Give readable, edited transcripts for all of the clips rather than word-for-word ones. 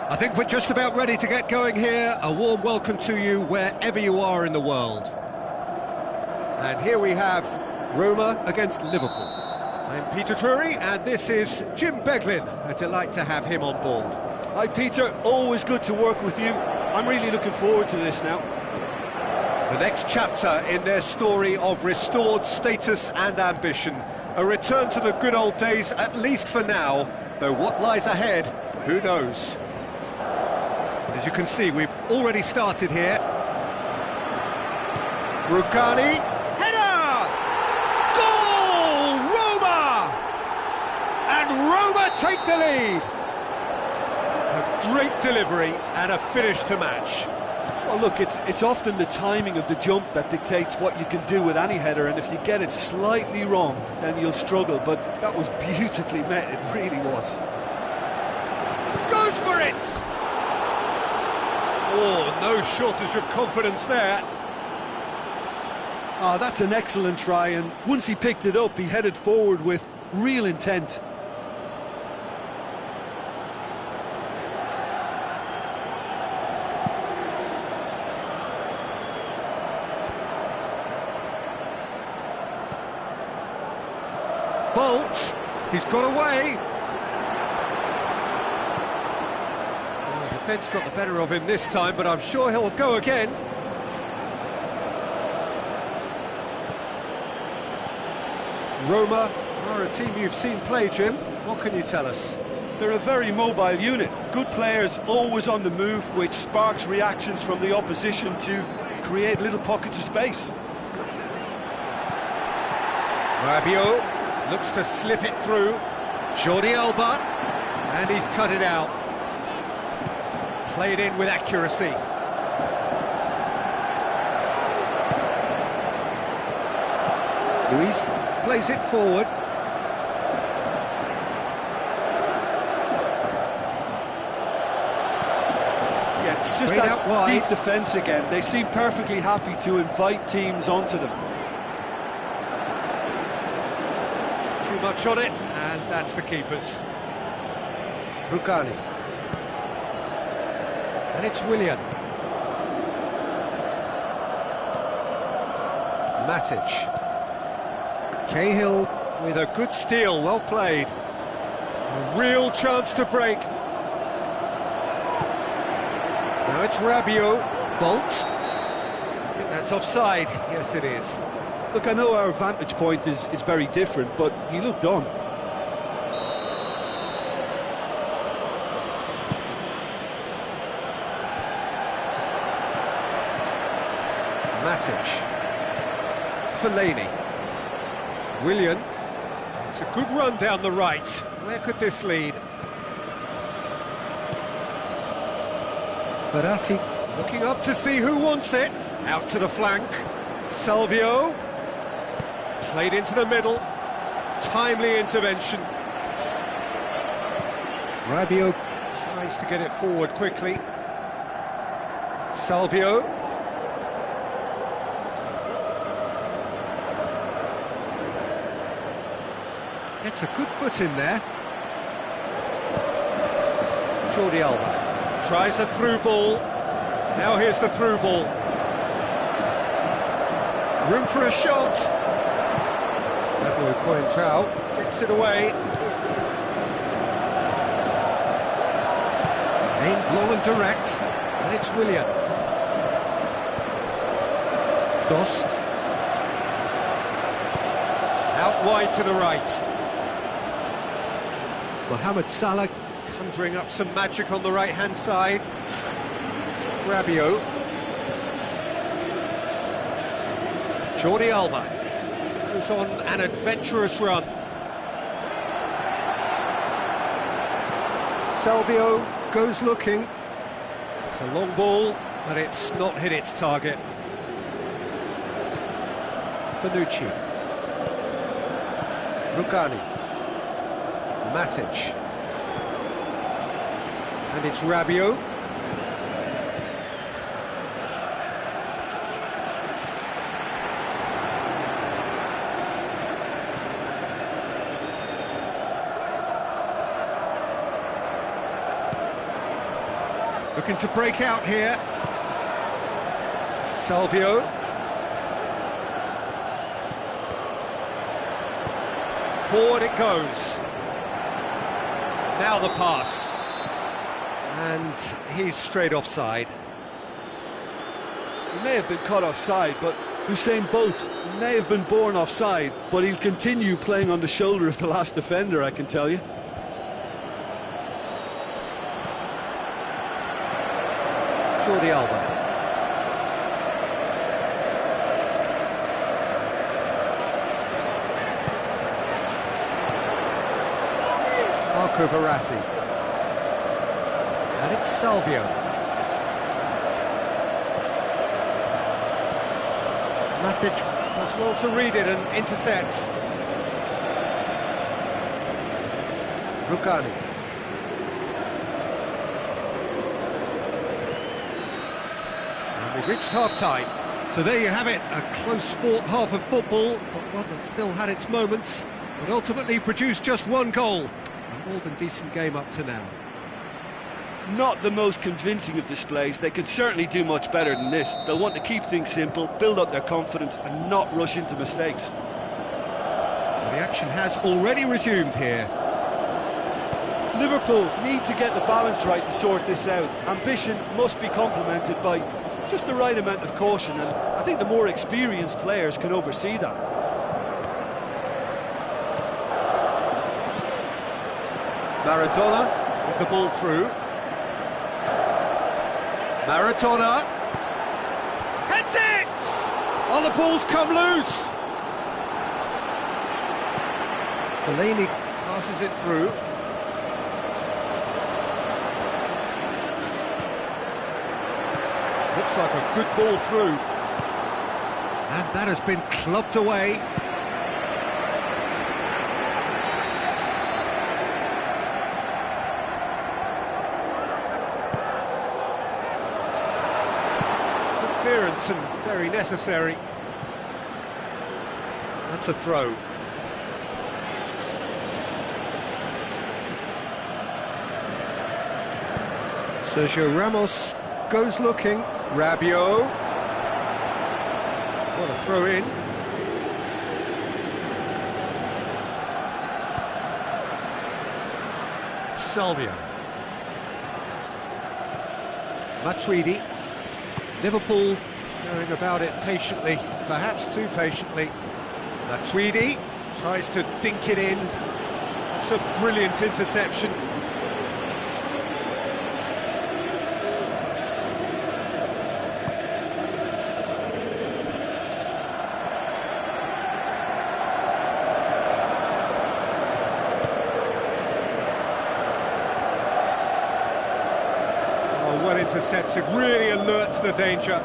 I think we're just about ready to get going here. A warm welcome to you wherever you are in the world. And here we have Roma against Liverpool. I'm Peter Drury, and this is Jim Beglin. A delight to have him on board. Hi Peter, always good to work with you. I'm really looking forward to this now. The next chapter in their story of restored status and ambition. A return to the good old days, at least for now, though what lies ahead, who knows? As you can see, we've already started here. Rugani, header! Goal! Roma! And Roma take the lead! A great delivery and a finish to match. Well, look, it's often the timing of the jump that dictates what you can do with any header, and if you get it slightly wrong, then you'll struggle, but that was beautifully met, it really was. Goes for it! Oh, no shortage of confidence there. Ah, that's an excellent try, and once he picked it up, he headed forward with real intent. Bolt, he's got away. Well, the defence got the better of him this time, but I'm sure he'll go again. Roma are a team you've seen play, Jim. What can you tell us? They're a very mobile unit. Good players, always on the move, which sparks reactions from the opposition to create little pockets of space. Rabiot looks to slip it through. Jordi Alba, and he's cut it out. Played in with accuracy. Luis plays it forward. Yeah, it's just Straight out that wide. deep defence again. They seem perfectly happy to invite teams onto them. Too much on it, and that's the keeper's. Rugani. And it's Willian. Matic. Cahill with a good steal, well played. A real chance to break. Now it's Rabiot. Bolt. I think that's offside. Yes, it is. Look, I know our vantage point is very different, but he looked on. Matic. Fellaini. Willian. It's a good run down the right. Where could this lead? Baratti looking up to see who wants it. Out to the flank. Salvio. Played into the middle. Timely intervention. Rabiot tries to get it forward quickly. Salvio. Gets a good foot in there. Jordi Alba tries a through ball. Now here's the through ball. Room for a shot. Fabio Coentrao gets it away. Aimed long and direct. And it's Willian. Dost. Out wide to the right. Mohamed Salah conjuring up some magic on the right-hand side. Rabiot. Jordi Alba goes on an adventurous run. Salvio goes looking. It's a long ball, but it's not hit its target. Bonucci. Rugani. Matic. And it's Rabiot. Looking to break out here. Salvio. Forward it goes. Now the pass. And he's straight offside. He may have been caught offside, but Usain Bolt may have been born offside, but he'll continue playing on the shoulder of the last defender, I can tell you. Jordi Alba. Marco Verratti. And it's Salvio. Matic does well to read it and intercepts. Rugani. And we've reached half-time. So there you have it, a close-fought half of football, but one that still had its moments, but ultimately produced just one goal. A more than decent game up to now. Not the most convincing of displays. They can certainly do much better than this. They'll want to keep things simple, build up their confidence and not rush into mistakes. Well, the action has already resumed here. Liverpool need to get the balance right to sort this out. Ambition must be complemented by just the right amount of caution, and I think the more experienced players can oversee that. Maradona with the ball through. Maradona heads it! Oh, the ball's come loose! Fellaini passes it through. Looks like a good ball through. And that has been clubbed away. Clearance and very necessary. That's a throw. Sergio Ramos goes looking. Rabiot. What a throw in. Salvio. Matuidi. Liverpool going about it patiently, perhaps too patiently. Matuidi tries to dink it in. That's a brilliant interception. Well intercepted, really alert to the danger.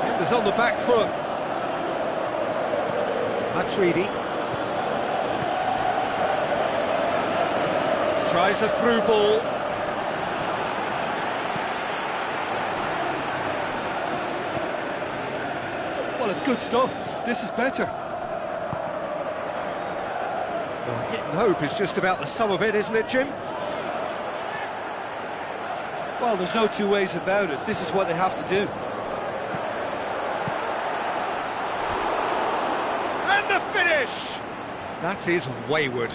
Defenders on the back foot. Matuidi tries a through ball. Well, it's good stuff. This is better. Well, hit and hope is just about the sum of it, isn't it, Jim? Well, there's no two ways about it. This is what they have to do. And the finish! That is wayward.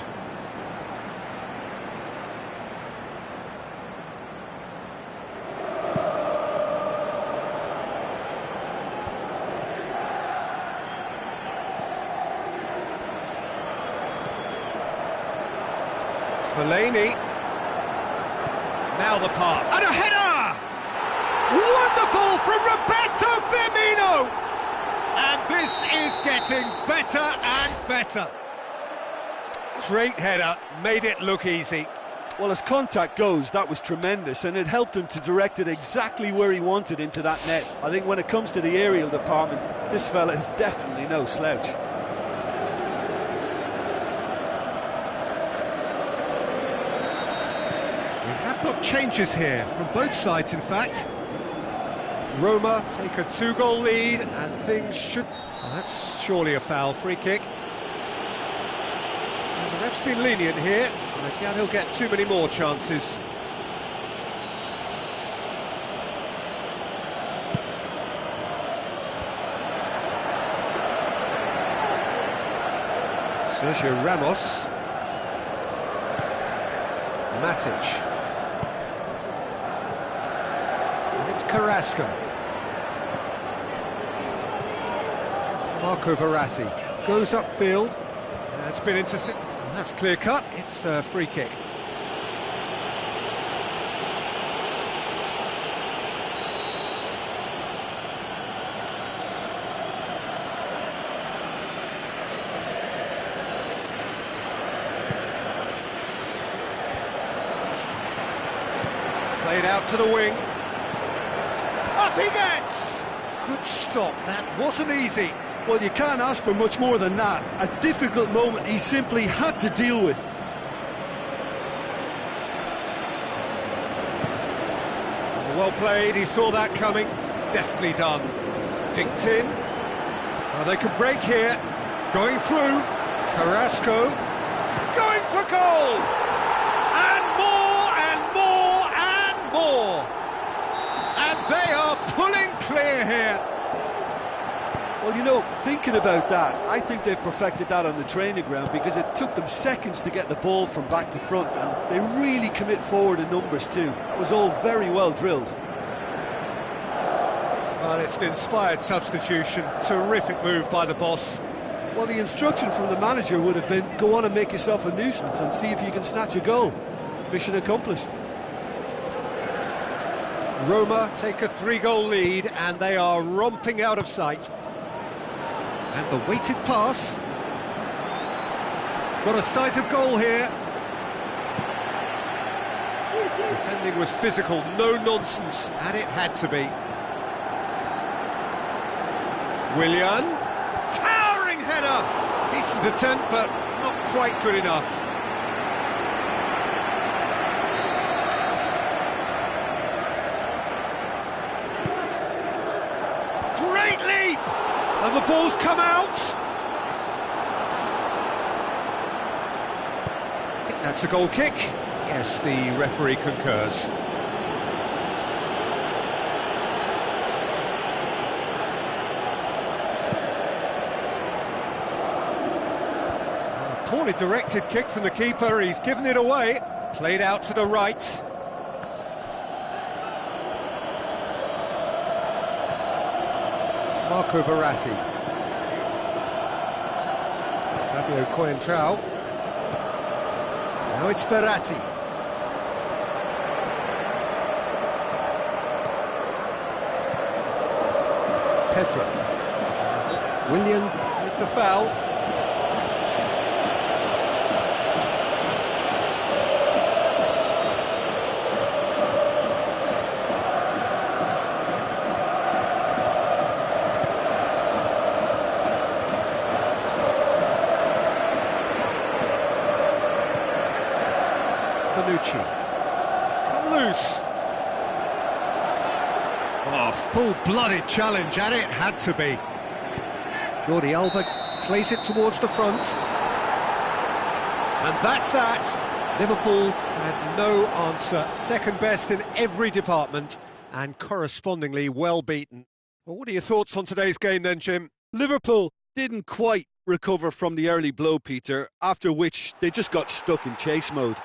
Fellaini. Now the pass. And a header! Wonderful from Roberto Firmino! And this is getting better and better. Great header, made it look easy. Well, as contact goes, that was tremendous, and it helped him to direct it exactly where he wanted into that net. I think when it comes to the aerial department, this fella is definitely no slouch. Got changes here from both sides, in fact. Roma take a 2-goal lead and things should... Oh, that's surely a foul, free kick. Well, the ref's been lenient here. I doubt he'll get too many more chances. Sergio Ramos. Matic. And it's Carrasco. Marco Verratti goes upfield. It's been intercepted. That's clear cut. It's a free kick. Played out to the wing. Up he gets! Good stop. That wasn't easy. Well, you can't ask for much more than that. A difficult moment he simply had to deal with. Well played, he saw that coming. Deftly done. Dinked in. Well, they could break here. Going through. Carrasco. Going for goal! And more, and more, and more! And they are pulling clear here. Well, you know, thinking about that, I think they've perfected that on the training ground because it took them seconds to get the ball from back to front, and they really commit forward in numbers too. That was all very well drilled. Well, it's an inspired substitution. Terrific move by the boss. Well, the instruction from the manager would have been, go on and make yourself a nuisance and see if you can snatch a goal. Mission accomplished. Roma take a 3-goal lead, and they are romping out of sight. And the weighted pass. Got a sight of goal here. Defending was physical, no nonsense, and it had to be. Willian. Towering header! Decent attempt, but not quite good enough. Great leap! And the ball's come out. I think that's a goal kick. Yes, the referee concurs. A poorly directed kick from the keeper. He's given it away. Played out to the right. Marco Verratti. PES2018. Now it's Verratti. Pedro. Willian with the foul. It's come loose. Oh, full-blooded challenge, and it had to be. Jordi Alba plays it towards the front. And that's that. Liverpool had no answer. Second best in every department, and correspondingly well beaten. Well, what are your thoughts on today's game then, Jim? Liverpool didn't quite recover from the early blow, Peter, after which they just got stuck in chase mode.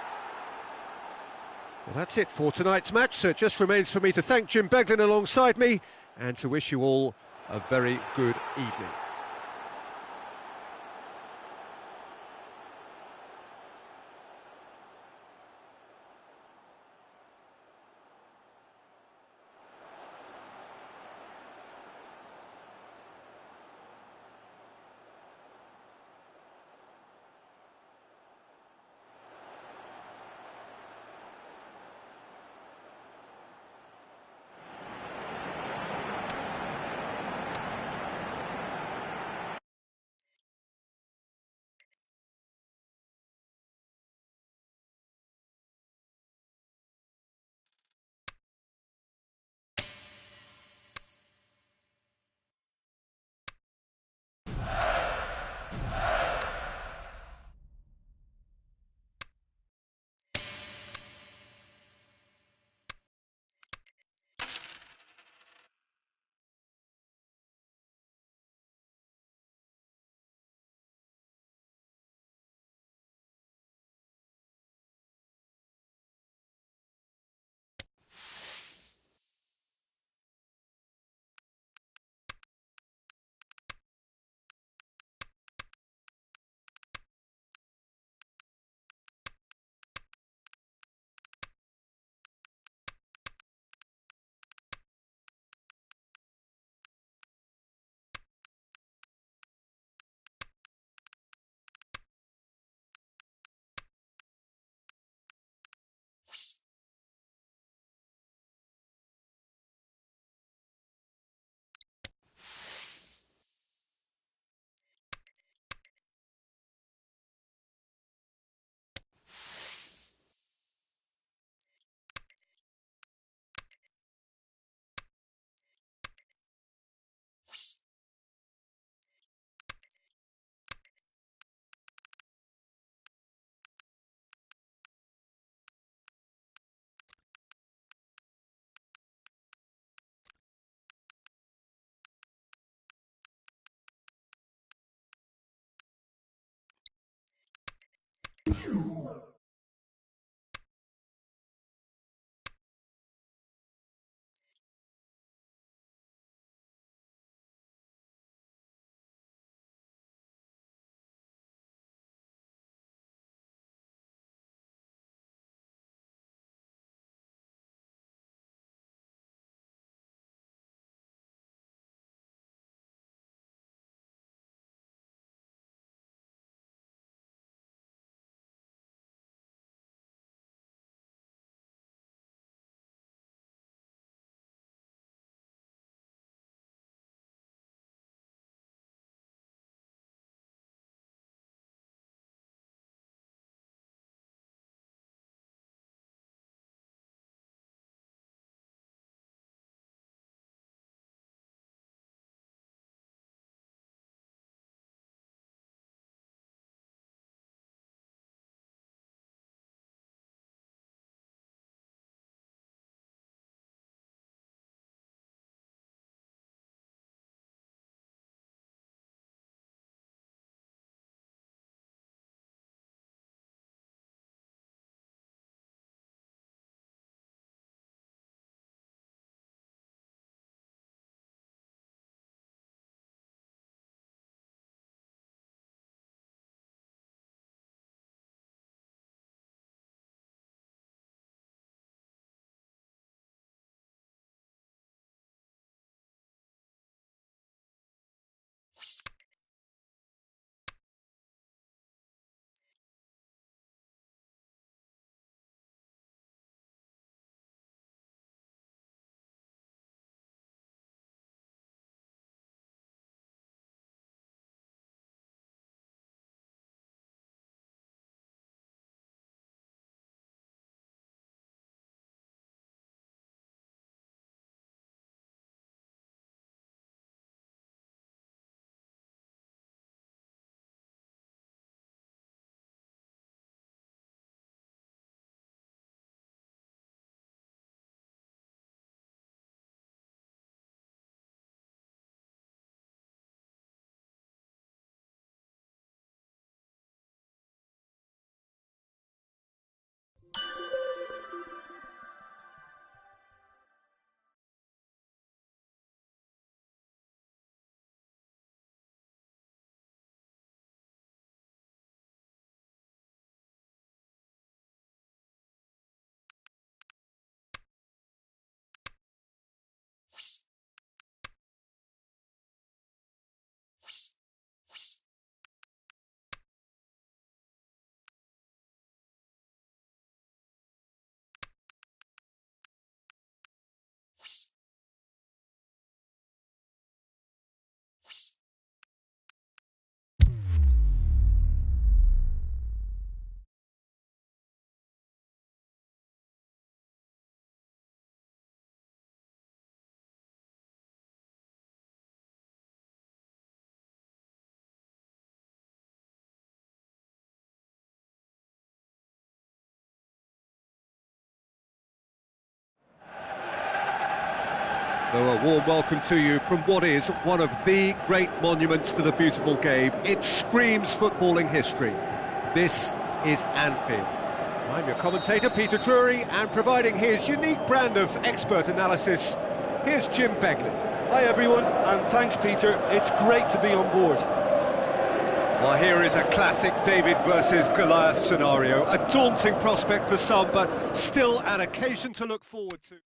Well, that's it for tonight's match, so it just remains for me to thank Jim Beglin alongside me and to wish you all a very good evening. So a warm welcome to you from what is one of the great monuments to the beautiful game. It screams footballing history. This is Anfield. I'm your commentator, Peter Drury, and providing his unique brand of expert analysis, here's Jim Beglin. Hi everyone, and thanks Peter. It's great to be on board. Well, here is a classic David versus Goliath scenario. A daunting prospect for some, but still an occasion to look forward to.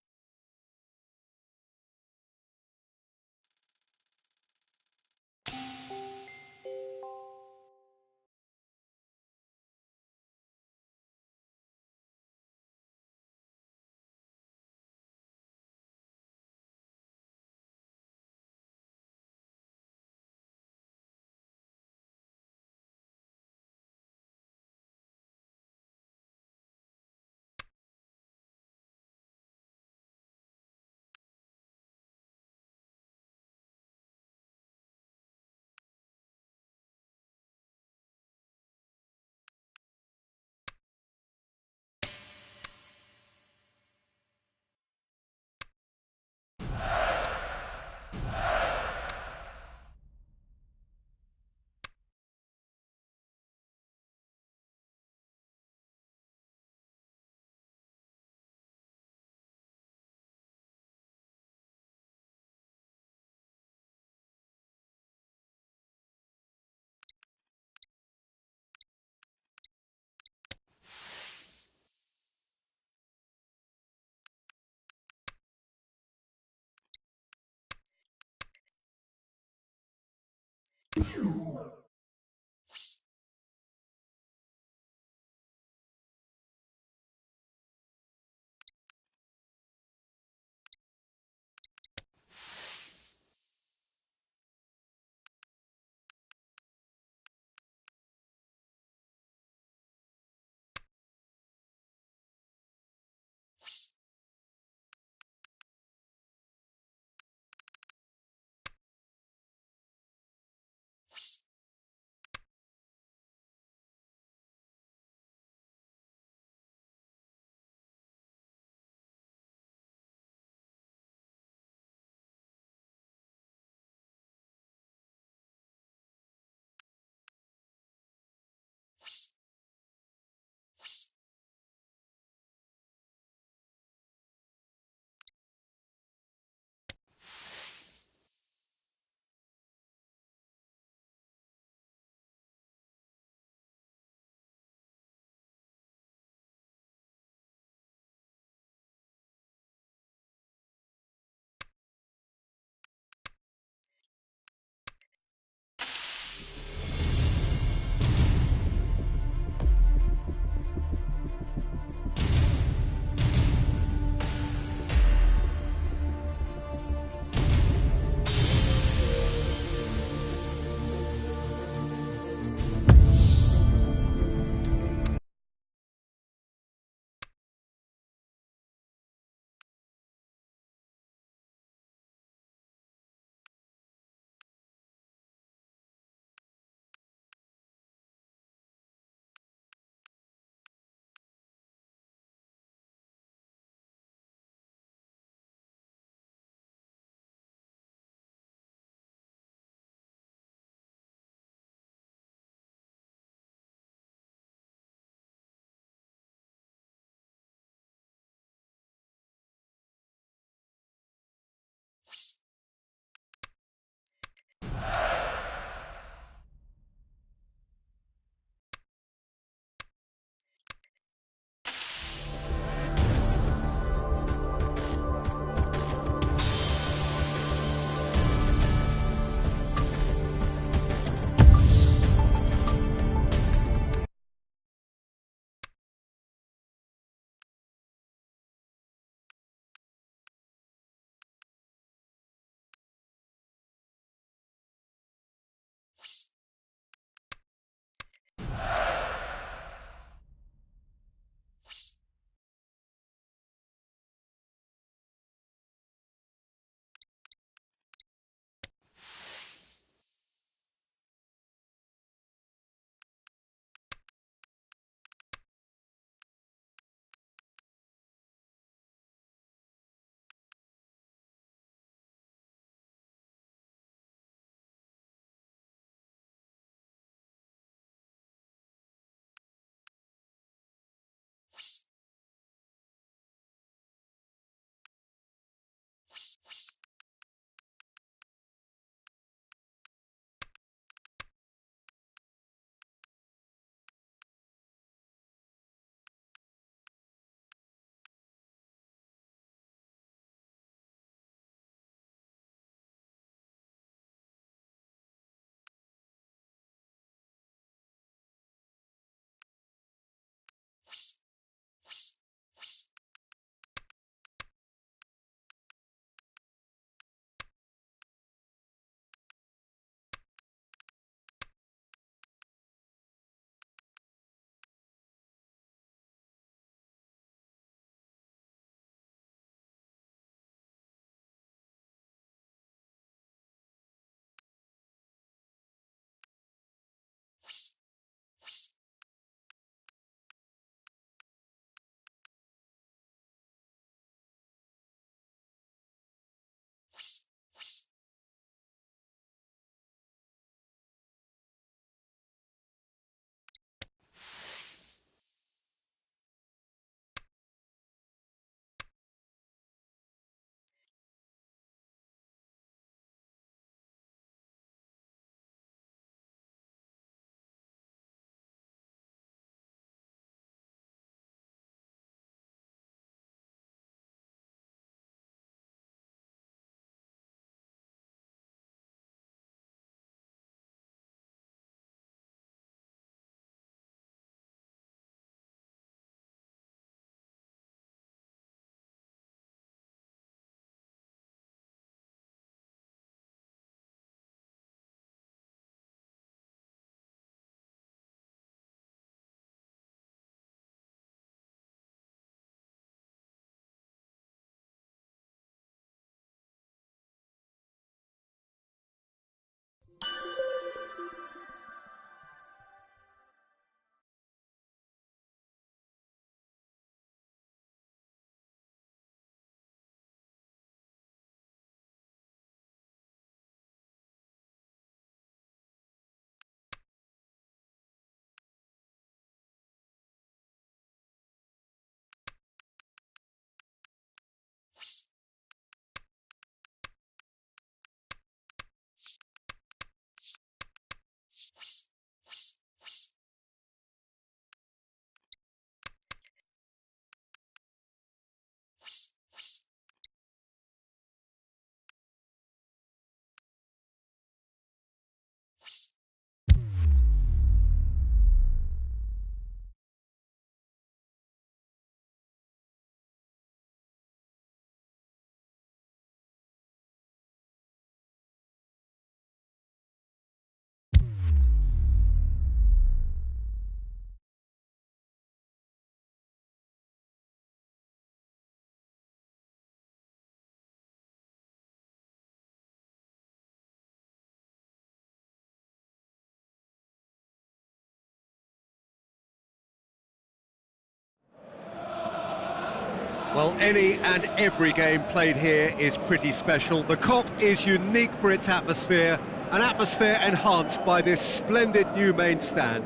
Well, any and every game played here is pretty special. The Kop is unique for its atmosphere, an atmosphere enhanced by this splendid new main stand.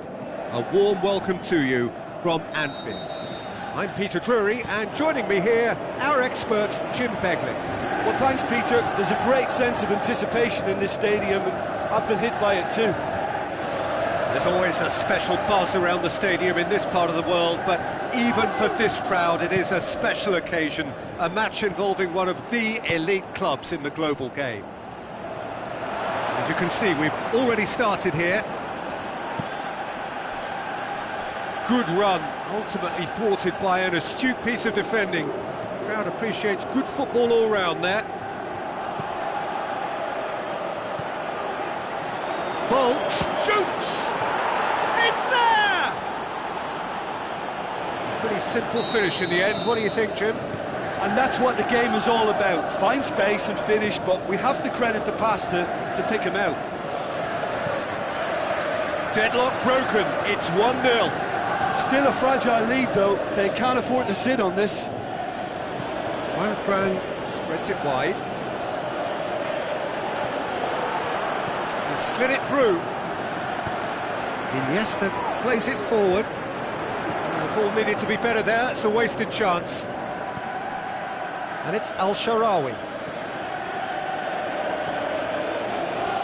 A warm welcome to you from Anfield. I'm Peter Drury, and joining me here, our expert, Jim Begley. Well, thanks, Peter. There's a great sense of anticipation in this stadium, and I've been hit by it too. There's always a special buzz around the stadium in this part of the world, but even for this crowd, it is a special occasion, a match involving one of the elite clubs in the global game. As you can see, we've already started here. Good run, ultimately thwarted by an astute piece of defending. The crowd appreciates good football all round there. Bolt shoots! It's there! Pretty simple finish in the end. What do you think, Jim? And that's what the game is all about. Find space and finish, but we have to credit the pass to pick him out. Deadlock broken. It's 1-0. Still a fragile lead, though. They can't afford to sit on this. Juanfran spreads it wide. He slid it through. Iniesta plays it forward. The ball needed to be better there. It's a wasted chance. And it's Al-Sharawi.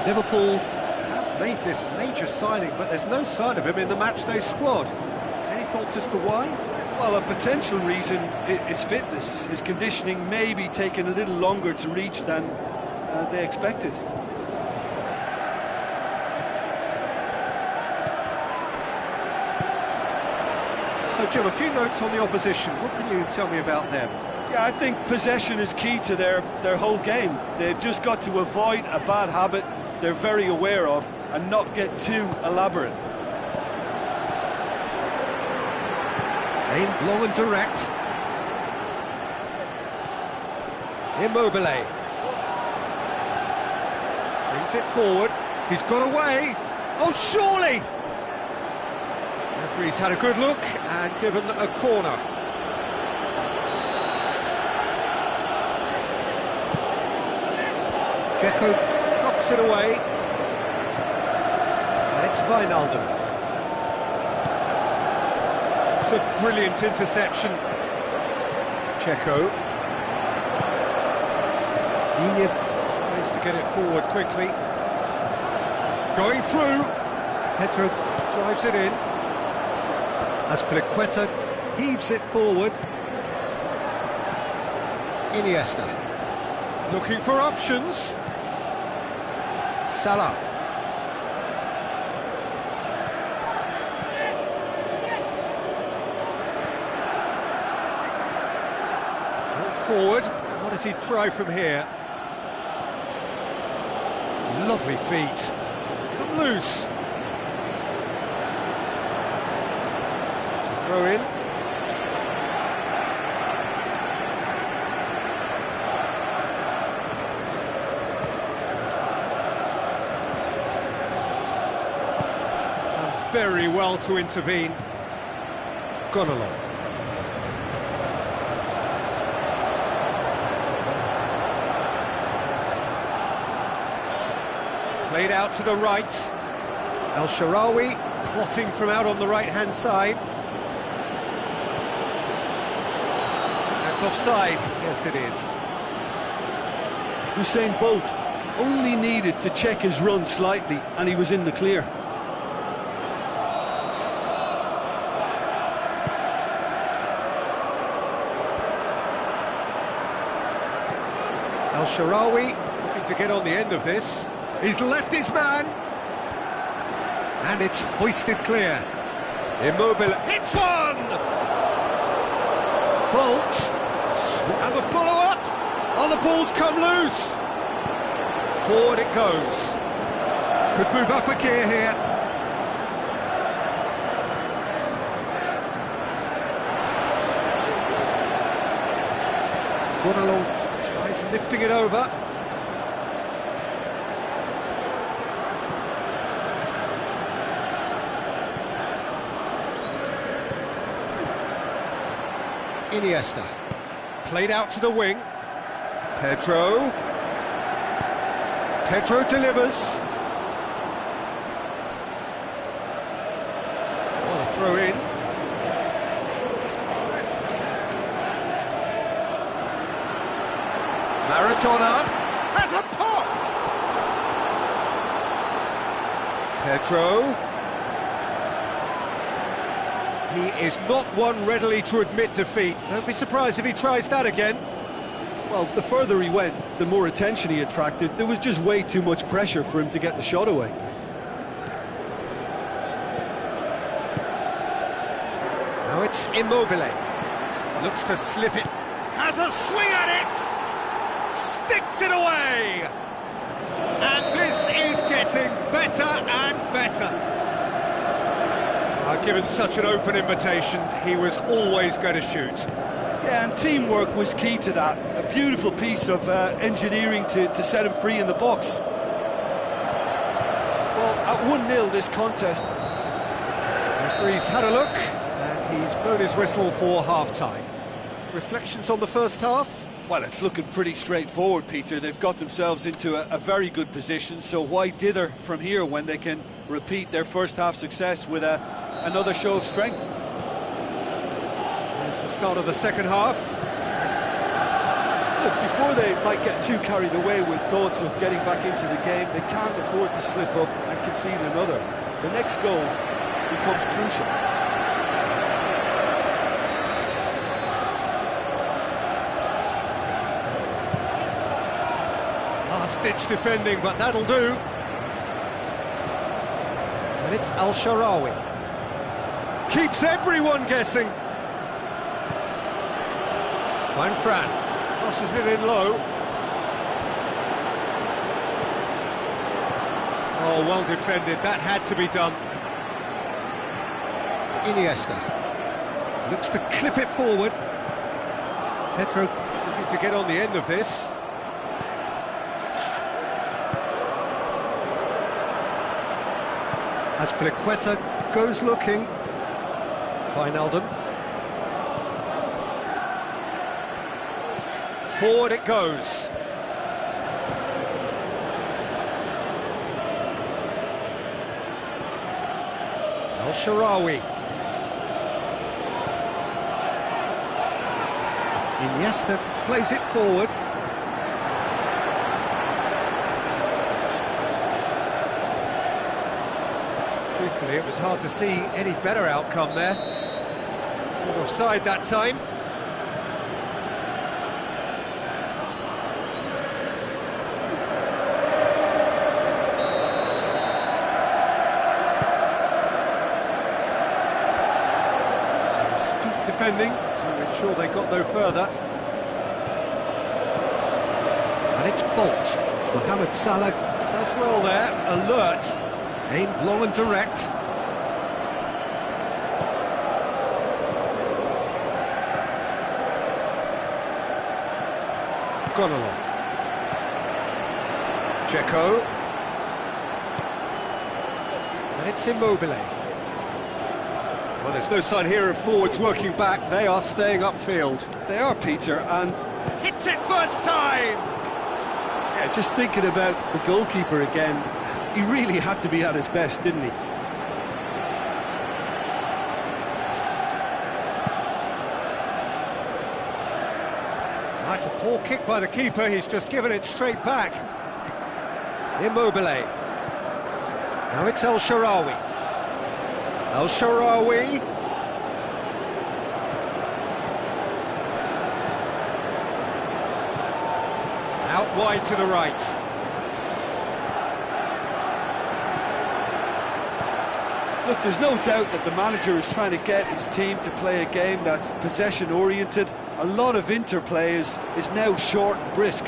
Liverpool have made this major signing, but there's no sign of him in the matchday squad. Any thoughts as to why? Well, a potential reason is fitness. His conditioning may be taking a little longer to reach than they expected. So, Jim, a few notes on the opposition. What can you tell me about them? Yeah, I think possession is key to their whole game. They've just got to avoid a bad habit they're very aware of and not get too elaborate. Aimed long and direct. Immobile. Brings it forward. He's got away. Oh, surely! Referee's had a good look and given a corner. Dzeko knocks it away. And it's Wijnaldum. It's a brilliant interception. Dzeko. Iniesta tries to get it forward quickly. Going through. Pedro drives it in. Azpilicueta heaves it forward. Iniesta. Looking for options. Salah. Forward. What does he try from here? Lovely feet. It's come loose. Throw in. Done very well to intervene. Gone along. Played out to the right. Al-Sharawi plotting from out on the right-hand side. Offside, yes it is. Usain Bolt only needed to check his run slightly and he was in the clear. Al-Sharawi looking to get on the end of this. He's left his man. And it's hoisted clear. Immobile hits one! Bolt. And the follow-up. Oh, the ball's come loose. Forward it goes. Could move up a gear here. Gunalo tries lifting it over. Iniesta. Played out to the wing. Pedro delivers. What a throw in. Maradona has a pop. Pedro. He is not one readily to admit defeat. Don't be surprised if he tries that again. Well, the further he went, the more attention he attracted. There was just way too much pressure for him to get the shot away. Now it's Immobile. Looks to slip it. Has a swing at it! Sticks it away! And this is getting better and better. Given such an open invitation, he was always going to shoot. Yeah, and teamwork was key to that. A beautiful piece of engineering to set him free in the box. Well, at 1-0 this contest. Referee's had a look, and he's blown his whistle for half-time. Reflections on the first half? Well, it's looking pretty straightforward, Peter. They've got themselves into a very good position, so why dither from here when they can repeat their first half success with another show of strength? There's the start of the second half. Look, before they might get too carried away with thoughts of getting back into the game, they can't afford to slip up and concede another. The next goal becomes crucial. Last-ditch defending, but that'll do. And it's Al-Sharawi. Keeps everyone guessing. Fine Fran. Crosses it in low. Oh, well defended. That had to be done. Iniesta. Looks to clip it forward. Pedro looking to get on the end of this. As Pliqueta goes looking. Wijnaldum. Forward it goes. Al-Sharawi. Iniesta plays it forward. Truthfully, it was hard to see any better outcome there. Not offside that time. Some astute defending to ensure they got no further. And it's Bolt. Mohamed Salah does well there, alert. Aimed long and direct. Gone along. Checo. And it's Immobile. Well, there's no sign here of forwards working back. They are staying upfield. They are, Peter, and hits it first time! yeah, just thinking about the goalkeeper again, he really had to be at his best, didn't he? That's a poor kick by the keeper, he's just given it straight back. Immobile. Now it's Al-Sharawi. Al-Sharawi. Out wide to the right. Look, there's no doubt that the manager is trying to get his team to play a game that's possession-oriented. A lot of interplay is now short and brisk.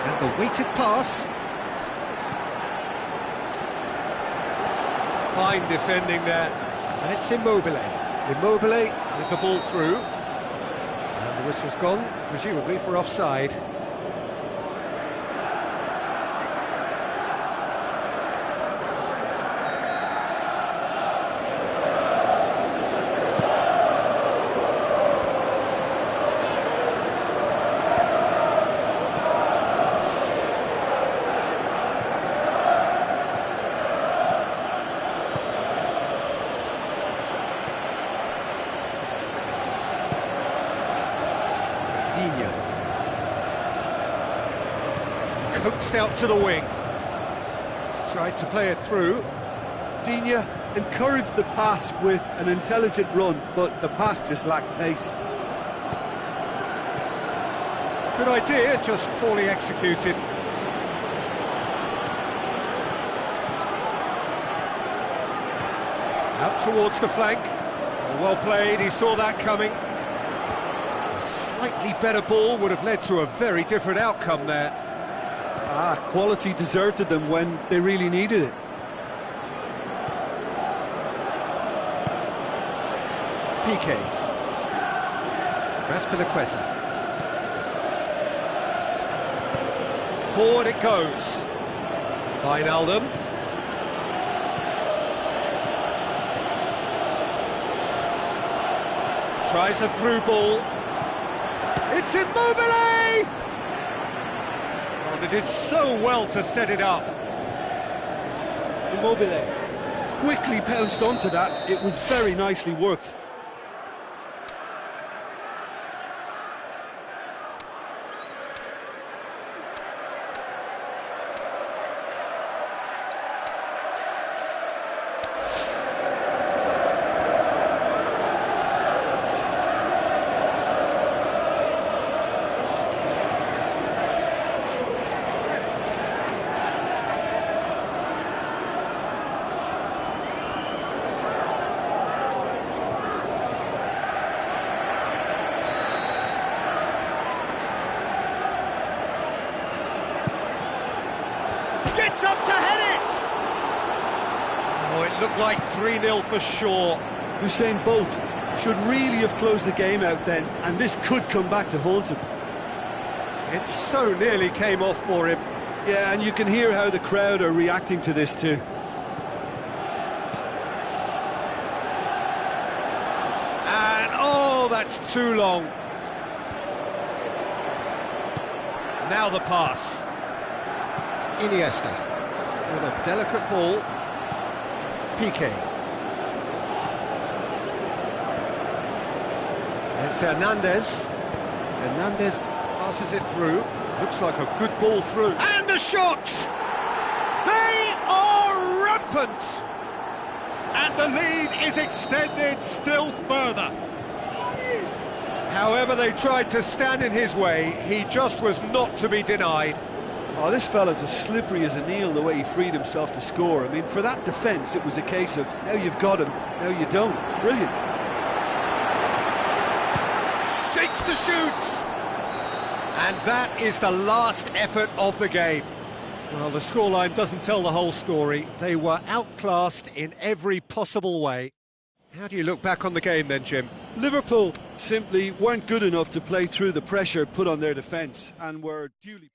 And the weighted pass. Fine defending there. And it's Immobile. Immobile with the ball through. And the whistle's gone, presumably for offside. Coaxed out to the wing. Tried to play it through. Digne encouraged the pass with an intelligent run, but the pass just lacked pace. Good idea, just poorly executed. Out towards the flank. Well played, he saw that coming. A slightly better ball would have led to a very different outcome there. Quality deserted them when they really needed it. Piqué. Raspinaqueta. Forward it goes. Wijnaldum. Tries a through ball. It's Immobile! Oh, they did so well to set it up. Immobile quickly pounced onto that. It was very nicely worked. Gets up to head it! Oh, it looked like 3-0 for sure. Usain Bolt should really have closed the game out then, and this could come back to haunt him. It so nearly came off for him. Yeah, and you can hear how the crowd are reacting to this too. And, oh, that's too long. Now the pass. Iniesta with a delicate ball. Piqué. It's Hernandez. Hernandez passes it through. Looks like a good ball through. And a shot! They are rampant! And the lead is extended still further. However they tried to stand in his way, he just was not to be denied. Oh, this fella's as slippery as a Neil, the way he freed himself to score. I mean, for that defence, it was a case of, now you've got him, now you don't. Brilliant. Shakes the shoots! And that is the last effort of the game. Well, the scoreline doesn't tell the whole story. They were outclassed in every possible way. How do you look back on the game then, Jim? Liverpool simply weren't good enough to play through the pressure put on their defence and were duly...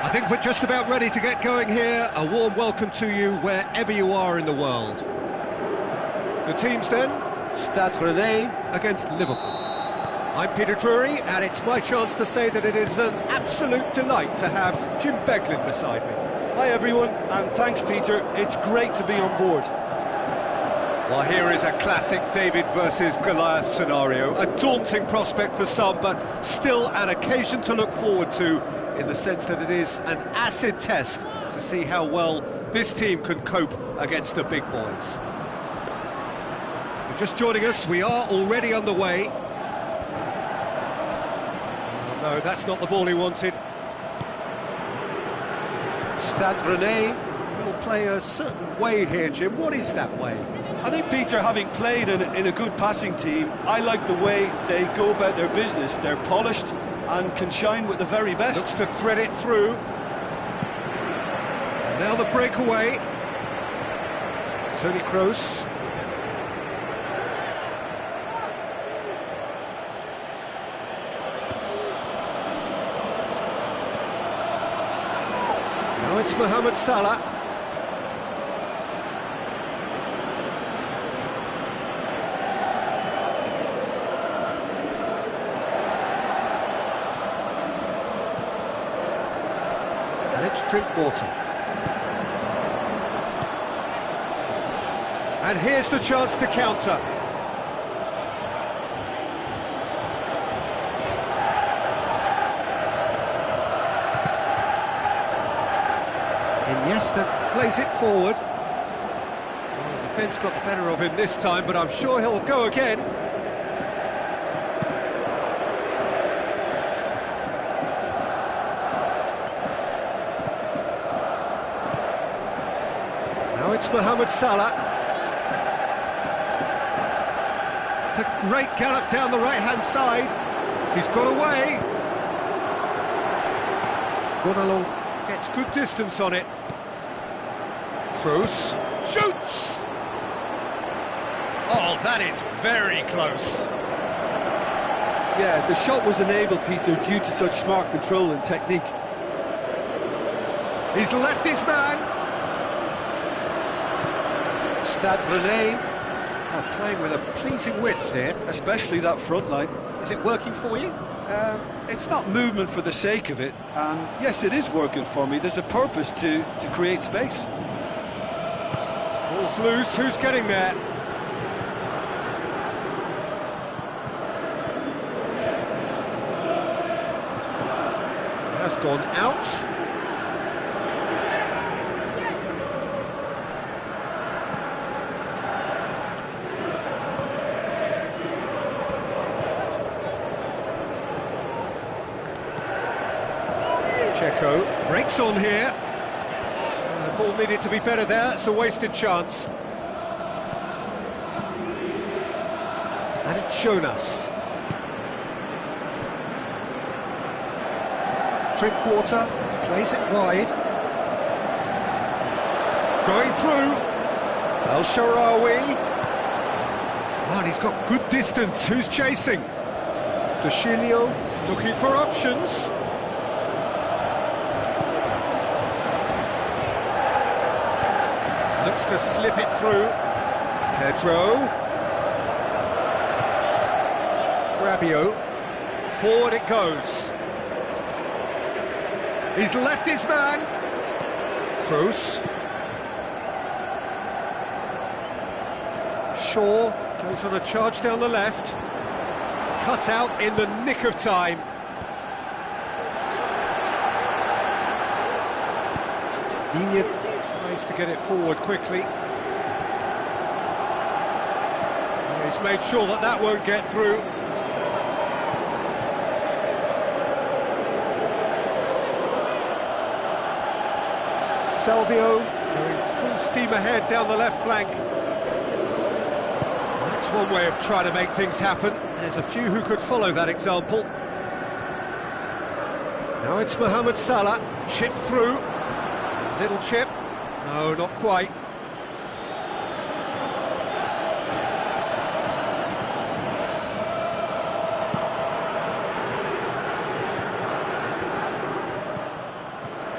I think we're just about ready to get going here. A warm welcome to you wherever you are in the world. The teams then, Stade Rennais against Liverpool. I'm Peter Drury, and it's my chance to say that it is an absolute delight to have Jim Beglin beside me. Hi everyone, and thanks Peter, it's great to be on board. Well, here is a classic David versus Goliath scenario. A daunting prospect for some, but still an occasion to look forward to, in the sense that it is an acid test to see how well this team can cope against the big boys. If you're just joining us, we are already underway. Oh, no, that's not the ball he wanted. Stade Rennais will play a certain way here, Jim. What is that way? I think, Peter, having played in a good passing team, I like the way they go about their business. They're polished and can shine with the very best. Looks to thread it through. And now the breakaway. Tony Kroos. Now it's Mohamed Salah. It's Drinkwater. And here's the chance to counter. Iniesta plays it forward. Well, the defence got the better of him this time, but I'm sure he'll go again. Now it's Mohamed Salah. It's a great gallop down the right-hand side. He's got away. Gonalo gets good distance on it. Kroos shoots! Oh, that is very close. Yeah, the shot was enabled, Peter, due to such smart control and technique. He's left his man. Stade Rennais are playing with a pleasing width here. Especially that front line. Is it working for you? It's not movement for the sake of it, and yes, it is working for me. There's a purpose to create space. Ball's loose, who's getting there? Has gone out. Checo breaks on here. The ball needed to be better there, it's a wasted chance. And it's shown us. Drinkwater plays it wide. Going through. El Shaarawy. Oh, and he's got good distance. Who's chasing? Dashilio looking for options. Looks to slip it through. Pedro. Rabiot. Forward it goes. He's left his man. Kroos. Shaw goes on a charge down the left. Cut out in the nick of time. Digne tries to get it forward quickly. He's made sure that that won't get through. Salvio going full steam ahead down the left flank. That's one way of trying to make things happen. There's a few who could follow that example. Now it's Mohamed Salah, chip through. Little chip. No, not quite.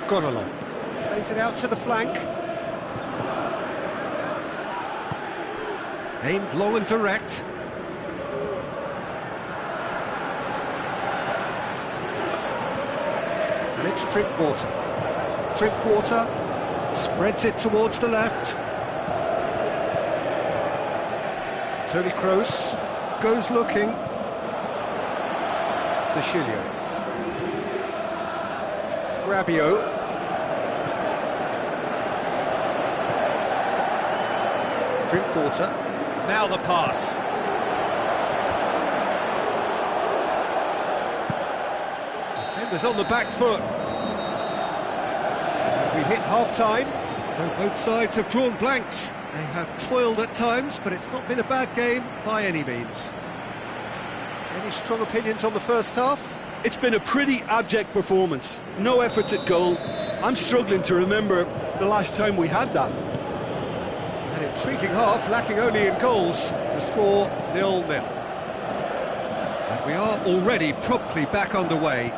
Gonalon plays it out to the flank. Aimed long and direct. And it's Drinkwater. Drinkwater spreads it towards the left. Tony Kroos goes looking. De Chilio. Rabiot. Drinkwater. Now the pass. Defenders on the back foot. And we hit half-time, so both sides have drawn blanks. They have toiled at times, but it's not been a bad game by any means. Any strong opinions on the first half? It's been a pretty abject performance. No efforts at goal. I'm struggling to remember the last time we had that. An intriguing half, lacking only in goals. The score 0-0. And we are already promptly back underway.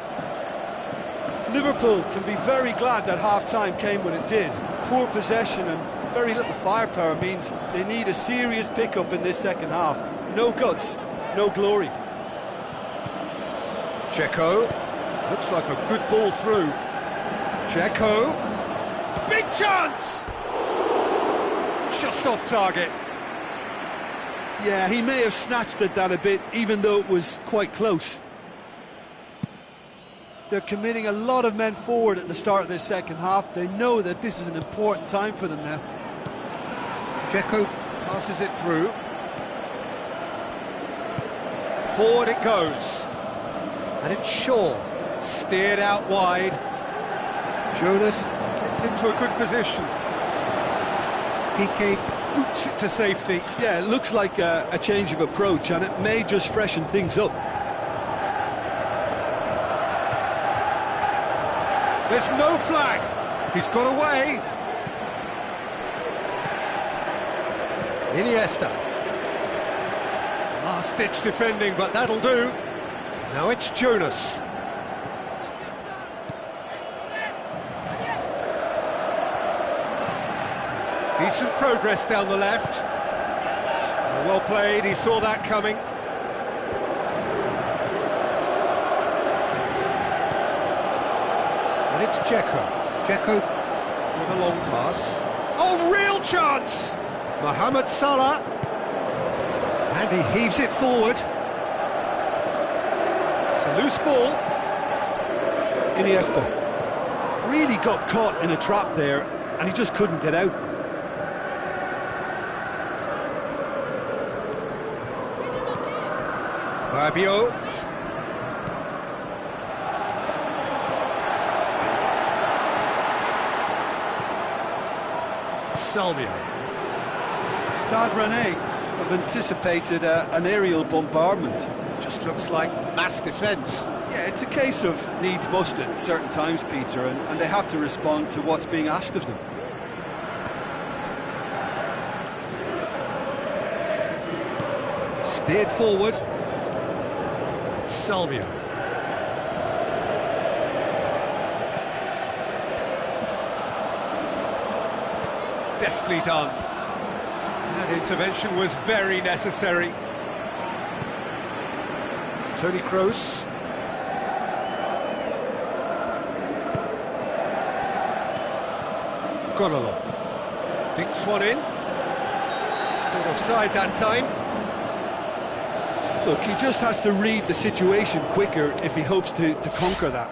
Liverpool can be very glad that half-time came when it did. Poor possession and very little firepower means they need a serious pickup in this second half. No guts, no glory. Dzeko, looks like a good ball through. Dzeko, big chance! Just off target. Yeah, he may have snatched at that a bit, even though it was quite close. They're committing a lot of men forward at the start of this second half. They know that this is an important time for them now. Dzeko passes it through. Forward it goes. And it's Shaw, steered out wide. Jonas gets into a good position. Piqué boots it to safety. Yeah, it looks like a change of approach, and it may just freshen things up. There's no flag. He's got away. Iniesta. Last-ditch defending, but that'll do. Now it's Jonas. Decent progress down the left. Well played, he saw that coming. And it's Dzeko. Dzeko with a long pass. Oh, real chance! Mohamed Salah. And he heaves it forward. It's a loose ball. Iniesta really got caught in a trap there, and he just couldn't get out. Rabiot. Salvio. Stade Rennais have anticipated an aerial bombardment. Just looks like mass defence. Yeah, it's a case of needs must at certain times, Peter, and they have to respond to what's being asked of them. Steered forward. Salvio. Deftly done. That intervention was very necessary. Tony Kroos. Gonalon. Dinks one in. Caught offside that time. Look, he just has to read the situation quicker if he hopes to conquer that.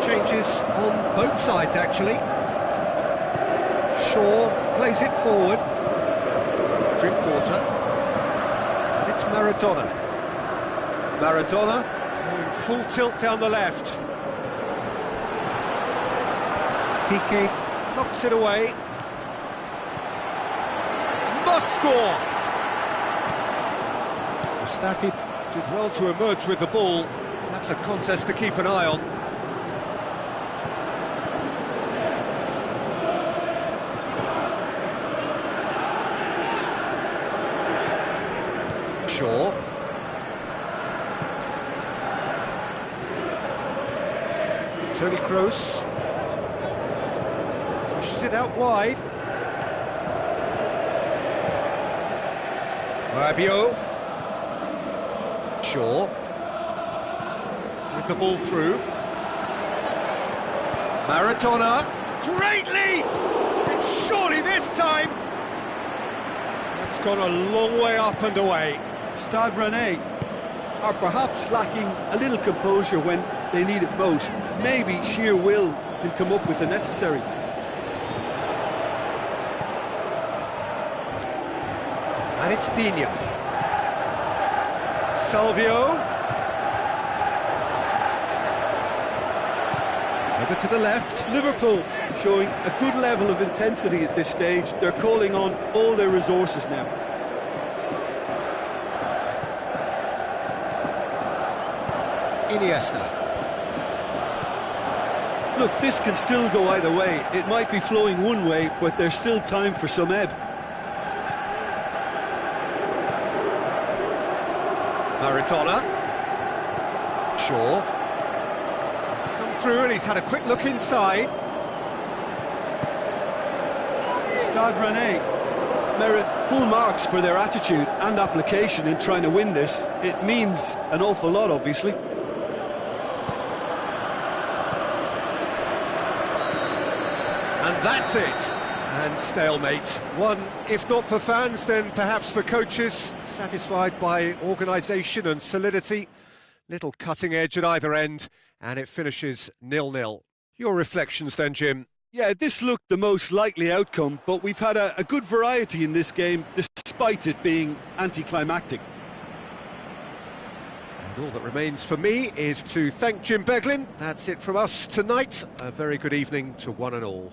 Changes on both sides, actually. Shaw plays it forward. Drinkwater. And it's Maradona. Maradona going full tilt down the left. Piqué knocks it away. Must score! Mustafi did well to emerge with the ball. That's a contest to keep an eye on. Shaw. Toni Kroos. Pushes it out wide. Rabiot. Shaw. With the ball through. Maradona. Great lead! And surely this time! That's gone a long way up and away. Stade Rennais are perhaps lacking a little composure when they need it most. Maybe sheer will can come up with the necessary. And it's Digne. Salvio. Over to the left. Liverpool showing a good level of intensity at this stage. They're calling on all their resources now. Iniesta. Look, this can still go either way. It might be flowing one way, but there's still time for some ebb. Maradona. Shaw. He's come through and he's had a quick look inside. Stade Rennais merit full marks for their attitude and application in trying to win this. It means an awful lot, obviously. And that's it. And stalemate. One, if not for fans, then perhaps for coaches. Satisfied by organisation and solidity. Little cutting edge at either end. And it finishes 0-0. Your reflections then, Jim? Yeah, this looked the most likely outcome, but we've had a good variety in this game, despite it being anticlimactic. And all that remains for me is to thank Jim Beglin. That's it from us tonight. A very good evening to one and all.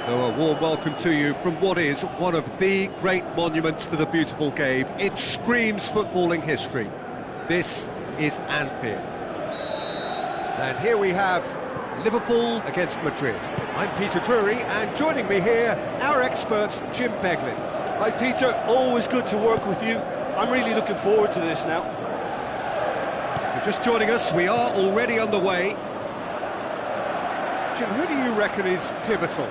So a warm welcome to you from what is one of the great monuments to the beautiful game. It screams footballing history. This is Anfield. And here we have Liverpool against Madrid. I'm Peter Drury, and joining me here, our expert, Jim Beglin. Hi Peter, always good to work with you. I'm really looking forward to this now. If you're just joining us, we are already underway. Jim, who do you reckon is pivotal?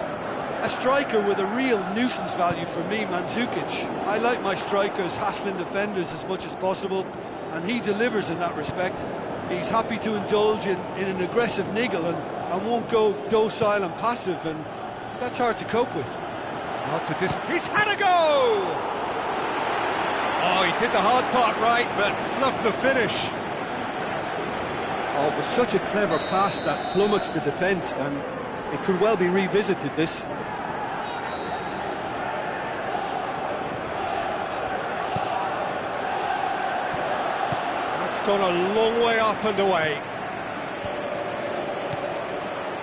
A striker with a real nuisance value for me, Mandzukic. I like my strikers hassling defenders as much as possible, and he delivers in that respect. He's happy to indulge in an aggressive niggle and won't go docile and passive, and that's hard to cope with. He's had a go! Oh, he did the hard part right, but fluffed the finish. Oh, it was such a clever pass that flummoxed the defence, and it could well be revisited, this. Gone a long way up and away.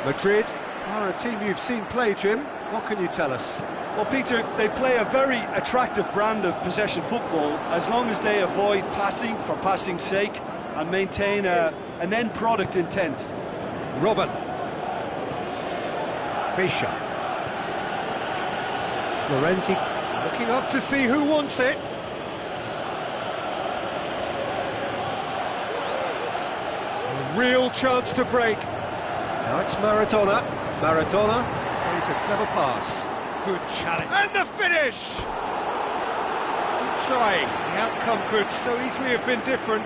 Madrid are a team you've seen play, Jim. What can you tell us? Well, Peter, they play a very attractive brand of possession football as long as they avoid passing for passing's sake and maintain an end product intent. Robin. Fischer. Florenzi looking up to see who wants it. Real chance to break. Now it's Maradona. Maradona plays a clever pass. Good challenge. And the finish! Good try. The outcome could so easily have been different.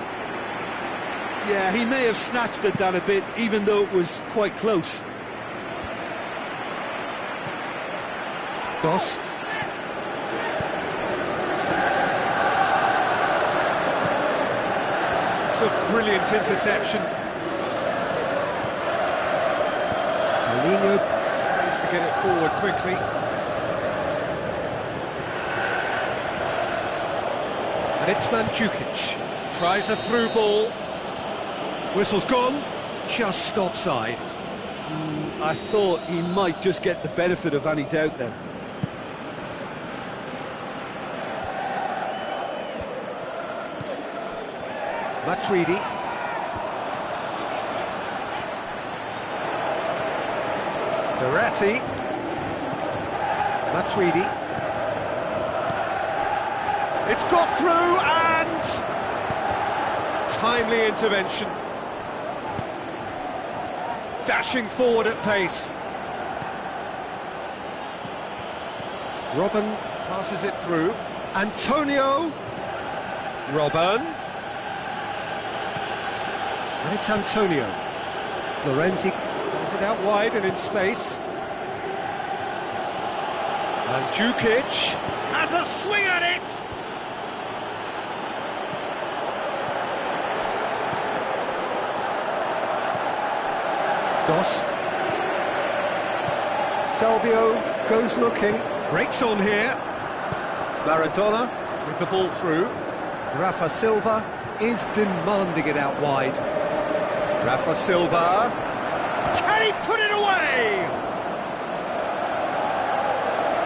Yeah, he may have snatched at that a bit, even though it was quite close. Dost. It's a brilliant interception. Paulinho tries to get it forward quickly. And it's Mandzukic. Tries a through ball. Whistle's gone. Just offside. I thought he might just get the benefit of any doubt then. Matuidi. Verratti. Matuidi. It's got through and timely intervention. Dashing forward at pace. Robin passes it through. Antonio. Robin. And it's Antonio. Florenzi does it out wide and in space. Mandzukic has a swing at it! Dost. Salvio goes looking, breaks on here. Maradona with the ball through. Rafa Silva is demanding it out wide. Rafa Silva, can he put it away?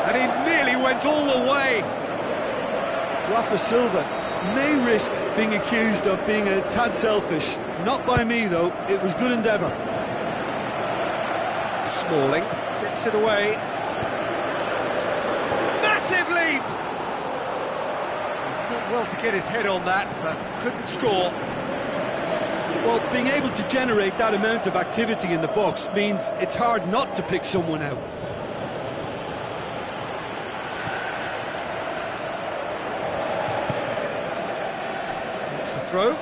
And he nearly went all the way. Rafa Silva may risk being accused of being a tad selfish. Not by me, though. It was good endeavour. Smalling gets it away. Massive leap! He's done well to get his head on that, but couldn't score. Well, being able to generate that amount of activity in the box means it's hard not to pick someone out. That's the throw.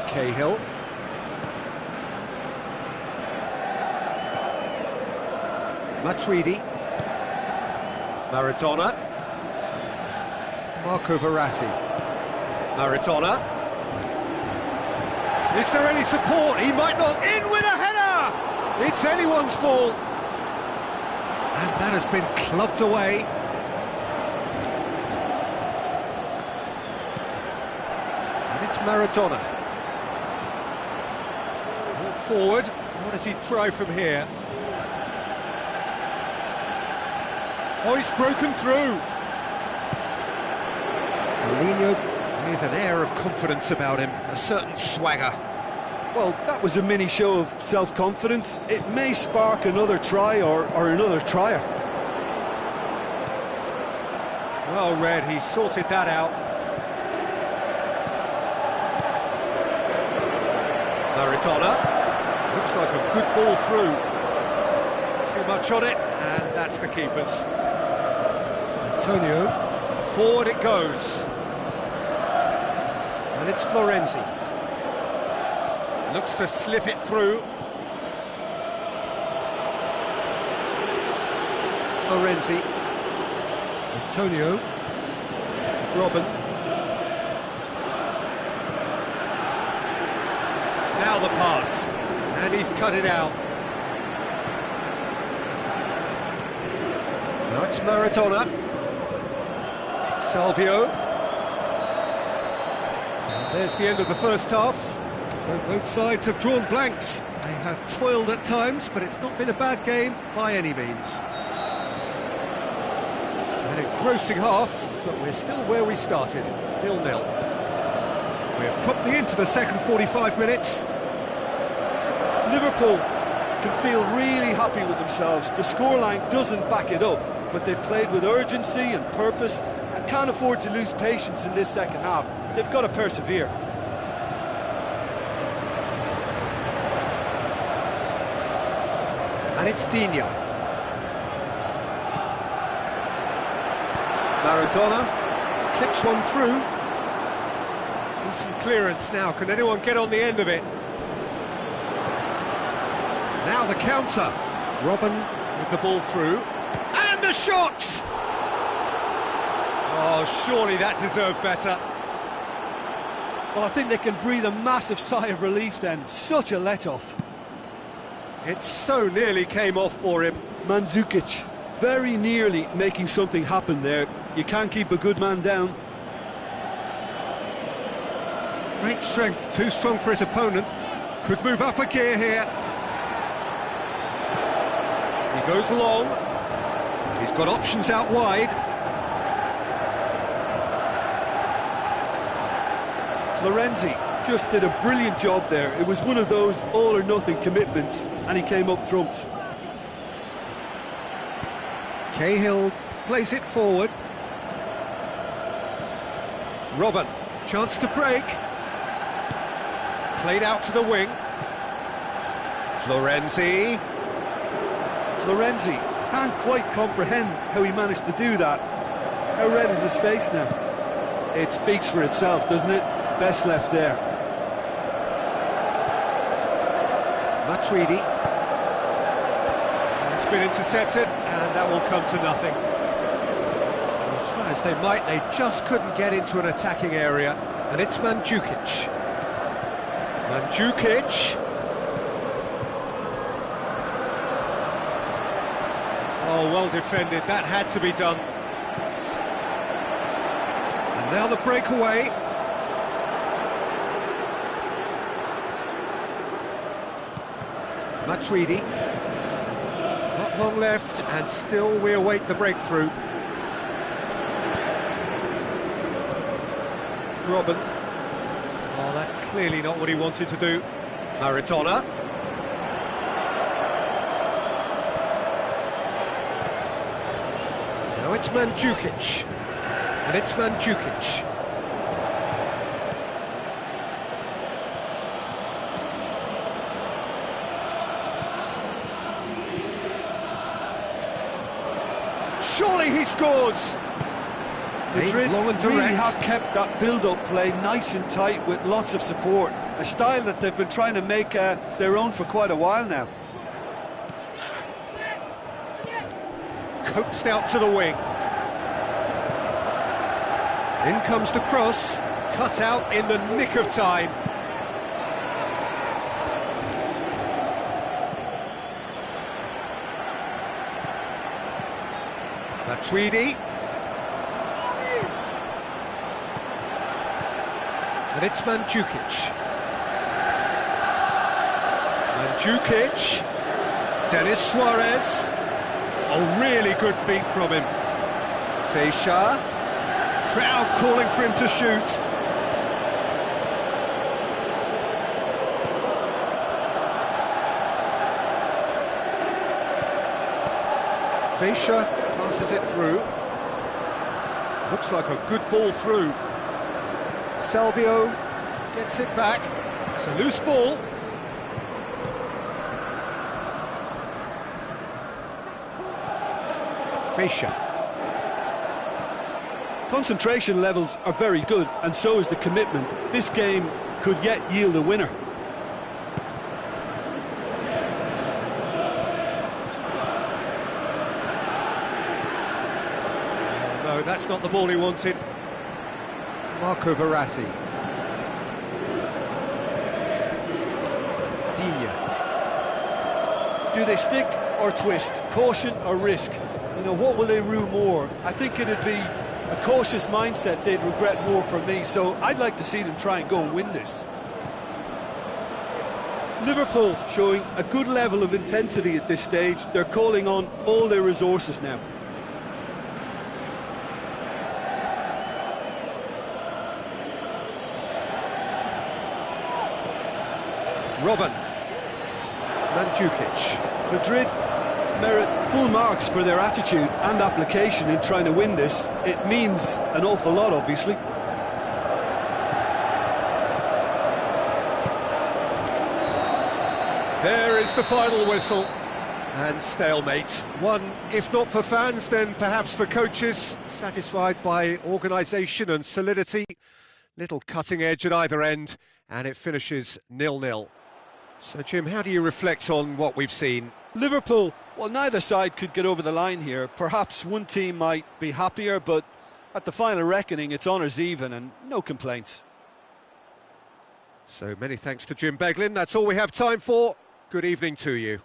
Cahill. Matuidi. Maradona. Marco Verratti. Maradona. Is there any support? He might not. In with a header! It's anyone's ball. And that has been clubbed away. And it's Maradona. forward. What does he try from here? Oh, he's broken through. Mourinho with an air of confidence about him, a certain swagger. Well, that was a mini show of self-confidence. It may spark another try or another trier. Well read, he sorted that out. Maradona. Looks like a good ball through. Too much on it, and that's the keeper's. Antonio. Forward it goes. And it's Florenzi. Looks to slip it through. Florenzi. Antonio. Robin. Now the pass. And he's cut it out. Now it's Maradona. Salvio. And there's the end of the first half. So both sides have drawn blanks. They have toiled at times, but it's not been a bad game by any means. An engrossing half, but we're still where we started, 0-0. We're promptly into the second 45 minutes. Liverpool can feel really happy with themselves. The scoreline doesn't back it up, but they've played with urgency and purpose and can't afford to lose patience in this second half. They've got to persevere. And it's Digne. Maradona clips one through. Decent clearance now. Can anyone get on the end of it? Now the counter. Robin with the ball through. And a shot! Oh, surely that deserved better. Well, I think they can breathe a massive sigh of relief then. Such a let-off. It so nearly came off for him. Mandzukic, very nearly making something happen there. You can't keep a good man down. Great strength, too strong for his opponent. Could move up a gear here. He goes long. He's got options out wide. Florenzi just did a brilliant job there. It was one of those all-or-nothing commitments, and he came up trumps. Cahill plays it forward. Robin, chance to break. Played out to the wing. Florenzi. Florenzi can't quite comprehend how he managed to do that. How red is his face now? It speaks for itself, doesn't it? Best left there. Matuidi. It's been intercepted, and that will come to nothing. And try as they might, they just couldn't get into an attacking area. And it's Mandzukic. Mandzukic. Oh, well defended. That had to be done. And now the breakaway. Matuidi. Not long left, and still we await the breakthrough. Robin. Oh, that's clearly not what he wanted to do. Maradona. Now it's Mandzukic. And it's Mandzukic. Surely he scores! Madrid long and really direct. have kept that build-up play nice and tight with lots of support. A style that they've been trying to make their own for quite a while now. Coaxed out to the wing. In comes the cross, cut out in the nick of time. Matuidi. And it's Mandzukic. Mandzukic. Denis Suarez. Oh, really good feet from him. Fischer. Crowd calling for him to shoot. Fischer passes it through. Looks like a good ball through. Salvio gets it back. It's a loose ball. Fischer. Concentration levels are very good, and so is the commitment. This game could yet yield a winner. No, that's not the ball he wanted. Marco Verratti. Digne. Do they stick or twist? Caution or risk? You know, what will they rue more? I think it'd be a cautious mindset they'd regret more for me, so I'd like to see them try and go and win this. Liverpool showing a good level of intensity at this stage. They're calling on all their resources now. Robin. Mandzukic. Madrid merit full marks for their attitude and application in trying to win this. It means an awful lot, obviously. There is the final whistle. And stalemate. One, if not for fans, then perhaps for coaches, satisfied by organisation and solidity. Little cutting edge at either end, and it finishes 0-0. So, Jim, how do you reflect on what we've seen? Liverpool, well, neither side could get over the line here. Perhaps one team might be happier, but at the final reckoning, it's honours even and no complaints. So many thanks to Jim Beglin. That's all we have time for. Good evening to you.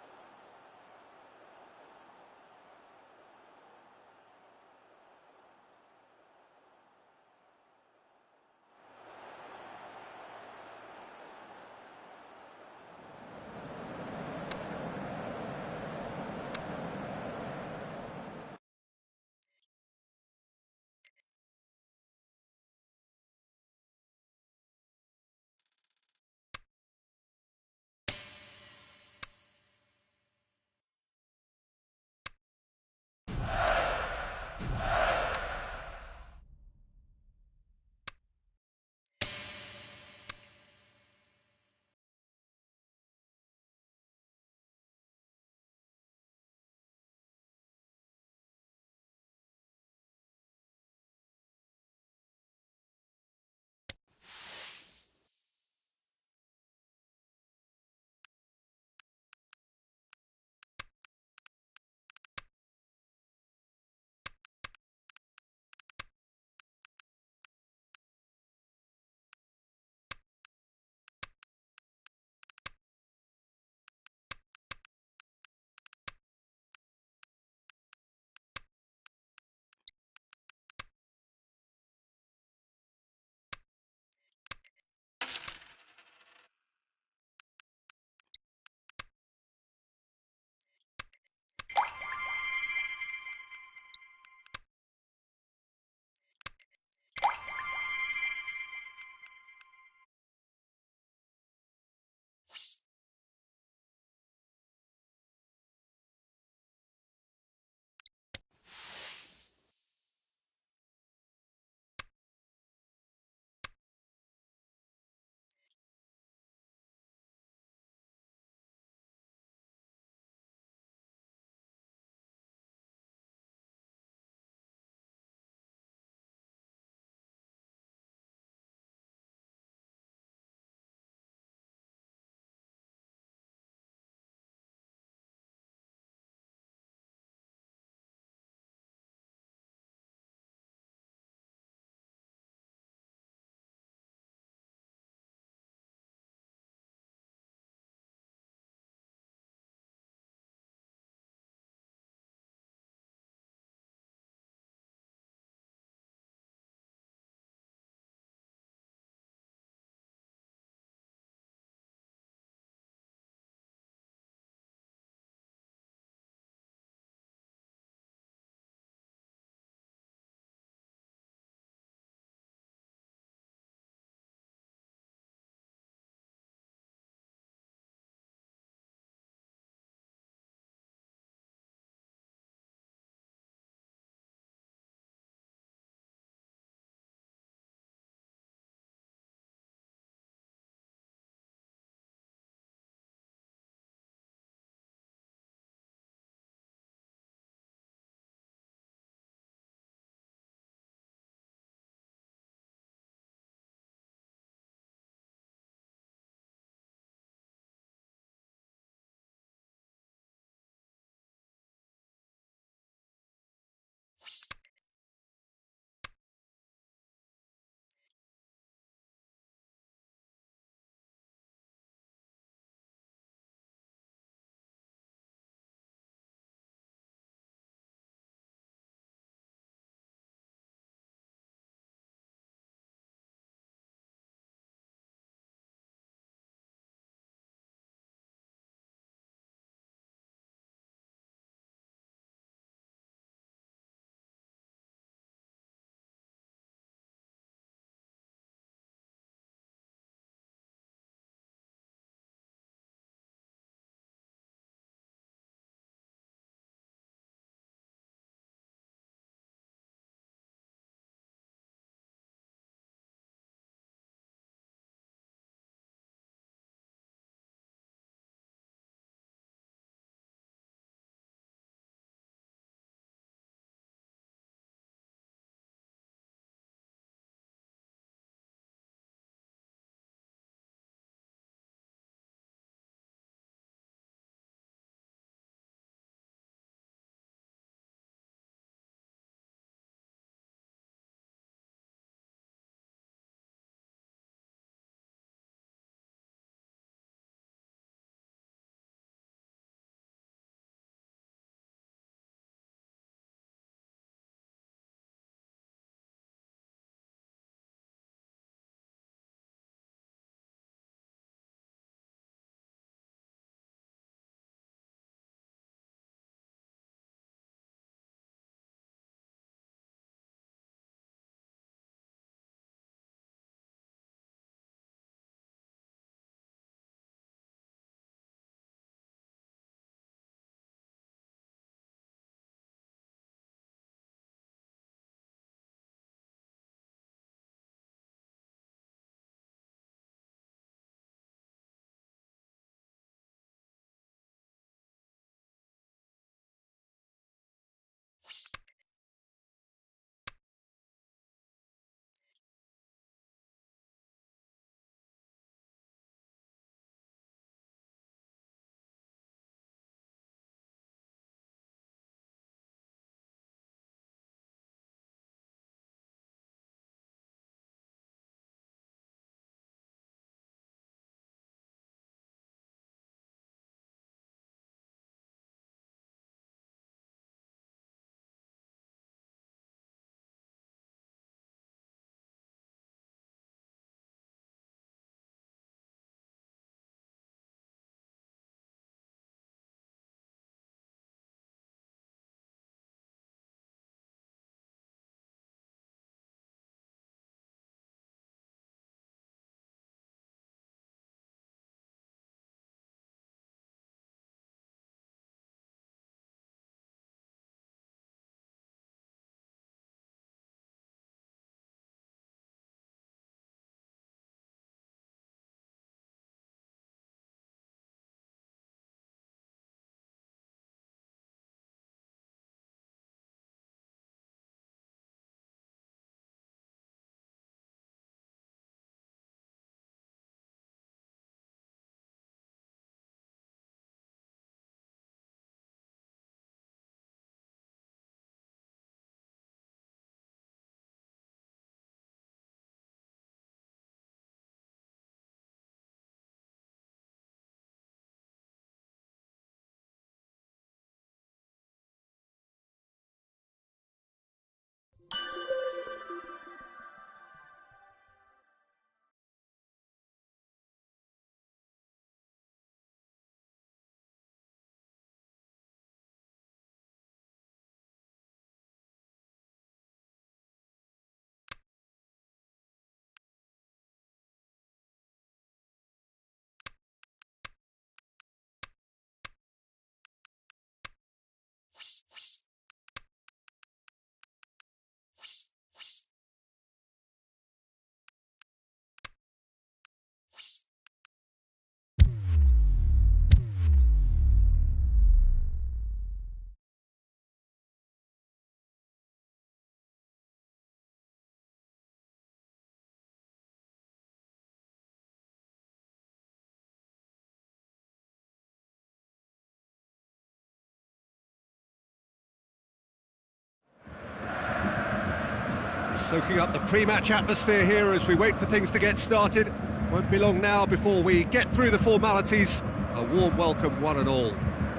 Soaking up the pre-match atmosphere here as we wait for things to get started. Won't be long now before we get through the formalities. A warm welcome, one and all.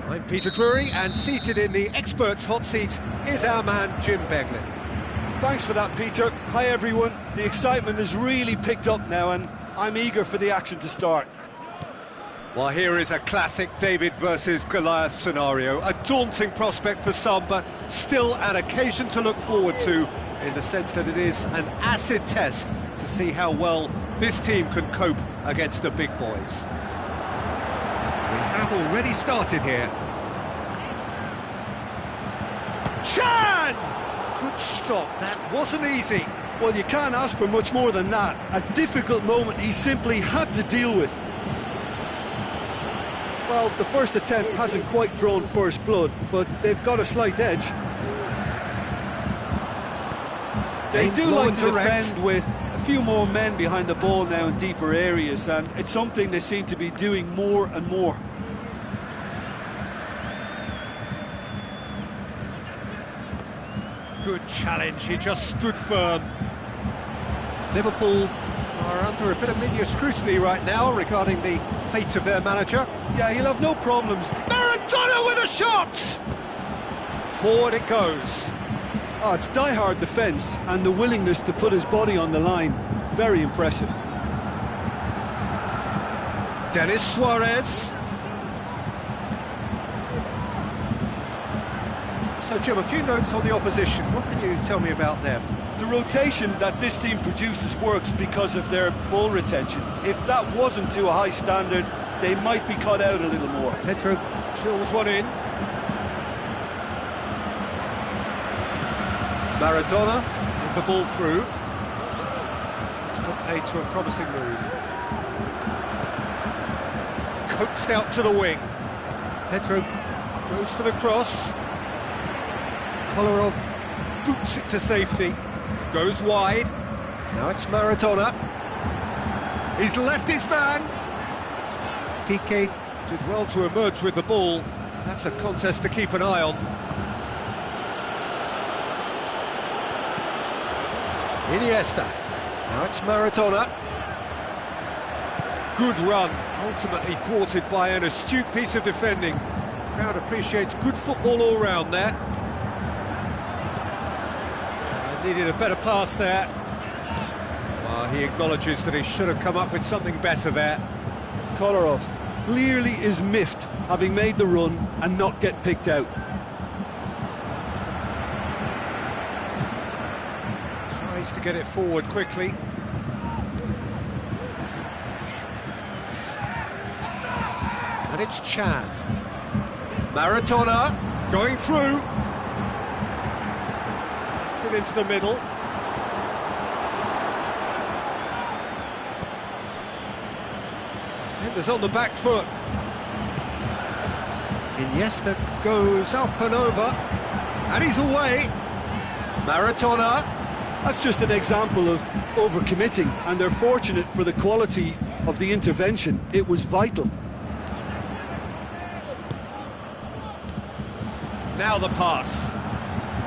I'm Peter Drury, and seated in the experts' hot seat is our man Jim Beglin. Thanks for that, Peter. Hi, everyone. The excitement has really picked up now, and I'm eager for the action to start. Well, here is a classic David versus Goliath scenario. A daunting prospect for some, but still an occasion to look forward to, in the sense that it is an acid test to see how well this team can cope against the big boys. We have already started here. Chan! Good stop, that wasn't easy. Well, you can't ask for much more than that. A difficult moment he simply had to deal with. Well, the first attempt hasn't quite drawn first blood, but they've got a slight edge. They do like to defend with a few more men behind the ball now in deeper areas, and it's something they seem to be doing more and more. Good challenge, he just stood firm. Liverpool are under a bit of media scrutiny right now regarding the fate of their manager. Yeah, he'll have no problems. Maradona with a shot! Forward it goes. Oh, it's die-hard defence and the willingness to put his body on the line. Very impressive. Denis Suarez. So, Jim, a few notes on the opposition. What can you tell me about them? The rotation that this team produces works because of their ball retention. If that wasn't to a high standard, they might be cut out a little more. Pedro drills one in. Maradona with the ball through. It's put paid to a promising move. Coaxed out to the wing. Pedro goes for the cross. Kolarov boots it to safety. Goes wide. Now it's Maradona. He's left his man. Piqué did well to emerge with the ball. That's a contest to keep an eye on. Iniesta. Now it's Maradona. Good run, ultimately thwarted by an astute piece of defending. Crowd appreciates good football all round there. Needed a better pass there. Well, he acknowledges that he should have come up with something better there. Kolarov clearly is miffed, having made the run and not get picked out. Tries to get it forward quickly. And it's Chan. Maradona going through. It into the middle. Defenders on the back foot. Iniesta goes up and over, and he's away. Maradona. That's just an example of overcommitting, and they're fortunate for the quality of the intervention. It was vital. Now the pass.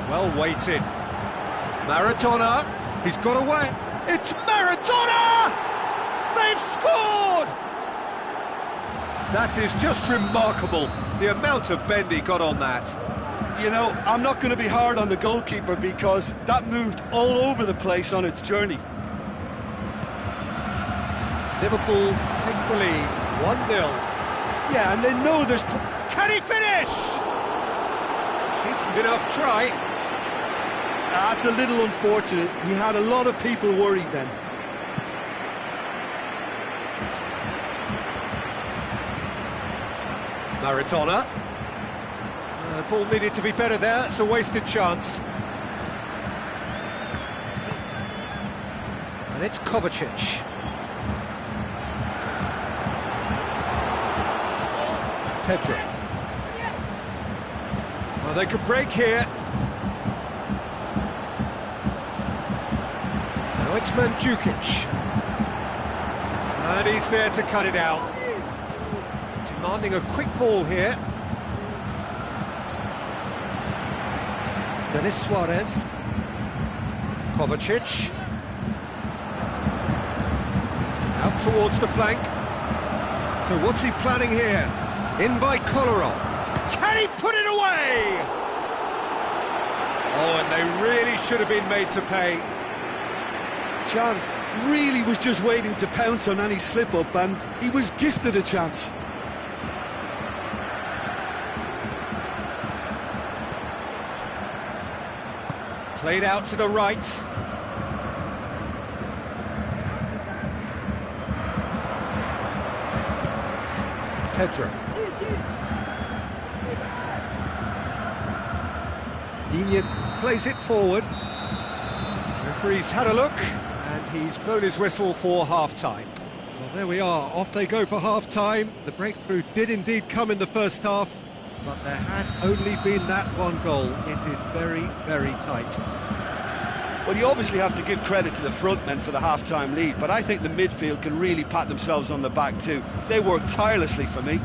Well weighted. Maradona, he's got away. It's Maradona! They've scored! That is just remarkable, the amount of bend he got on that. You know, I'm not going to be hard on the goalkeeper because that moved all over the place on its journey. Liverpool take the lead, 1-0. Yeah, and they know there's... Can he finish? Decent enough try. That's a little unfortunate. He had a lot of people worried then. Maradona. Ball needed to be better there. It's a wasted chance. And it's Kovacic. Pedro. Well, they could break here. Now it's Mandzukic. And he's there to cut it out. Demanding a quick ball here. Denis Suarez. Kovacic. Out towards the flank. So what's he planning here? In by Kolarov. Can he put it away? Oh, and they really should have been made to pay. Can really was just waiting to pounce on any slip-up, and he was gifted a chance. Played out to the right. Pedro. Enian plays it forward. Referee's had a look, and he's blown his whistle for half-time. Well, there we are, off they go for half-time. The breakthrough did indeed come in the first half, but there has only been that one goal. It is very, very tight. Well, you obviously have to give credit to the front men for the half-time lead, but I think the midfield can really pat themselves on the back too. They worked tirelessly for me.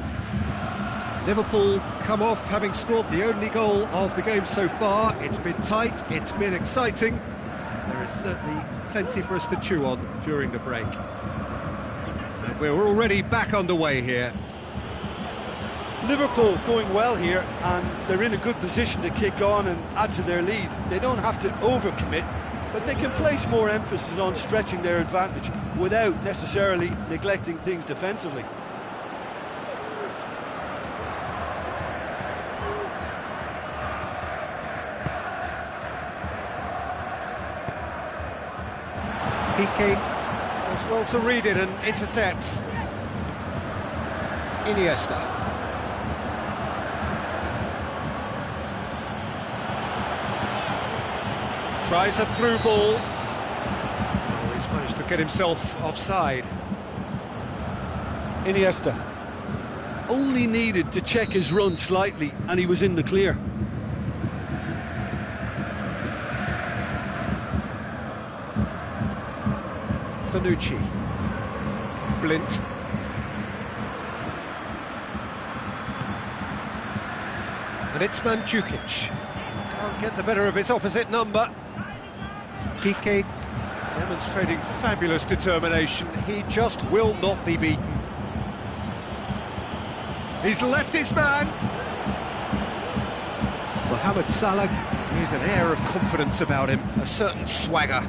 Liverpool come off having scored the only goal of the game so far. It's been tight, it's been exciting, and there is certainly plenty for us to chew on during the break. And we're already back underway here. Liverpool going well here, and they're in a good position to kick on and add to their lead. They don't have to overcommit, but they can place more emphasis on stretching their advantage without necessarily neglecting things defensively. Piqué does well to read it and intercepts. Iniesta. Tries a through ball. Oh, he's managed to get himself offside. Iniesta only needed to check his run slightly and he was in the clear. Bonucci. Blint. And it's Mandzukic. Can't get the better of his opposite number. Piqué demonstrating fabulous determination. He just will not be beaten. He's left his man. Mohamed Salah with an air of confidence about him, a certain swagger.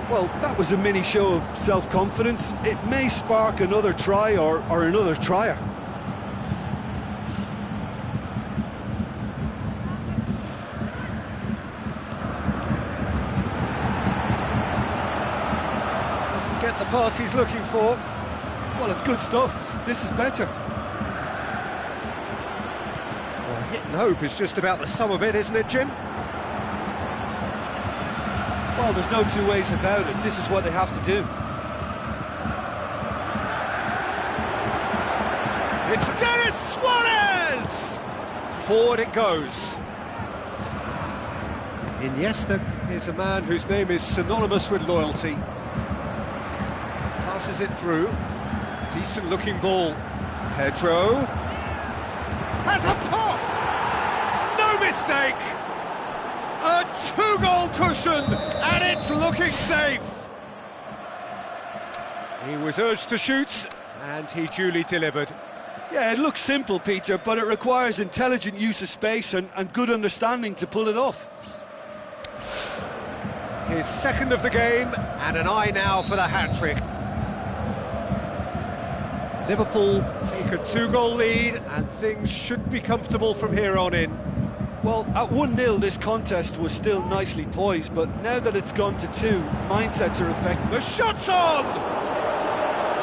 Well, that was a mini show of self-confidence. It may spark another try or another trier. Doesn't get the pass he's looking for. Well, it's good stuff. This is better. Well, hit and hope is just about the sum of it, isn't it, Jim? Well, there's no two ways about it. This is what they have to do. It's Denis Suarez! Forward it goes. Iniesta is a man whose name is synonymous with loyalty. Passes it through. Decent looking ball. Pedro has a pop! No mistake! A two-goal cushion, and it's looking safe. He was urged to shoot, and he duly delivered. Yeah, it looks simple, Peter, but it requires intelligent use of space and good understanding to pull it off. His second of the game, and an eye now for the hat-trick. Liverpool take a two-goal lead, and things should be comfortable from here on in. Well, at 1-0 this contest was still nicely poised, but now that it's gone to 2, mindsets are affected. The shot's on!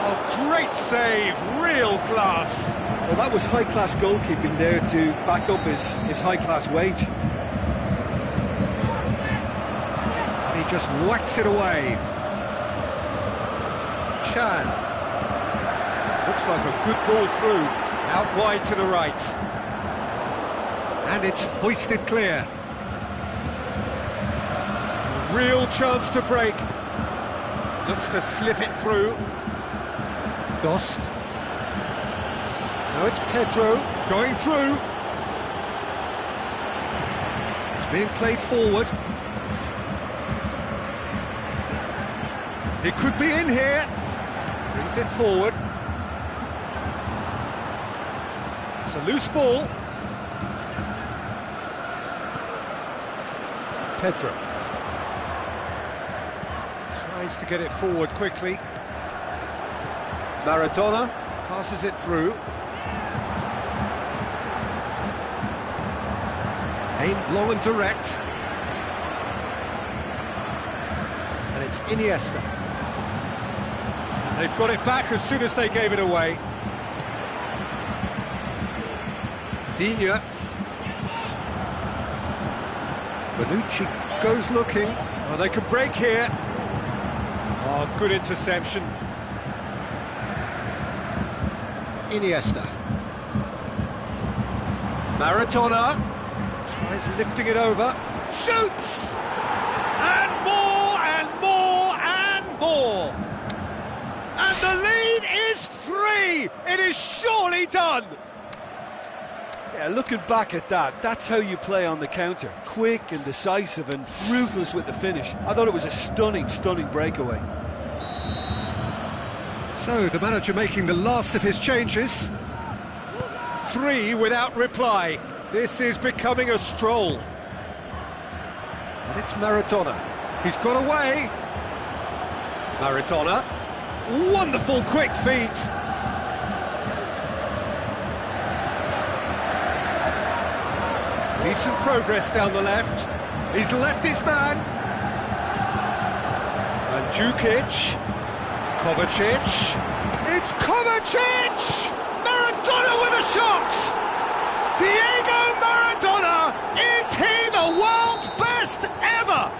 Oh, great save, real class. Well, that was high-class goalkeeping there to back up his high-class wage. And he just whacks it away. Chan. Looks like a good ball through, out wide to the right. And it's hoisted clear. A real chance to break. Looks to slip it through. Dost. Now it's Pedro going through. It's being played forward. It could be in here. Brings it forward. It's a loose ball. Pedro. Tries to get it forward quickly. Maradona passes it through. Aimed long and direct. And it's Iniesta. And they've got it back as soon as they gave it away. Digne. Bonucci goes looking. Oh, they could break here. Oh, good interception. Iniesta. Maradona tries lifting it over. Shoots! And more and more and more. And the lead is 3. It is surely done. Yeah, looking back at that, that's how you play on the counter. Quick and decisive and ruthless with the finish. I thought it was a stunning, stunning breakaway. So, the manager making the last of his changes. 3 without reply. This is becoming a stroll. And it's Maradona. He's got away. Maradona. Wonderful quick feet. Decent progress down the left. He's left his man. And Djukic. Kovacic. It's Kovacic! Maradona with a shot! Diego Maradona! Is he the world's best ever?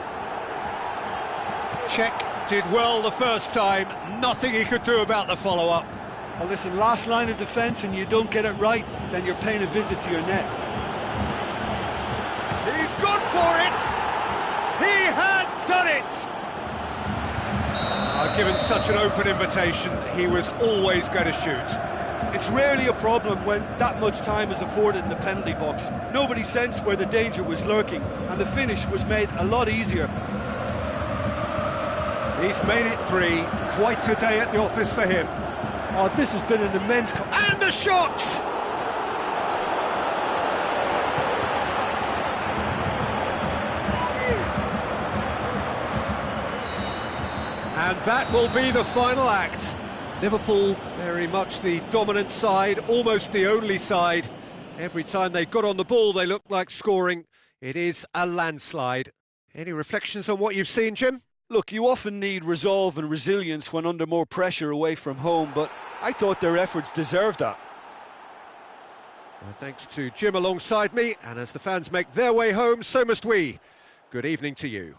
Czech did well the first time. Nothing he could do about the follow-up. Well, listen, last line of defence and you don't get it right, then you're paying a visit to your net. He's gone for it! He has done it! Given such an open invitation, he was always going to shoot. It's rarely a problem when that much time is afforded in the penalty box. Nobody sensed where the danger was lurking, and the finish was made a lot easier. He's made it 3. Quite a day at the office for him. Oh, this has been an immense... And a shot! And that will be the final act. Liverpool, very much the dominant side, almost the only side. Every time they got on the ball, they looked like scoring. It is a landslide. Any reflections on what you've seen, Jim? Look, you often need resolve and resilience when under more pressure away from home, but I thought their efforts deserved that. Well, thanks to Jim alongside me, and as the fans make their way home, so must we. Good evening to you.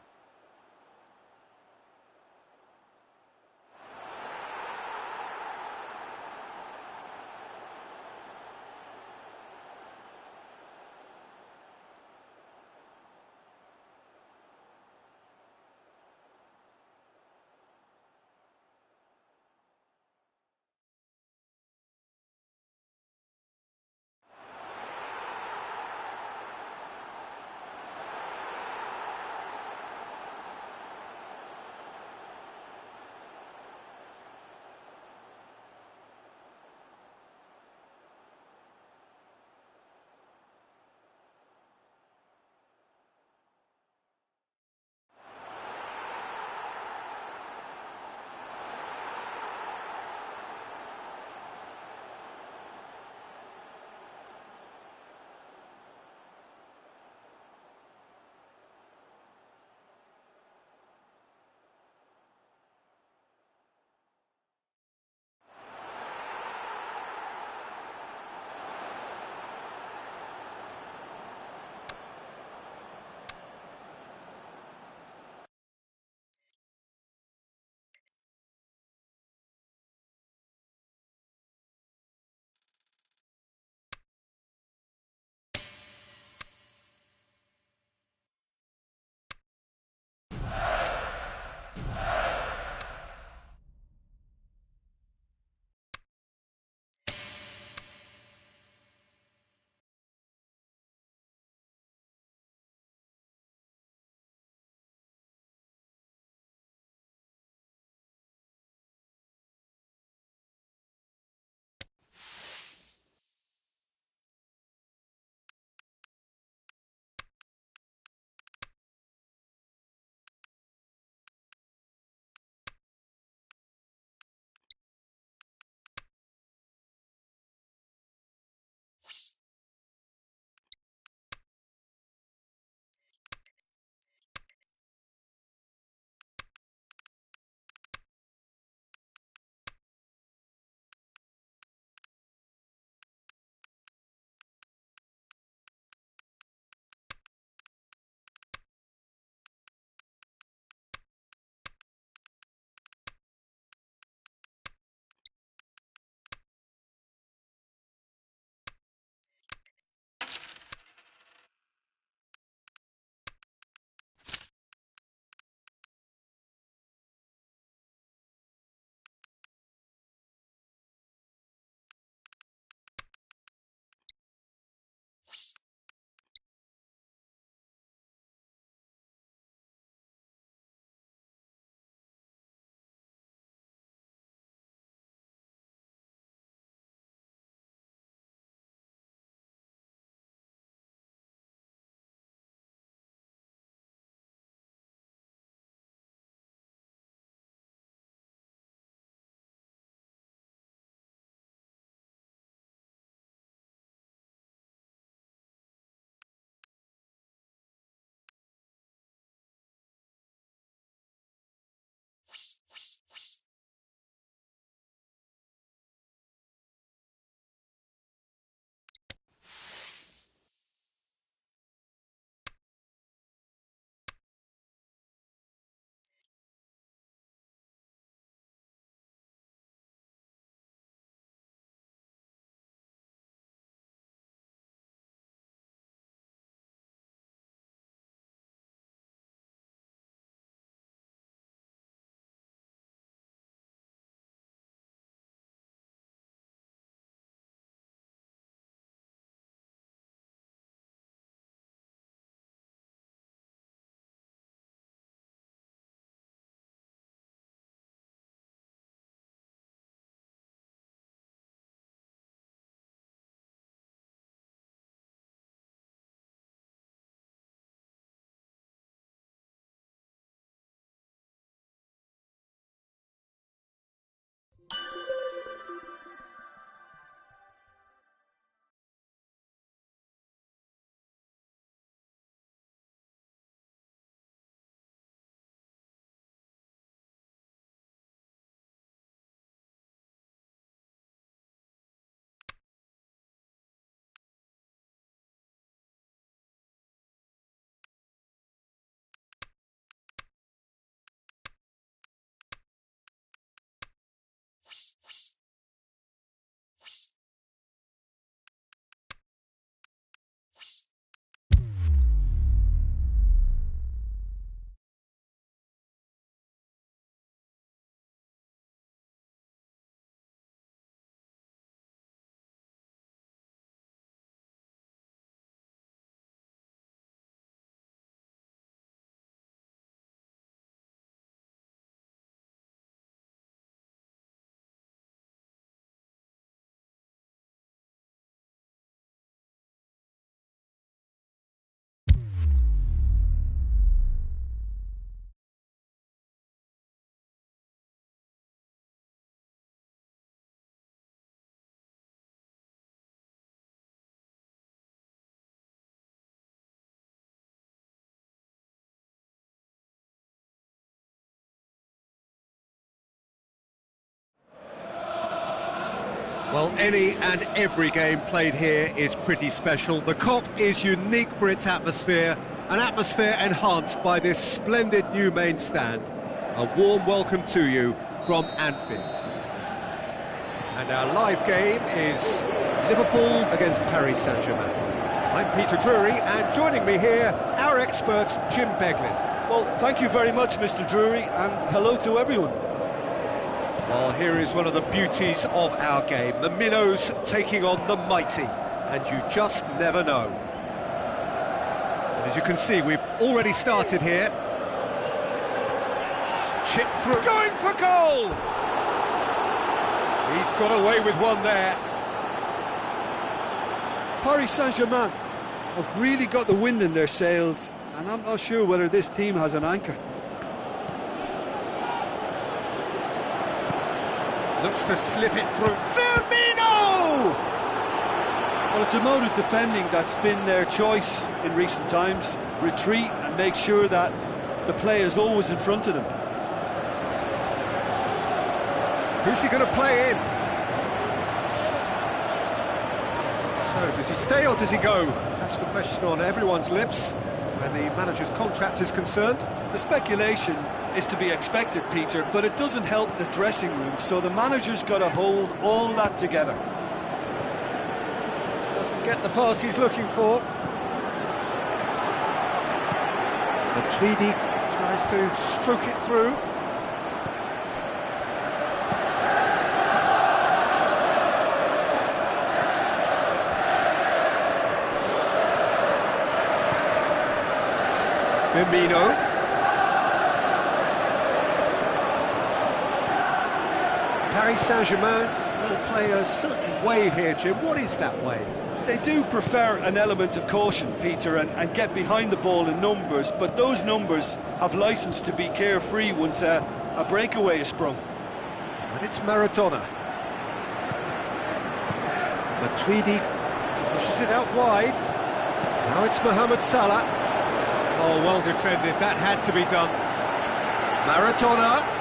Well, any and every game played here is pretty special. The Kop is unique for its atmosphere, an atmosphere enhanced by this splendid new main stand. A warm welcome to you from Anfield. And our live game is Liverpool against Paris Saint-Germain. I'm Peter Drury, and joining me here, our expert, Jim Beglin. Well, thank you very much, Mr. Drury, and hello to everyone. Well, here is one of the beauties of our game, the minnows taking on the mighty, and you just never know. And as you can see, we've already started here. Chip through, going for goal! He's got away with one there. Paris Saint-Germain have really got the wind in their sails, and I'm not sure whether this team has an anchor. Looks to slip it through. Firmino! Well, it's a mode of defending that's been their choice in recent times. Retreat and make sure that the play is always in front of them. Who's he going to play in? So, does he stay or does he go? That's the question on everyone's lips when the manager's contract is concerned. The speculation is to be expected, Peter, but it doesn't help the dressing room, so the manager's got to hold all that together. Doesn't get the pass he's looking for. The Tweedy tries to stroke it through. Firmino. Paris Saint-Germain will play a certain way here, Jim. What is that way? They do prefer an element of caution, Peter, and get behind the ball in numbers, but those numbers have licence to be carefree once a breakaway is sprung. And it's Maradona. Matuidi pushes it out wide. Now it's Mohamed Salah. Oh, well defended. That had to be done. Maradona.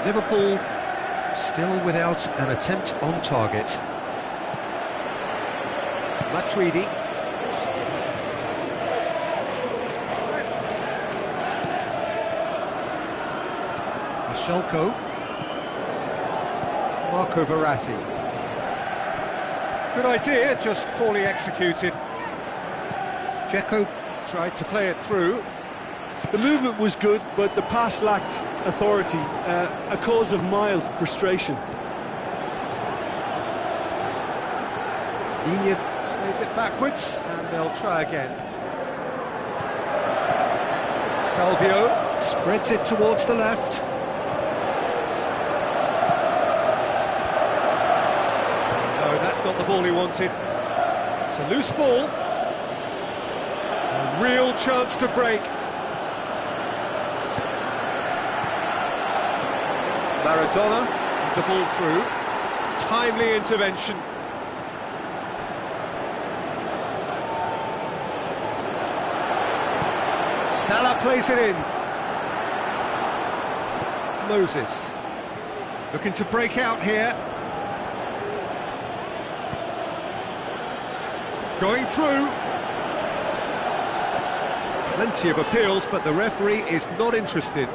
Liverpool still without an attempt on target. Matuidi. Shelko. Marco Verratti. Good idea, just poorly executed. Dzeko tried to play it through. The movement was good, but the pass lacked authority, a cause of mild frustration. Inya plays it backwards, and they'll try again. Salvio spreads it towards the left. That's not the ball he wanted. It's a loose ball. A real chance to break. Maradona with the ball through. Timely intervention. Salah plays it in. Moses looking to break out here. Going through. Plenty of appeals, but the referee is not interested.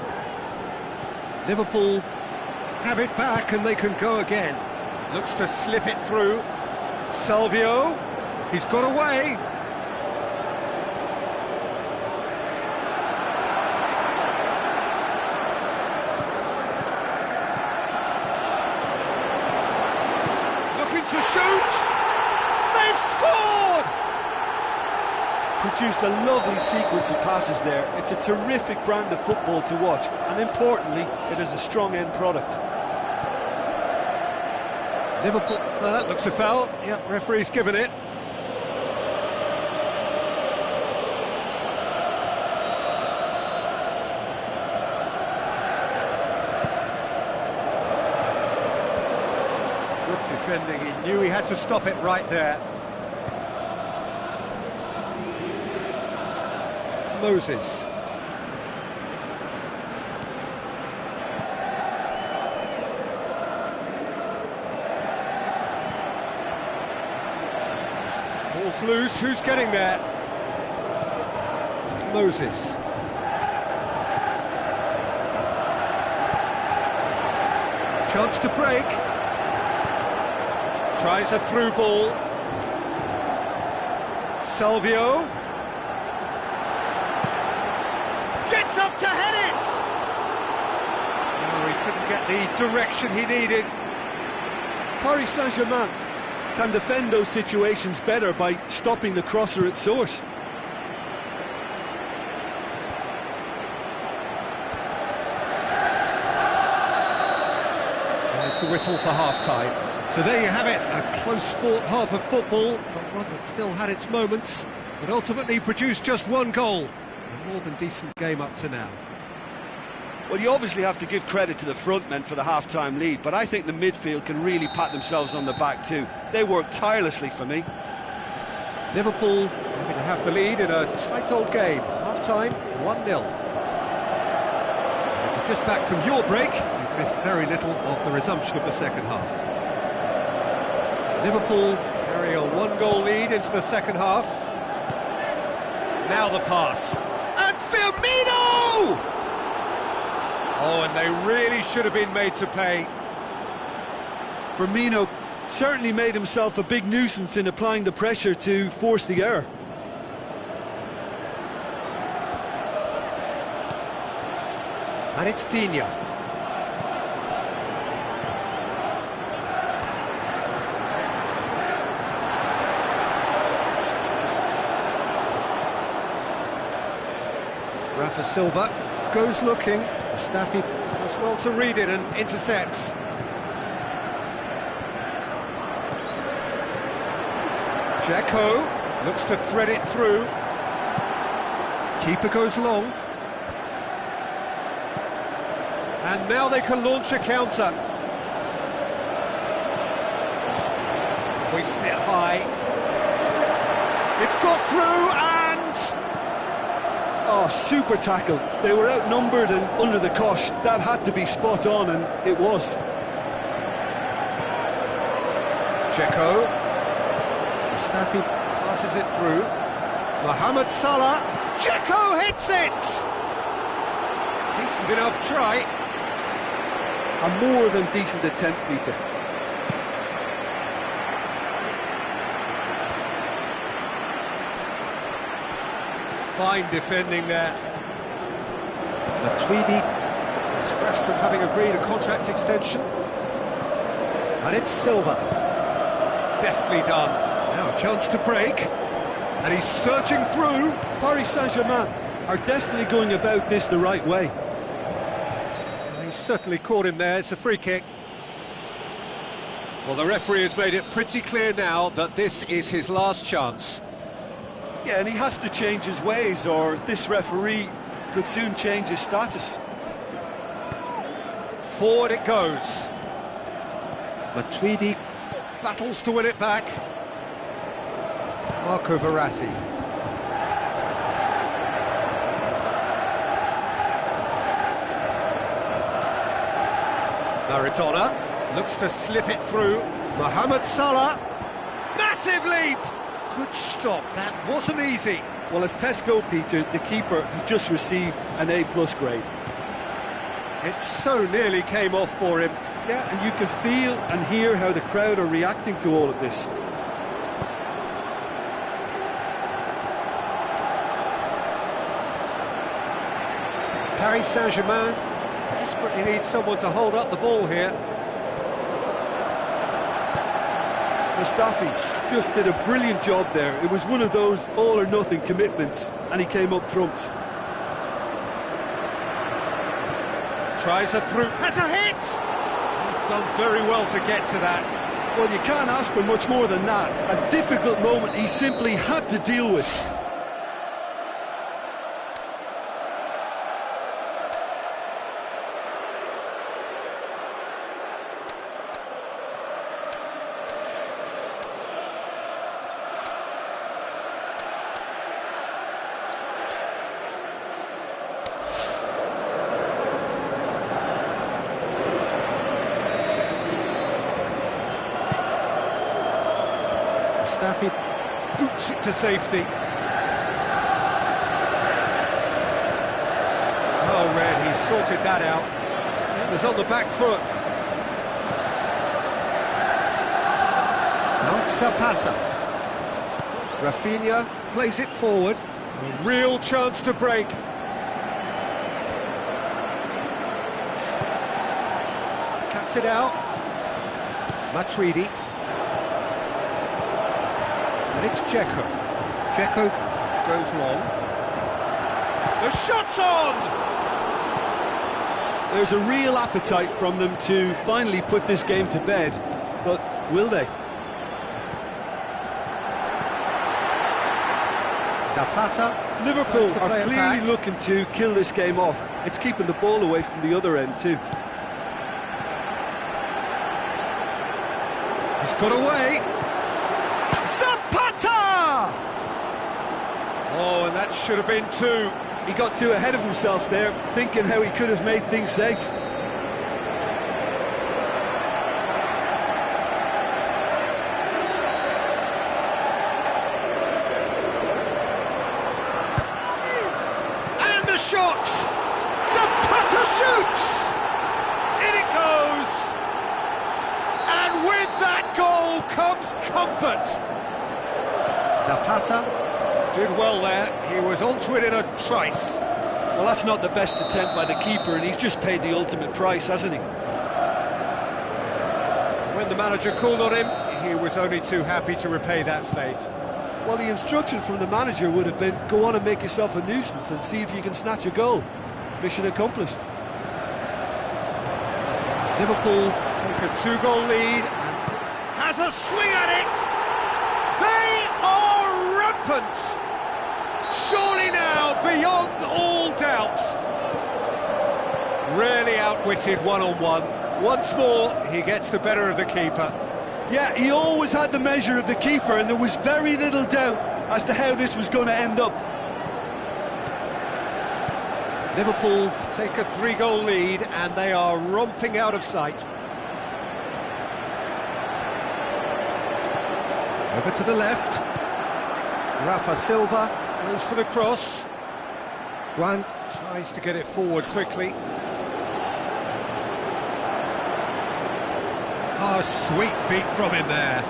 Liverpool have it back and they can go again. Looks to slip it through. Salvio. He's got away. Looking to shoot. They've scored! Produced a lovely sequence of passes there. It's a terrific brand of football to watch, and importantly, it is a strong end product. Liverpool, that looks a foul. Yep, referee's given it. Good defending, he knew he had to stop it right there. Moses. Ball's loose, who's getting there? Moses. Chance to break. Tries a through ball. Salvio. Gets up to head it! Oh, he couldn't get the direction he needed. Paris Saint-Germain can defend those situations better by stopping the crosser at source. There's the whistle for half-time. So there you have it, a close-fought half of football, but one that still had its moments, but ultimately produced just one goal. A more than decent game up to now. Well, you obviously have to give credit to the front men for the half-time lead, but I think the midfield can really pat themselves on the back too. They worked tirelessly for me. Liverpool happy to have the lead in a tight old game. Half-time, 1-0. If you're just back from your break, you've missed very little of the resumption of the second half. Liverpool carry a one-goal lead into the second half. Now the pass. And Firmino! Oh, and they really should have been made to pay. Firmino certainly made himself a big nuisance in applying the pressure to force the error. And it's Digne. Rafa Silva goes looking. Mustafi does well to read it and intercepts. Dzeko looks to thread it through. Keeper goes long. And now they can launch a counter. Hoists it high. It's got through and... Oh, super tackle. They were outnumbered and under the cosh. That had to be spot on, and it was. Dzeko. Mustafi passes it through. Mohamed Salah. Dzeko hits it! Decent enough try. A more than decent attempt, Peter. Fine defending there. Matuidi is fresh from having agreed a contract extension. And it's Silva. Deftly done. Now a chance to break. And he's surging through. Paris Saint-Germain are definitely going about this the right way. He certainly caught him there. It's a free kick. Well, the referee has made it pretty clear now that this is his last chance. Yeah, and he has to change his ways, or this referee could soon change his status. Forward it goes. Matuidi battles to win it back. Marco Verratti. Maradona looks to slip it through. Mohamed Salah. Massive leap! Good stop, that wasn't easy. Well, as tests go, Peter, the keeper has just received an A+ grade. It so nearly came off for him. Yeah, and you can feel and hear how the crowd are reacting to all of this. Paris Saint-Germain desperately needs someone to hold up the ball here. Mustafi just did a brilliant job there. It was one of those all-or-nothing commitments, and he came up trumps. Tries a through, has a hit! He's done very well to get to that. Well, you can't ask for much more than that. A difficult moment he simply had to deal with. Mustafi boots it to safety. Oh, Red, he's sorted that out. Defenders on the back foot. Now it's Zapata. Rafinha plays it forward. A real chance to break. Cuts it out. Matuidi. And it's Dzeko. Dzeko goes long. The shot's on! There's a real appetite from them to finally put this game to bed, but will they? Zapata. Liverpool are clearly looking to kill this game off. It's keeping the ball away from the other end too. He's got away. Zapata! Oh, and that should have been two. He got too ahead of himself there, thinking how he could have made things safe. And the shot! Zapata shoots! In it goes! And with that goal comes comfort! Zapata did well there, he was onto it in a trice. Well, that's not the best attempt by the keeper, and he's just paid the ultimate price, hasn't he? When the manager called on him, he was only too happy to repay that faith. Well, the instruction from the manager would have been, go on and make yourself a nuisance and see if you can snatch a goal. Mission accomplished. Liverpool take a 2-goal lead and has a swing at it! They are rampant! Surely now, beyond all doubt. Really outwitted one-on-one. Once more, he gets the better of the keeper. Yeah, he always had the measure of the keeper, and there was very little doubt as to how this was going to end up. Liverpool take a 3-goal lead, and they are romping out of sight. Over to the left. Rafa Silva goes for the cross. Juan tries to get it forward quickly. Oh, sweet feet from him there.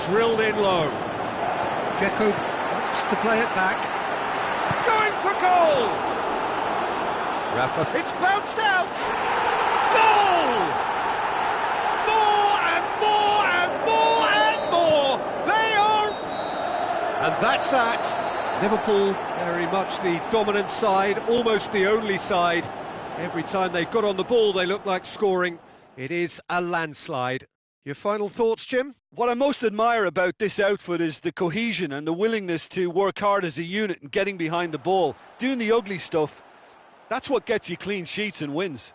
Drilled in low. Dzeko wants to play it back. Going for goal! Rafa, it's bounced out! Goal! More and more and more and more! They are... And that's that. Liverpool, very much the dominant side, almost the only side. Every time they got on the ball, they looked like scoring. It is a landslide. Your final thoughts, Jim? What I most admire about this outfit is the cohesion and the willingness to work hard as a unit and getting behind the ball, doing the ugly stuff. That's what gets you clean sheets and wins.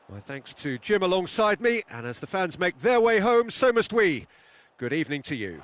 My thanks to Jim alongside me, and as the fans make their way home, so must we. Good evening to you.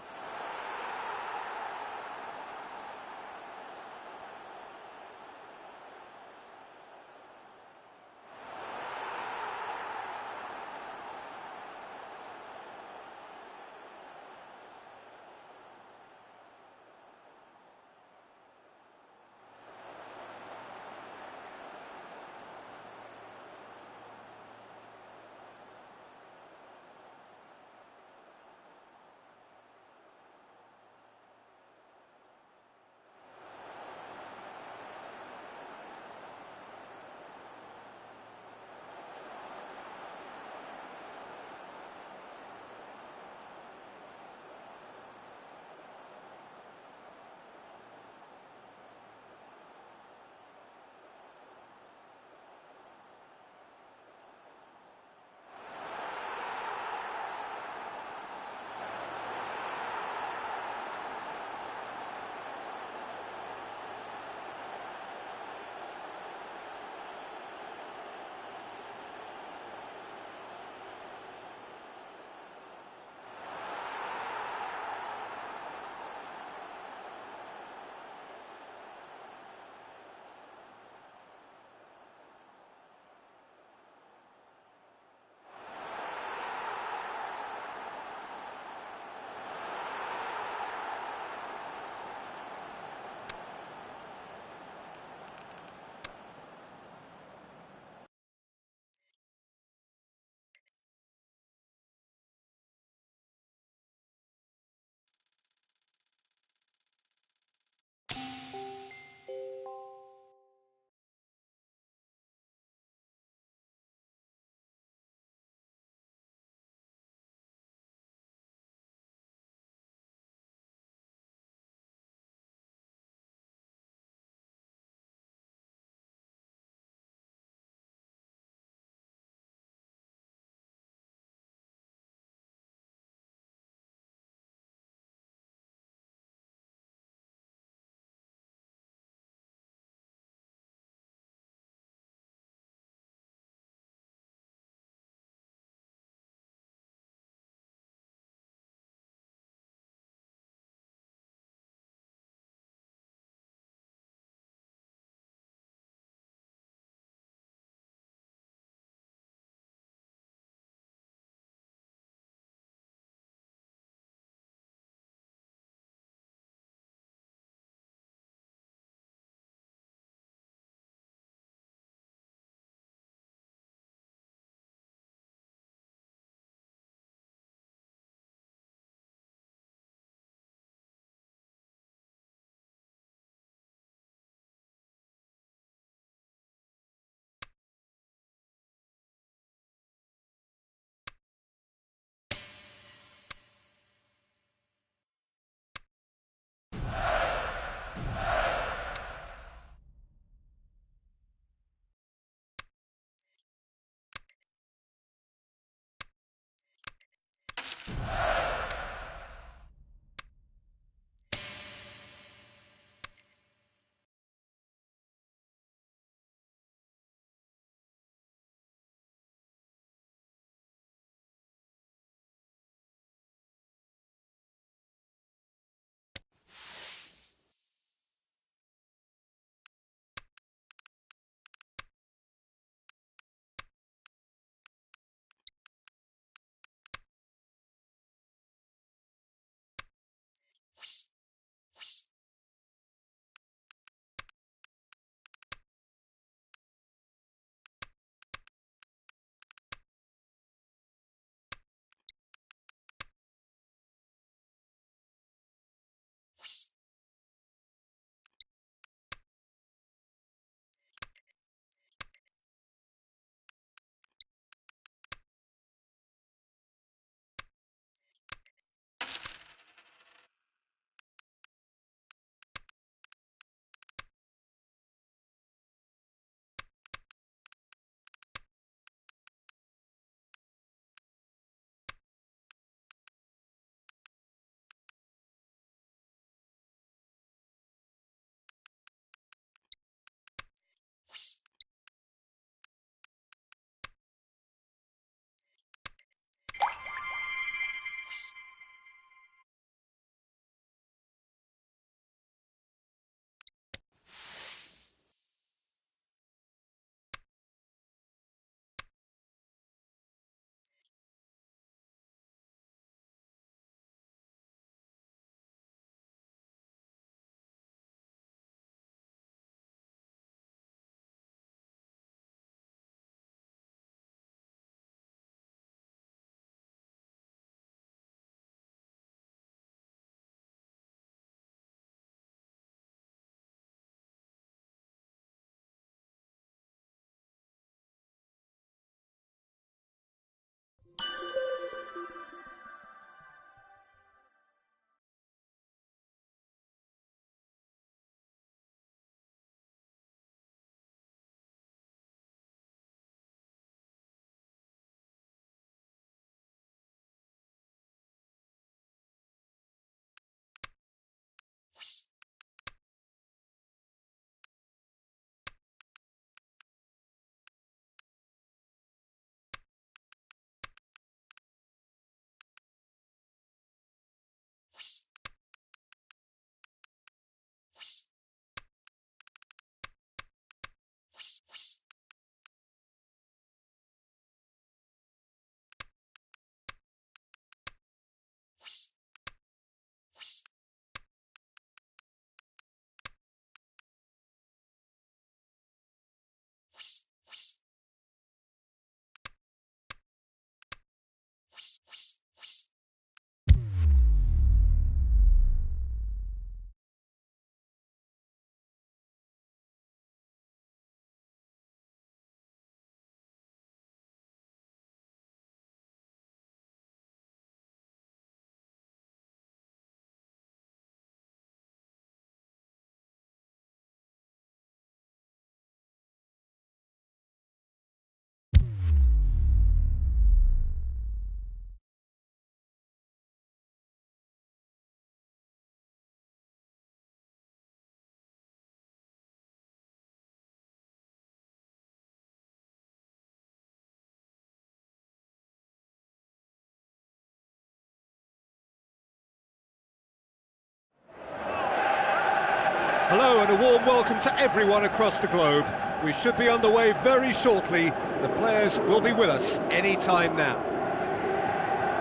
Hello and a warm welcome to everyone across the globe. We should be underway very shortly. The players will be with us any time now.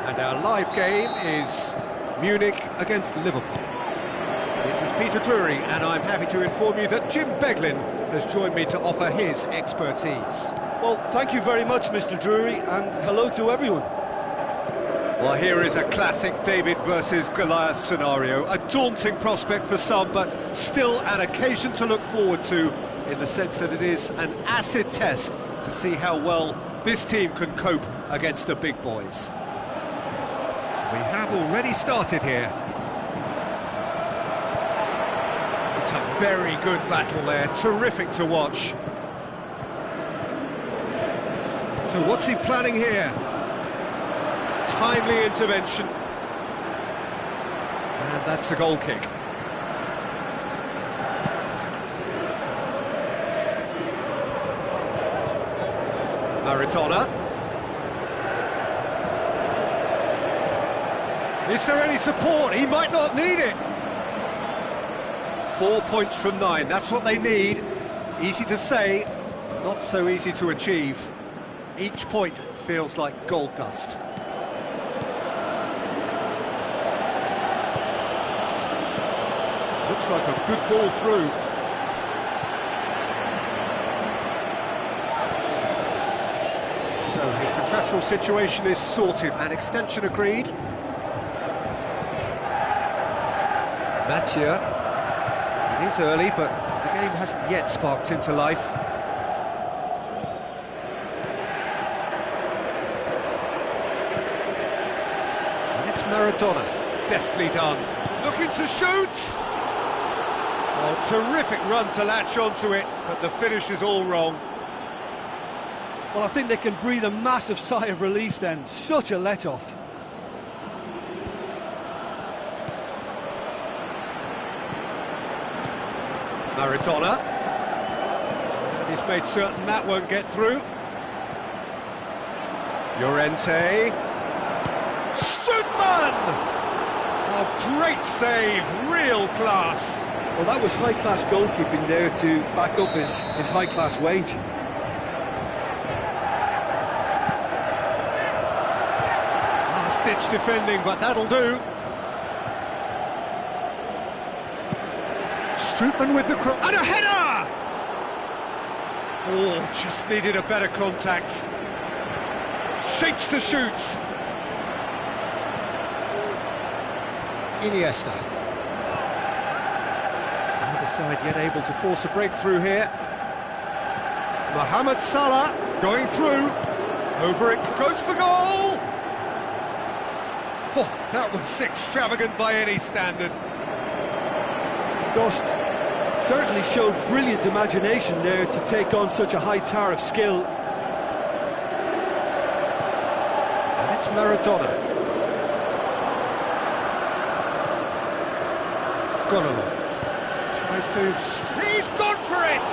And our live game is Munich against Liverpool. This is Peter Drury, and I'm happy to inform you that Jim Beglin has joined me to offer his expertise. Well, thank you very much, Mr. Drury, and hello to everyone. Well, here is a classic David versus Goliath scenario. A daunting prospect for some, but still an occasion to look forward to, in the sense that it is an acid test to see how well this team can cope against the big boys. We have already started here. It's a very good battle there, terrific to watch. So what's he planning here? Timely intervention. And that's a goal kick. Maradona. Is there any support? He might not need it. 4 points from 9, that's what they need. Easy to say, not so easy to achieve. Each point feels like gold dust. Looks like a good ball through. So his contractual situation is sorted. An extension agreed. Mathieu. It is early, but the game hasn't yet sparked into life. And it's Maradona. Deftly done. Looking to shoot! Oh, terrific run to latch onto it, but the finish is all wrong. Well, I think they can breathe a massive sigh of relief then. Such a let-off. Maradona. And he's made certain that won't get through. Llorente. Strootman! Oh, great save, real class. Well, that was high-class goalkeeping there to back up his high-class wage. Last-ditch defending, but that'll do. Strootman with the cross, and a header! Oh, just needed a better contact. Shapes to shoot. Iniesta. Neither side yet able to force a breakthrough here. Mohamed Salah going through. Over it goes for goal! Oh, that was extravagant by any standard. Dust certainly showed brilliant imagination there to take on such a high tower of skill. And it's Maradona. Gonolo tries to... He's gone for it!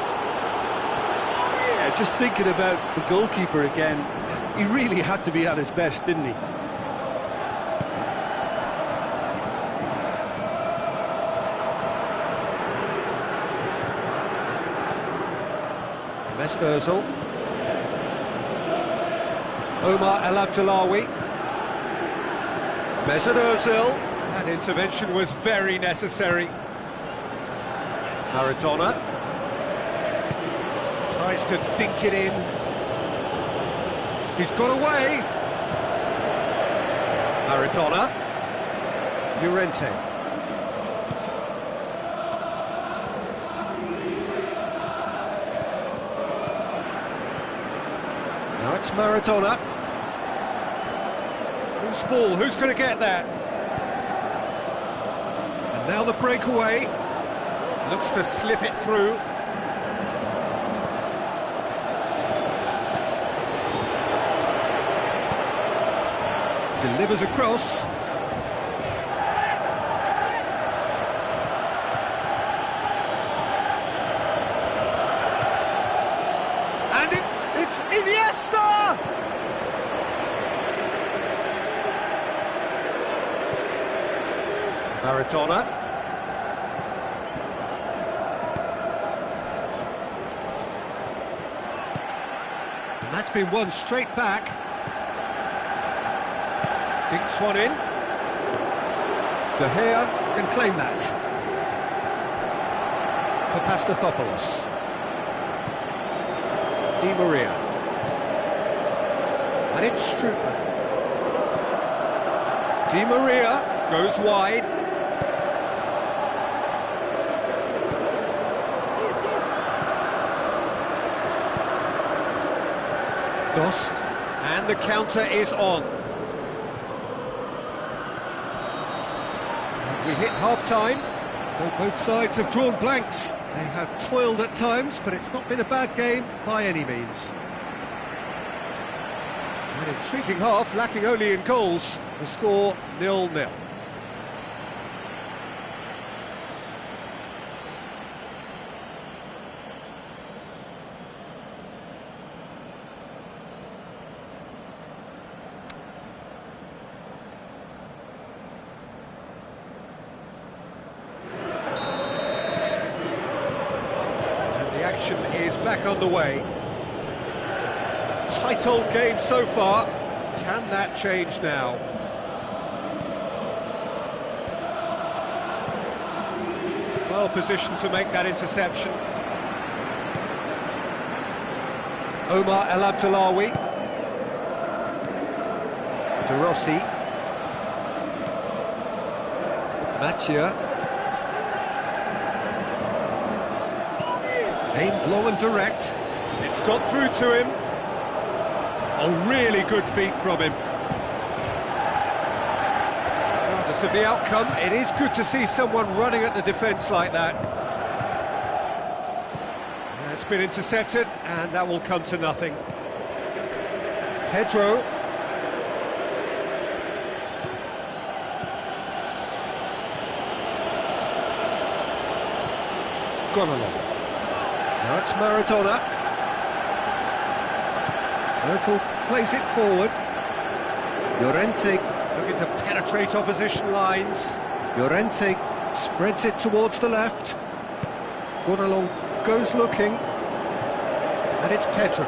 Yeah, just thinking about the goalkeeper again, he really had to be at his best, didn't he? Mesut Ozil. Omar El Abdullawi. Mesut Ozil. That intervention was very necessary. Maradona tries to dink it in. He's got away. Maradona. Llorente. Now it's Maradona. Whose ball? Who's going to get that? And now the breakaway. Looks to slip it through. Delivers across. And it's Iniesta! Maradona. That's been won straight back. Dinks one in. De Gea can claim that. For Pastathopoulos. Di Maria. And it's Strootman. Di Maria goes wide. Dost, and the counter is on. And we hit half-time, so both sides have drawn blanks. They have toiled at times, but it's not been a bad game by any means. An intriguing half, lacking only in goals. The score 0-0. Action is back on the way. A tight old game so far. Can that change now? Well positioned to make that interception. Omar El Abdullawi. De Rossi. Mattia. Aimed long and direct. It's got through to him. A really good feat from him. Regardless of the outcome, it is good to see someone running at the defence like that. It's been intercepted, and that will come to nothing. Pedro. Gone along. Now it's Maradona. Myrtle plays it forward. Llorente looking to penetrate opposition lines. Llorente spreads it towards the left. Gonalon goes looking. And it's Pedro.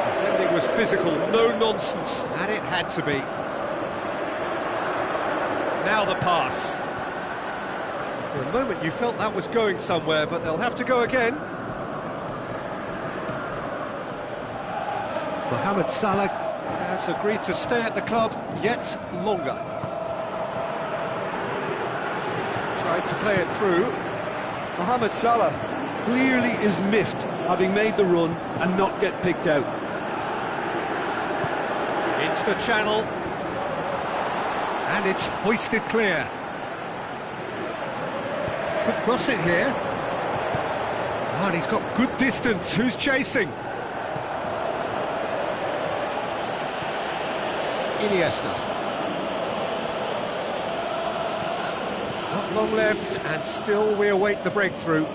Defending was physical, no nonsense, and it had to be. Now the pass. For a moment you felt that was going somewhere, but they'll have to go again. Mohamed Salah has agreed to stay at the club yet longer. Tried to play it through. Mohamed Salah clearly is miffed, having made the run and not get picked out. Into the channel. And it's hoisted clear. Could cross it here. Oh, and he's got good distance. Who's chasing? Iniesta. Not long left, and still we await the breakthrough.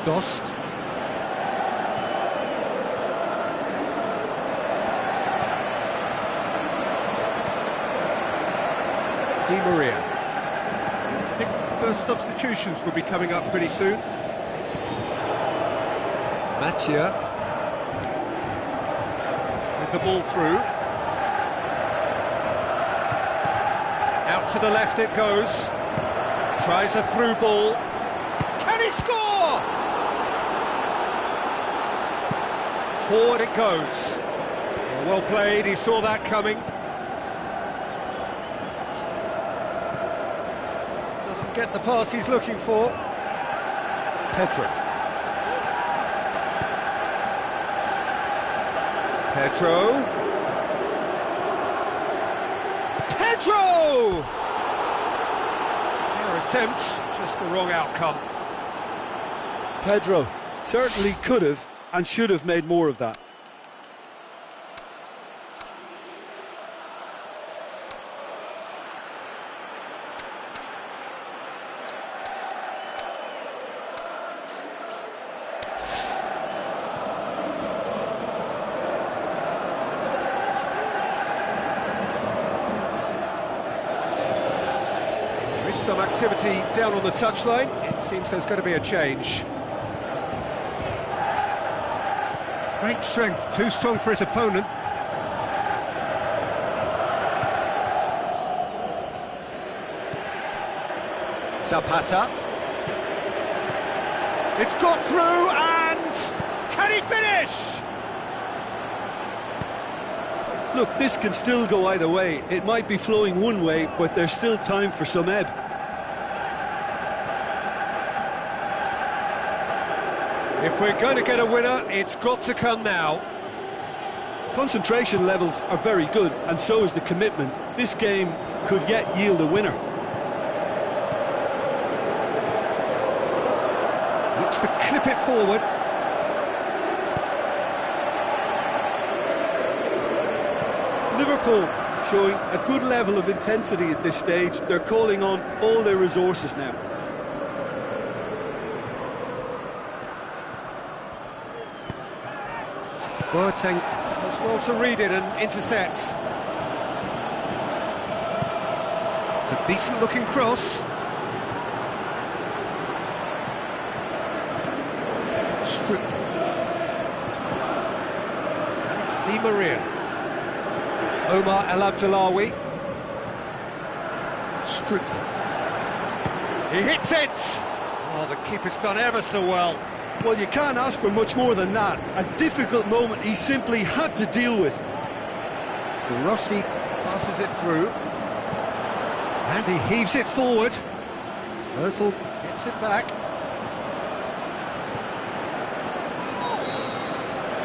Dost. Di Maria. I think the first substitutions will be coming up pretty soon. Mattia. With the ball through. Out to the left it goes. Tries a through ball. Can he score? Forward it goes. Well played, he saw that coming. Doesn't get the pass he's looking for. Pedro. Pedro. Pedro! Fair attempt, just the wrong outcome. Pedro certainly could have and should have made more of that. some activity down on the touchline. It seems there's going to be a change. Great strength, too strong for his opponent. Zapata. It's got through, and can he finish? Look, this can still go either way. It might be flowing one way, but there's still time for some ebb. If we're going to get a winner, it's got to come now. Concentration levels are very good, and so is the commitment. This game could yet yield a winner. Looks to clip it forward. Liverpool showing a good level of intensity at this stage. They're calling on all their resources now. Boateng does well to read it and intercepts. It's a decent-looking cross. Stripped. It's Di Maria. Omar El Abdullawi. Stripped. He hits it! Oh, the keeper's done ever so well. Well, you can't ask for much more than that. A difficult moment he simply had to deal with. Rossi passes it through. And he heaves it forward. Ozil gets it back.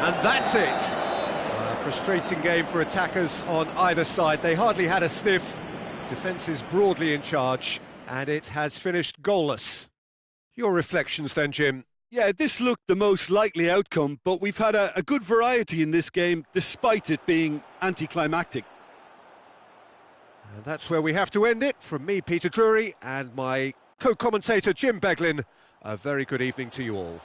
And that's it. A frustrating game for attackers on either side. They hardly had a sniff. Defence is broadly in charge, and it has finished goalless. Your reflections then, Jim? Yeah, this looked the most likely outcome, but we've had a good variety in this game, despite it being anticlimactic. And that's where we have to end it. From me, Peter Drury, and my co-commentator, Jim Beglin, a very good evening to you all.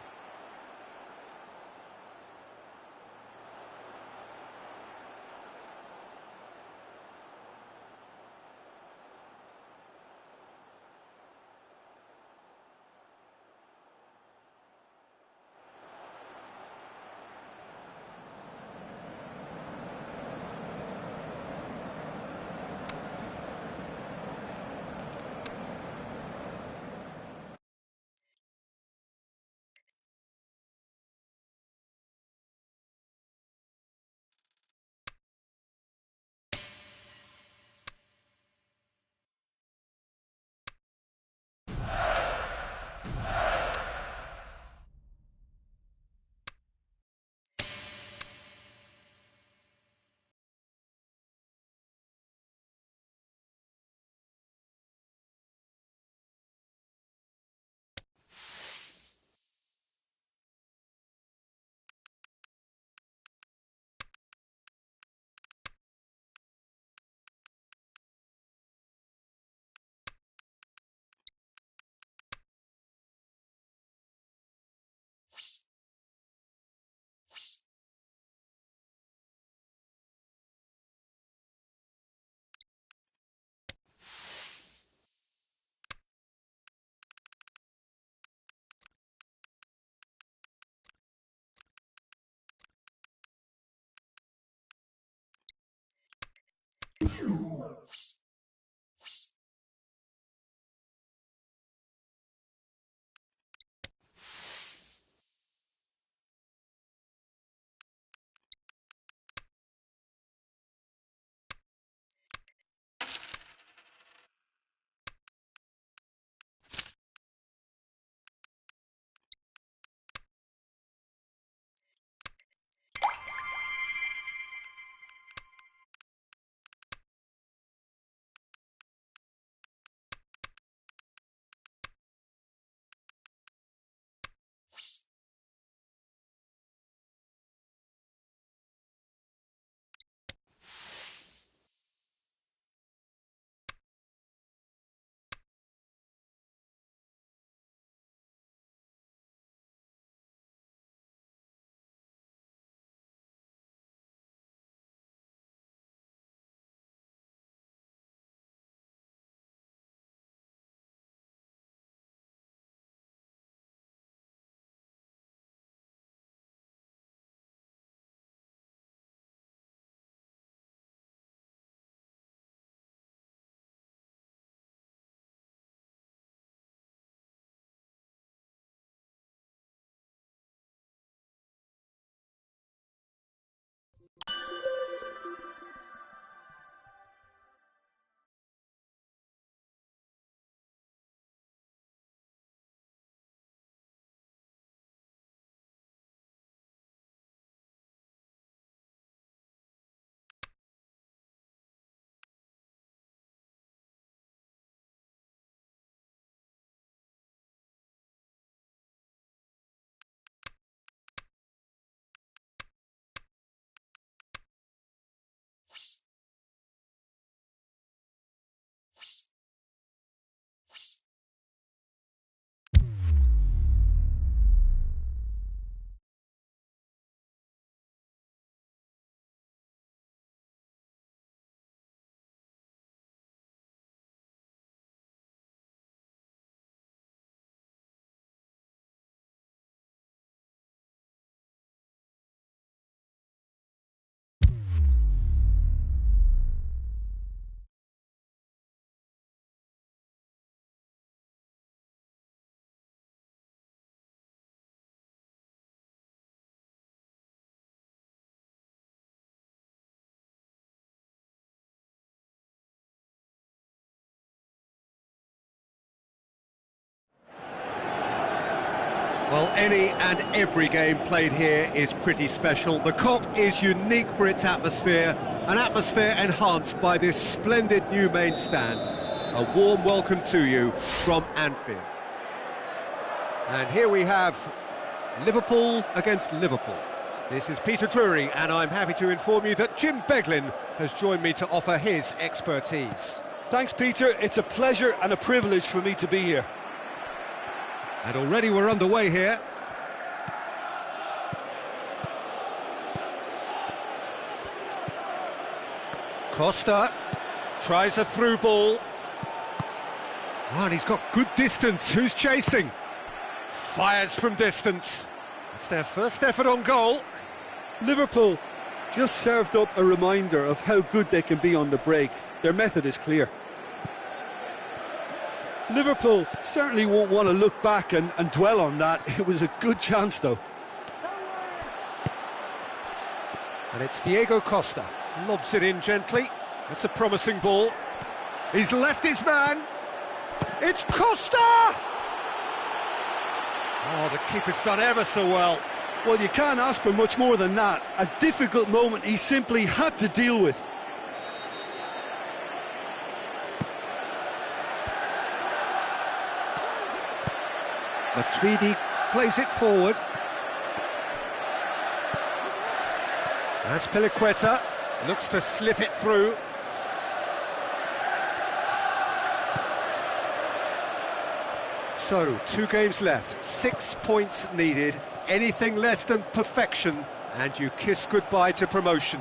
Well, any and every game played here is pretty special. The Kop is unique for its atmosphere, an atmosphere enhanced by this splendid new main stand. A warm welcome to you from Anfield. And here we have Liverpool against Liverpool. This is Peter Drury, and I'm happy to inform you that Jim Beglin has joined me to offer his expertise. Thanks, Peter. It's a pleasure and a privilege for me to be here. And already we're underway here. Costa tries a through ball. Oh, and he's got good distance. Who's chasing? Fires from distance. It's their first effort on goal. Liverpool just served up a reminder of how good they can be on the break. Their method is clear. Liverpool certainly won't want to look back and dwell on that. It was a good chance, though. And it's Diego Costa. Lobs it in gently. That's a promising ball. He's left his man. It's Costa! Oh, the keeper's done ever so well. Well, you can't ask for much more than that. A difficult moment he simply had to deal with. Matuidi plays it forward. As Piliqueta looks to slip it through. So, 2 games left, 6 points needed. Anything less than perfection, and you kiss goodbye to promotion.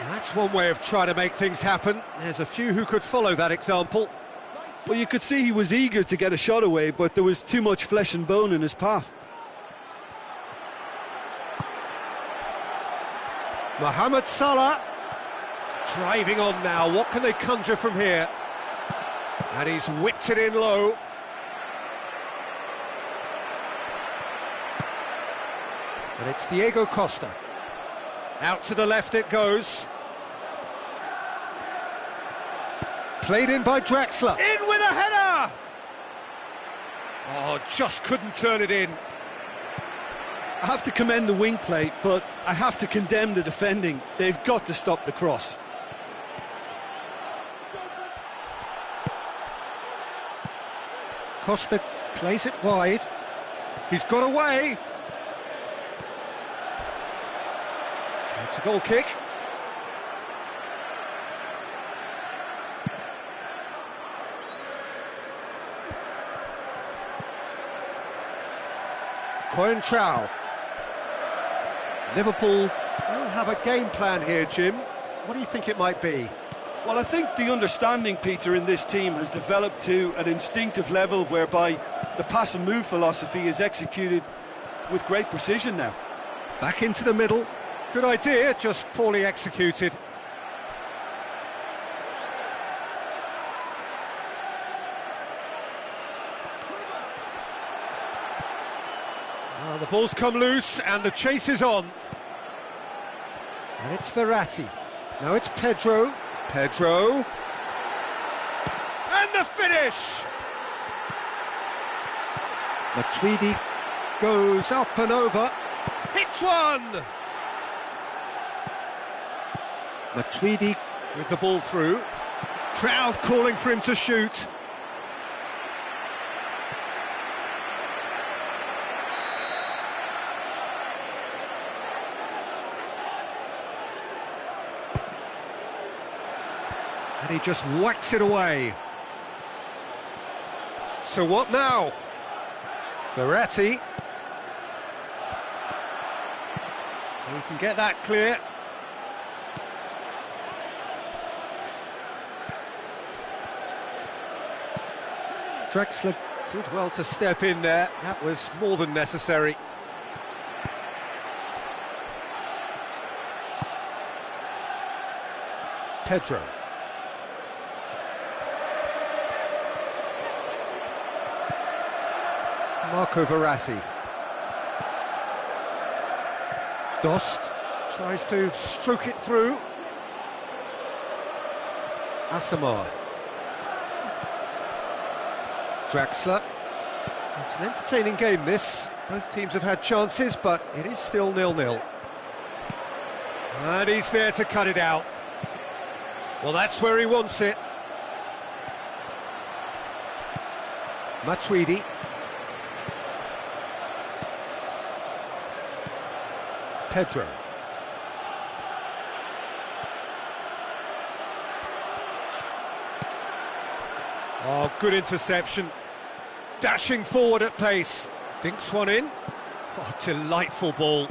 That's one way of trying to make things happen. There's a few who could follow that example. Well, you could see he was eager to get a shot away, but there was too much flesh and bone in his path. Mohamed Salah driving on now. What can they conjure from here? And he's whipped it in low. And it's Diego Costa. Out to the left it goes. Played in by Draxler. In with a header! Oh, just couldn't turn it in. I have to commend the wing play, but I have to condemn the defending. They've got to stop the cross. Costa plays it wide. He's got away. It's a goal kick. Coentrao. Liverpool will have a game plan here, Jim. What do you think it might be? Well, I think the understanding, Peter, in this team has developed to an instinctive level whereby the pass and move philosophy is executed with great precision now. Back into the middle. Good idea, just poorly executed. Well, the ball's come loose and the chase is on. And it's Verratti. Now it's Pedro. Pedro. And the finish! Matuidi goes up and over. Hits one! Matuidi with the ball through. Crowd calling for him to shoot. And he just whacks it away. So what now? Verratti. He can get that clear. Draxler did well to step in there. That was more than necessary. Pedro. Marco Verratti. Dost tries to stroke it through. Asamoah. Draxler. It's an entertaining game, this. Both teams have had chances, but it is still 0-0. And he's there to cut it out. Well, that's where he wants it. Matuidi. Pedro. Oh, good interception. Dashing forward at pace. Dinks one in. Oh, delightful ball.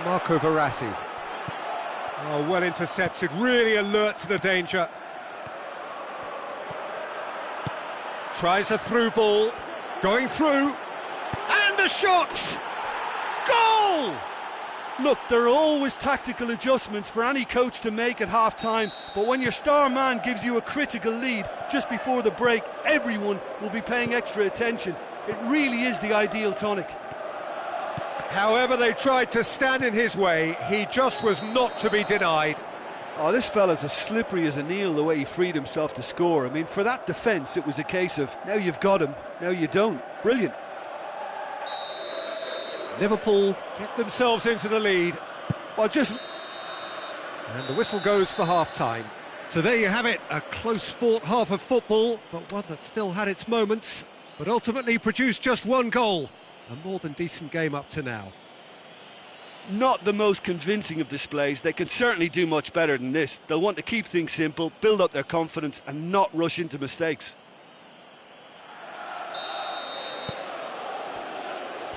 Marco Verratti. Oh, well intercepted, really alert to the danger. Tries a through ball, going through, and a shot! Goal! Look, there are always tactical adjustments for any coach to make at half-time, but when your star man gives you a critical lead just before the break, everyone will be paying extra attention. It really is the ideal tonic. However they tried to stand in his way, he just was not to be denied. Oh, this fella's as slippery as a Neil, the way he freed himself to score. I mean, for that defence, it was a case of, now you've got him, now you don't. Brilliant. Liverpool get themselves into the lead. Well, just... And the whistle goes for half-time. So there you have it, a close-fought half of football, but one that still had its moments, but ultimately produced just one goal. A more than decent game up to now. Not the most convincing of displays. They can certainly do much better than this. They'll want to keep things simple, build up their confidence and not rush into mistakes.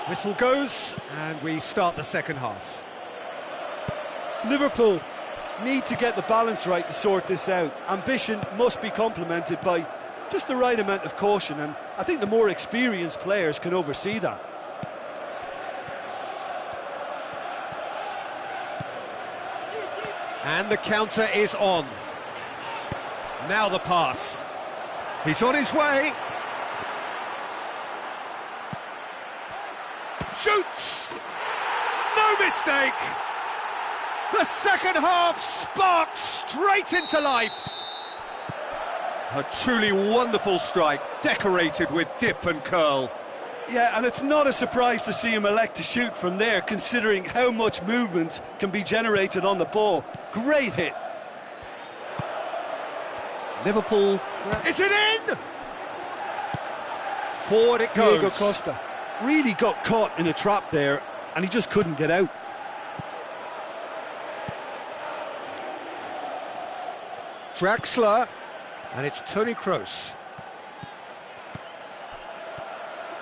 Whistle goes, and we start the second half. Liverpool need to get the balance right to sort this out. Ambition must be complemented by just the right amount of caution, and I think the more experienced players can oversee that. And the counter is on. Now the pass. He's on his way. Shoots! No mistake! The second half sparks straight into life. A truly wonderful strike, decorated with dip and curl. Yeah, and it's not a surprise to see him elect to shoot from there, considering how much movement can be generated on the ball. Great hit. Liverpool. Is it in? Forward it goes. Diego Costa really got caught in a trap there, and he just couldn't get out. Draxler, and it's Toni Kroos.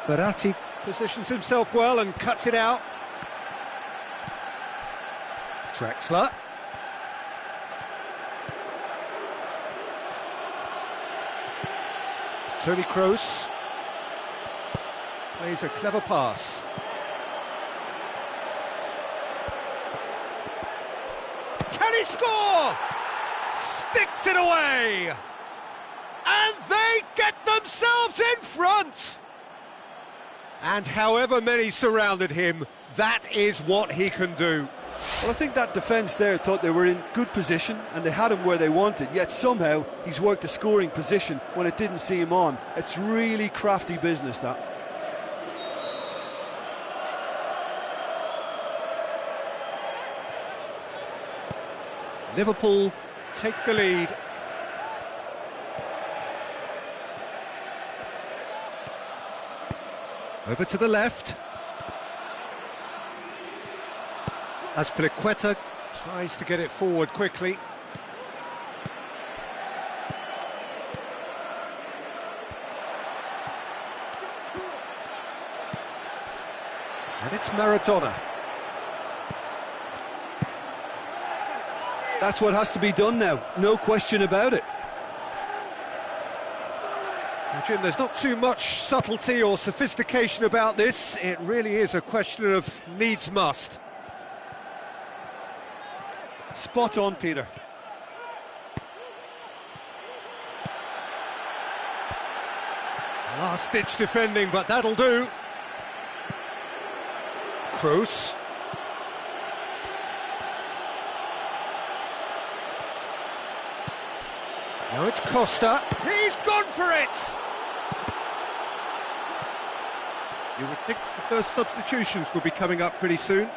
Verratti positions himself well and cuts it out. Draxler. Toni Kroos plays a clever pass. Can he score? Sticks it away! And they get themselves in front! And however many surrounded him, that is what he can do. Well, I think that defence there thought they were in good position and they had him where they wanted, yet somehow he's worked a scoring position when it didn't see him on. It's really crafty business, that. Liverpool take the lead. Over to the left. Azpilicueta tries to get it forward quickly. And it's Maradona. That's what has to be done now, no question about it. Well, Jim, there's not too much subtlety or sophistication about this. It really is a question of needs must. Spot on, Peter. Last-ditch defending, but that'll do. Kroos. Now it's Costa. He's gone for it! You would think the first substitutions will be coming up pretty soon.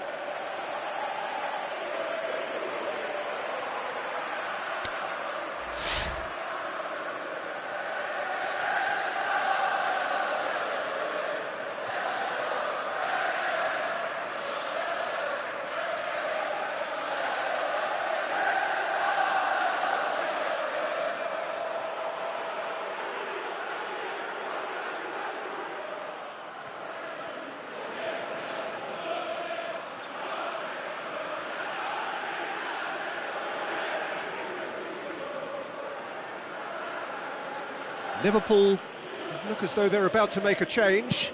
Liverpool look as though they're about to make a change.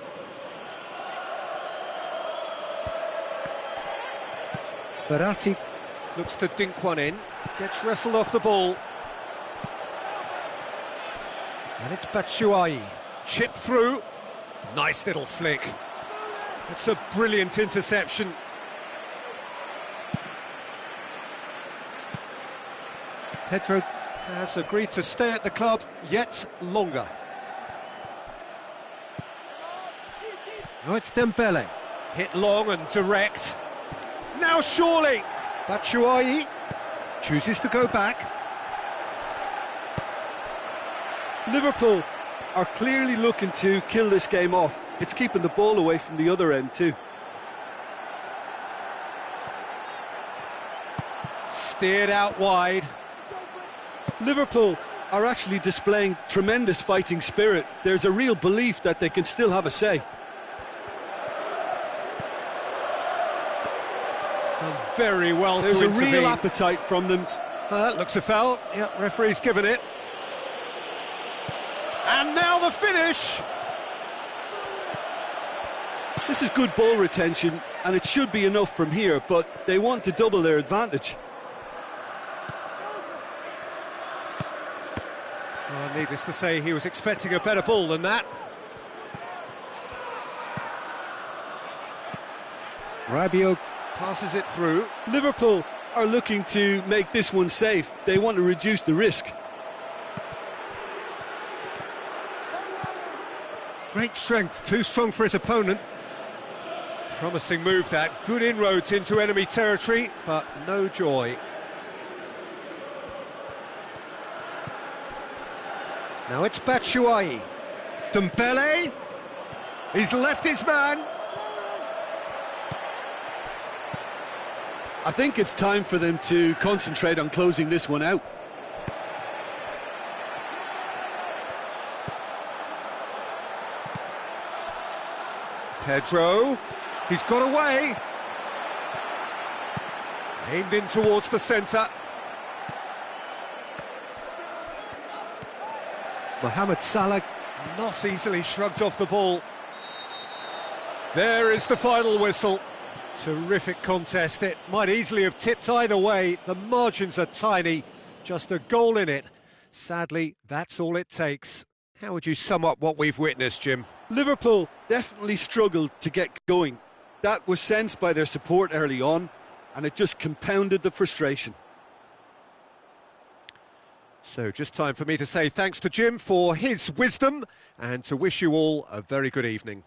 Barati looks to dink one in, gets wrestled off the ball. And it's Batshuayi, chipped through, nice little flick. That's a brilliant interception. Pedro has agreed to stay at the club yet longer. Now it's Dembele, hit long and direct. Now surely, Batshuayi chooses to go back. Liverpool are clearly looking to kill this game off. It's keeping the ball away from the other end too. Steered out wide. Liverpool are actually displaying tremendous fighting spirit. There's a real belief that they can still have a say. Done very well to intervene. There's a real appetite from them. Looks a foul. Yep, referee's given it. And now the finish. This is good ball retention, and it should be enough from here, but they want to double their advantage. Oh, needless to say, he was expecting a better ball than that. Rabiot passes it through. Liverpool are looking to make this one safe. They want to reduce the risk. Great strength, too strong for his opponent. Promising move that, good inroads into enemy territory, but no joy. Now it's Batshuayi. Dembele, he's left his man. I think it's time for them to concentrate on closing this one out. Pedro, he's got away. Aimed in towards the centre. Mohamed Salah not easily shrugged off the ball. There is the final whistle. Terrific contest. It might easily have tipped either way. The margins are tiny, just a goal in it. Sadly, that's all it takes. How would you sum up what we've witnessed, Jim? Liverpool definitely struggled to get going. That was sensed by their support early on, and it just compounded the frustration. So just time for me to say thanks to Jim for his wisdom and to wish you all a very good evening.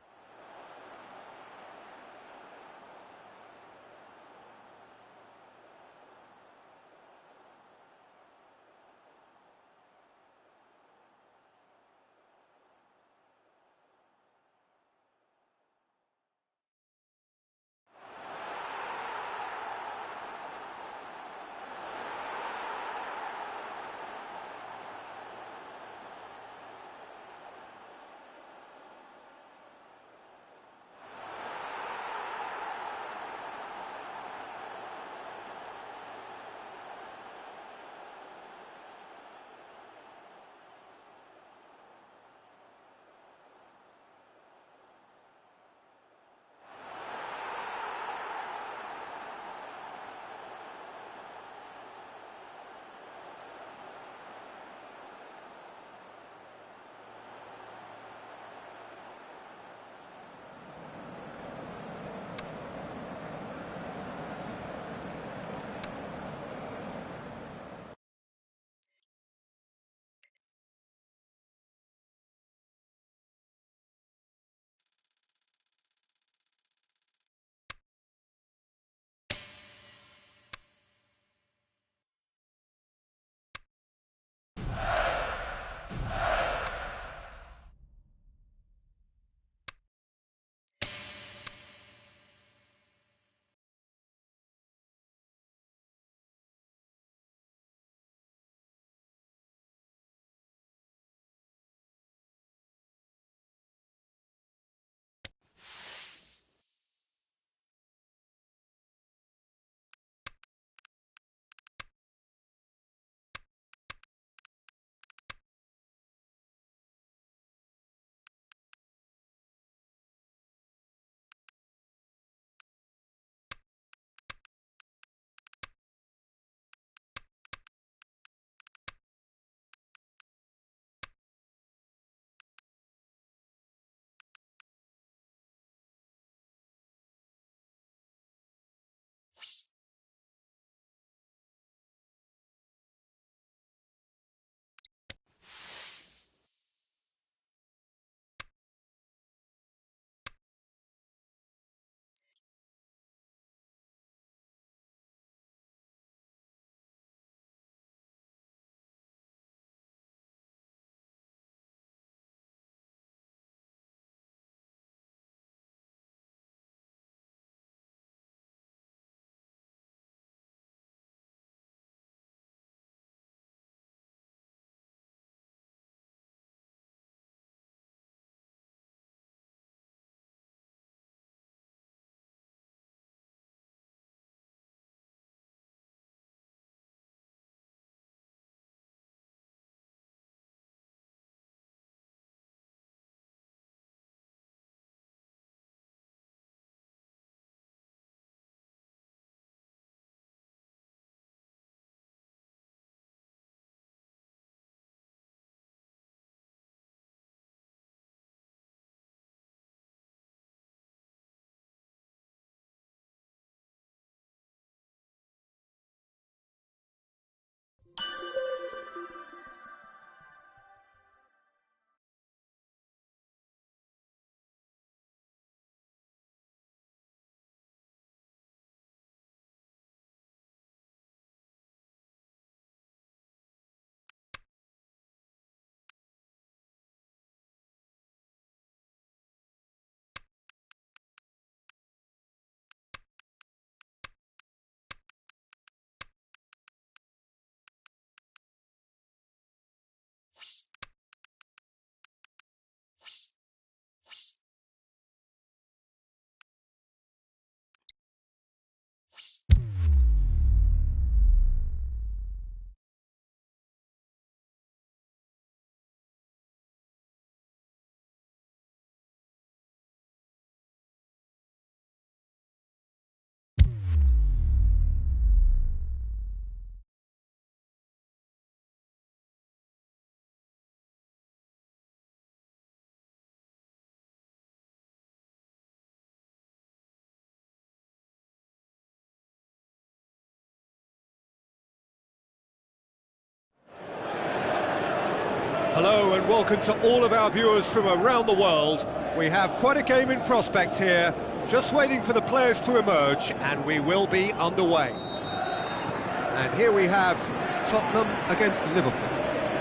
Hello and welcome to all of our viewers from around the world. We have quite a game in prospect here, just waiting for the players to emerge, and we will be underway. And here we have Tottenham against Liverpool.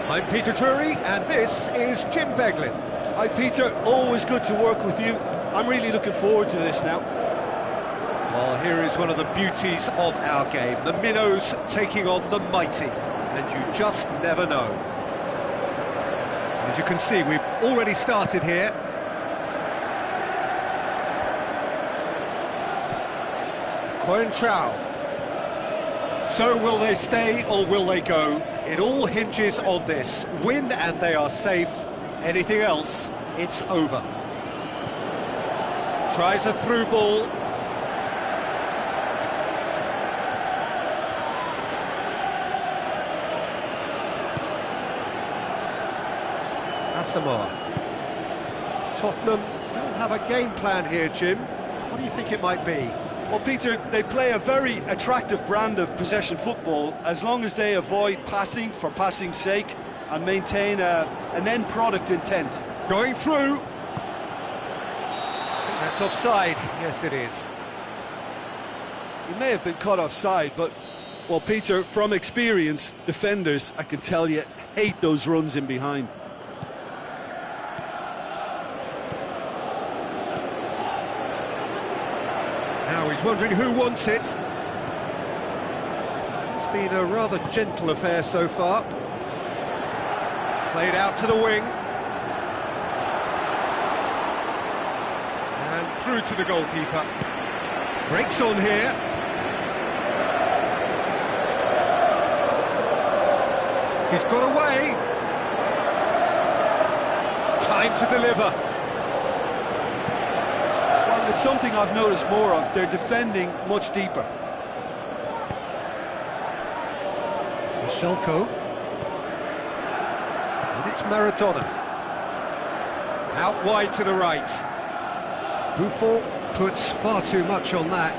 I'm Peter Drury, and this is Jim Beglin. Hi Peter, always good to work with you. I'm really looking forward to this now. Well, here is one of the beauties of our game, the minnows taking on the mighty, and you just never know. As you can see, we've already started here. Coentrao. So will they stay or will they go? It all hinges on this. Win and they are safe. Anything else, it's over. Tries a through ball. Asamoah. Tottenham will have a game plan here, Jim. What do you think it might be? Well, Peter, they play a very attractive brand of possession football as long as they avoid passing for passing's sake and maintain an end product intent. Going through. I think that's offside. Yes, it is. He may have been caught offside, but, well, Peter, from experience, defenders, I can tell you, hate those runs in behind. Now he's wondering who wants it. It's been a rather gentle affair so far. Played out to the wing. And through to the goalkeeper. Breaks on here. He's got away. Time to deliver. It's something I've noticed more of. They're defending much deeper. Michelko. And it's Maradona. Out wide to the right. Buffon puts far too much on that.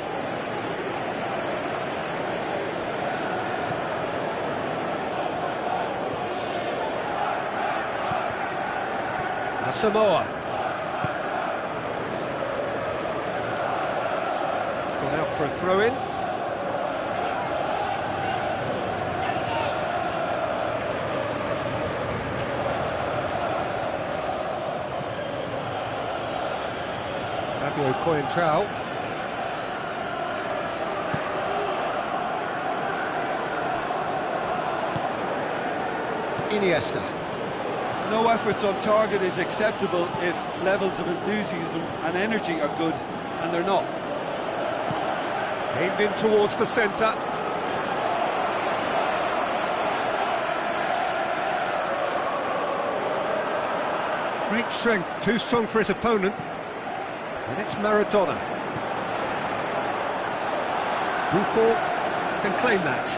Asamoah. Out for a throw-in. Fabio Coentrao. Iniesta. No efforts on target is acceptable if levels of enthusiasm and energy are good, and they're not. Aimed in towards the centre. Great strength, too strong for his opponent. And it's Maradona. Buffon can claim that.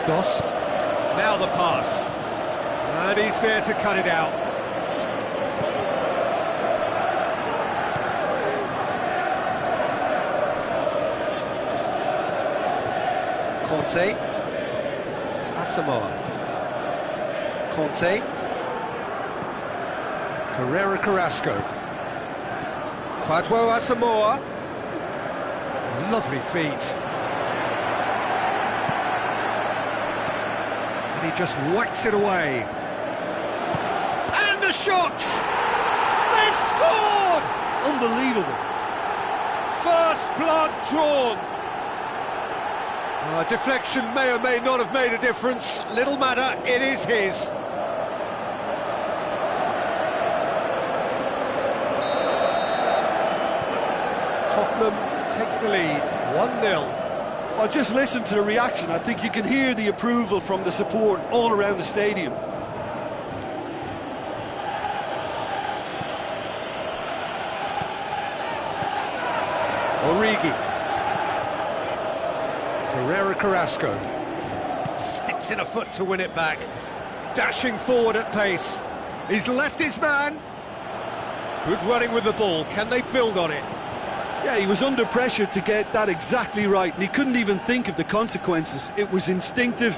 Dost. Now the pass. And he's there to cut it out. Conte. Asamoah. Conte. Pereira Carrasco. Quadwo Asamoah. Lovely feet. And he just whacks it away. And the shot! They've scored! Unbelievable. First blood drawn. Deflection may or may not have made a difference. Little matter, it is his. Tottenham take the lead, 1-0. Well, just listen to the reaction. I think you can hear the approval from the support all around the stadium. Origi. Pereira Carrasco. Sticks in a foot to win it back. Dashing forward at pace. He's left his man. Good running with the ball. Can they build on it? Yeah, he was under pressure to get that exactly right, and he couldn't even think of the consequences. It was instinctive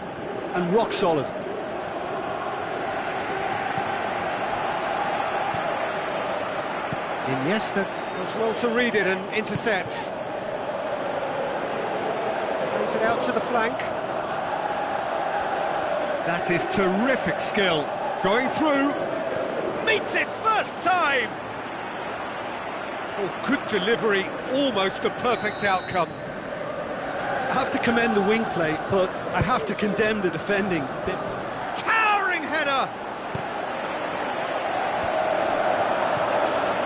and rock solid. Iniesta does well to read it and intercepts. Plays it out to the flank. That is terrific skill. Going through. Meets it first time! Oh, good delivery, almost the perfect outcome. I have to commend the wing play, but I have to condemn the defending. Towering header!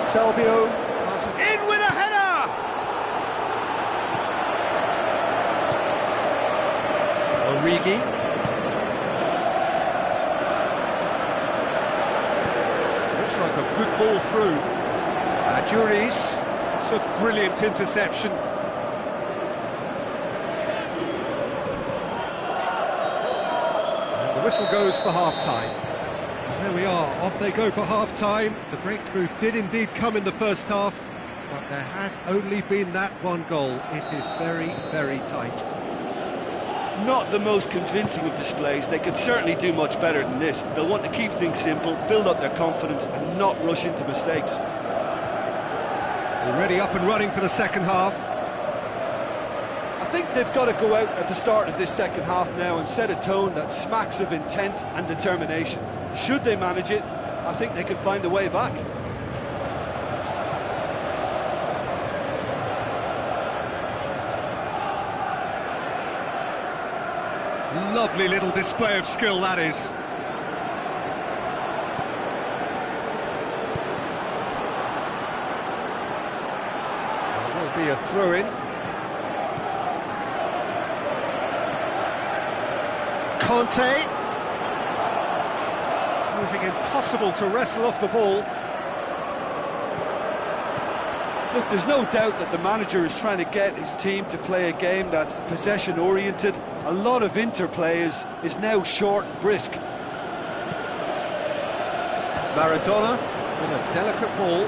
Salvio passes in with a header! Origi. Looks like a good ball through. Juris, it's a brilliant interception. And the whistle goes for half-time. There we are, off they go for half-time. The breakthrough did indeed come in the first half, but there has only been that one goal. It is very, very tight. Not the most convincing of displays. They could certainly do much better than this. They'll want to keep things simple, build up their confidence and not rush into mistakes. Already up and running for the second half. I think they've got to go out at the start of this second half now and set a tone that smacks of intent and determination. Should they manage it, I think they can find a way back. Lovely little display of skill, that is. Be a throw-in. Conte. Proving impossible to wrestle off the ball. Look, there's no doubt that the manager is trying to get his team to play a game that's possession-oriented. A lot of interplay is now short and brisk. Maradona with a delicate ball.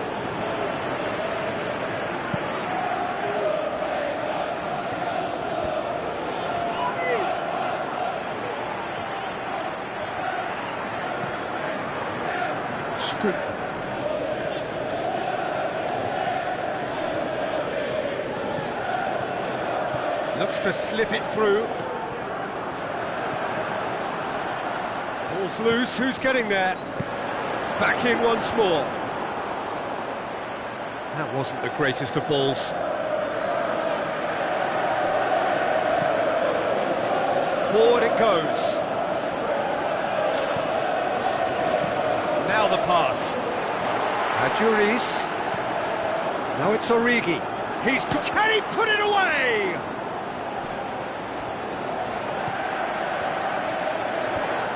Looks to slip it through. Ball's loose, who's getting there? Back in once more. That wasn't the greatest of balls. Forward it goes. Now the pass. Juris. Now it's Origi. Can he put it away?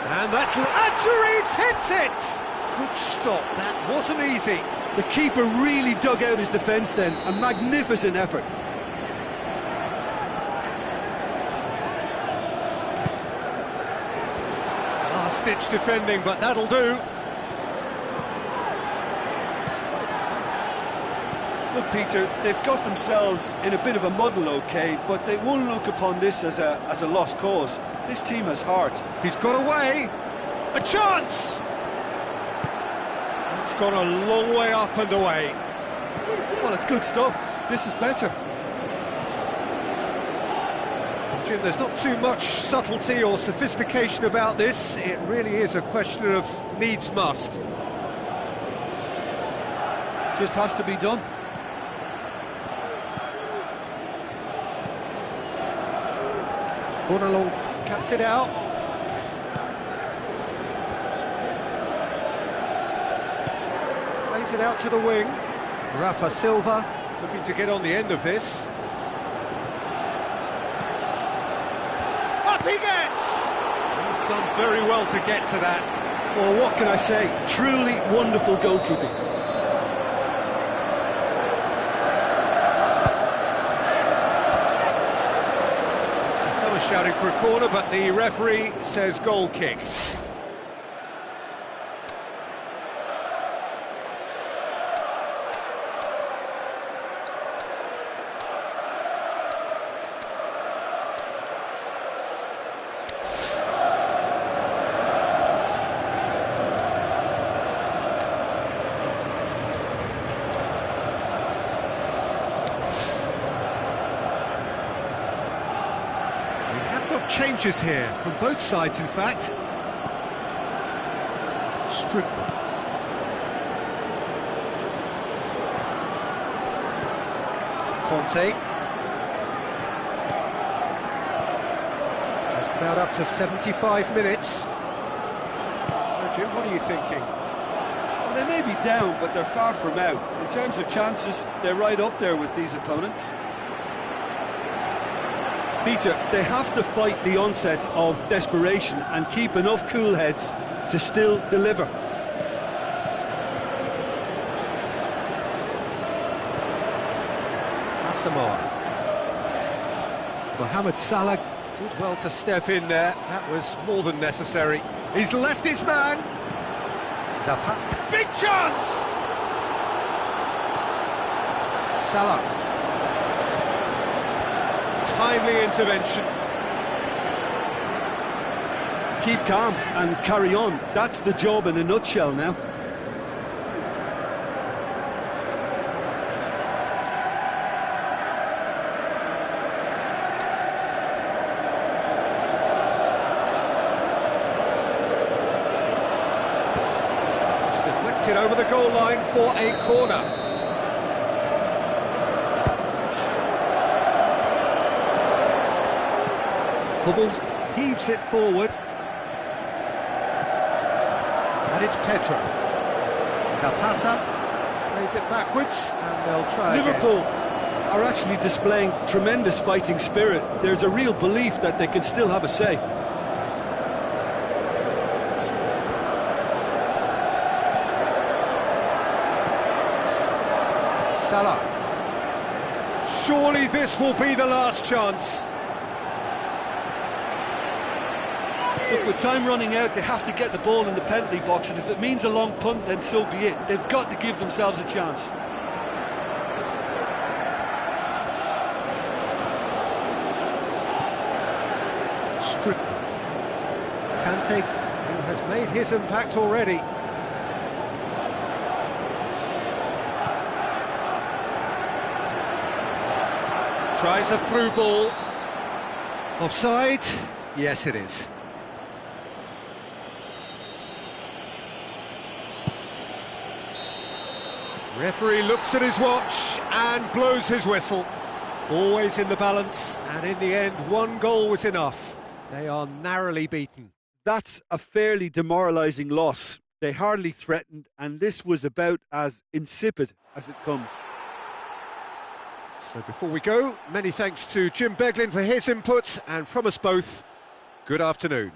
And that's... Juris hits it! Good stop, that wasn't easy. The keeper really dug out his defence then, a magnificent effort. Last-ditch defending, but that'll do. Look, Peter, they've got themselves in a bit of a muddle, OK, but they won't look upon this as a lost cause. This team has heart. He's got away. A chance! It's gone a long way up and away. Well, it's good stuff. This is better. Jim, there's not too much subtlety or sophistication about this. It really is a question of needs must. Just has to be done. Gonalon cuts it out. Plays it out to the wing. Rafa Silva looking to get on the end of this. Up he gets! He's done very well to get to that. Well, what can I say? Truly wonderful goalkeeping. Some are shouting for a corner, but the referee says goal kick. changes here, from both sides in fact. Strickland. Conte. Just about up to 75 minutes. So Jim, what are you thinking? Well, they may be down, but they're far from out. In terms of chances, they're right up there with these opponents. Peter, they have to fight the onset of desperation and keep enough cool heads to still deliver. Asamoah. Mohamed Salah did well to step in there. That was more than necessary. He's left his man. Zapata. Big chance! Salah. Timely intervention. Keep calm and carry on. That's the job in a nutshell now. It's deflected over the goal line for a corner. Hubbles heaves it forward. And it's Pedro. Zapata plays it backwards, and they'll try Liverpool again. are actually displaying tremendous fighting spirit. There's a real belief that they can still have a say. Salah. Surely this will be the last chance. Look, with time running out, they have to get the ball in the penalty box, and if it means a long punt, then so be it. They've got to give themselves a chance. Strickland. Kante, who has made his impact already. Tries a through ball. Offside? Yes, it is. Referee looks at his watch and blows his whistle. Always in the balance, and in the end, one goal was enough. They are narrowly beaten. That's a fairly demoralising loss. They hardly threatened, and this was about as insipid as it comes. So before we go, many thanks to Jim Beglin for his input, and from us both, good afternoon.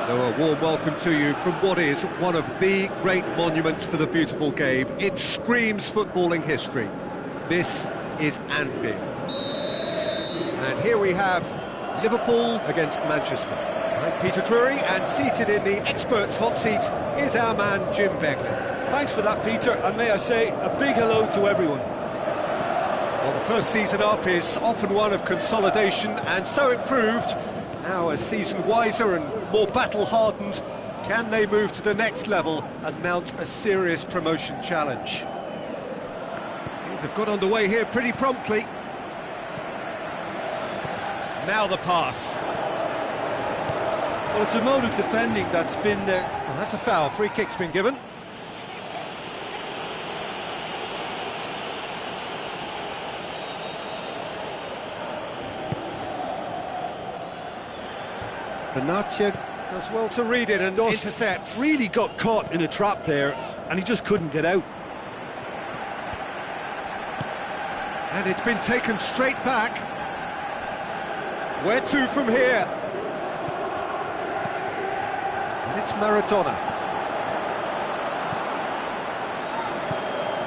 So a warm welcome to you from what is one of the great monuments to the beautiful game. It screams footballing history. This is Anfield. And here we have Liverpool against Manchester. I'm Peter Drury, and seated in the experts' hot seat is our man Jim Beglin. Thanks for that, Peter, and may I say a big hello to everyone. Well, the first season up is often one of consolidation, and so it proved. Now a season wiser and more battle-hardened, can they move to the next level and mount a serious promotion challenge? Things have got underway here pretty promptly. Now the pass. Well, it's a mode of defending that's been there. Well, that's a foul. Free kick's been given. Benatia does well to read it and intercepts. Really got caught in a trap there, and he just couldn't get out. And it's been taken straight back. Where to from here? And it's Maradona.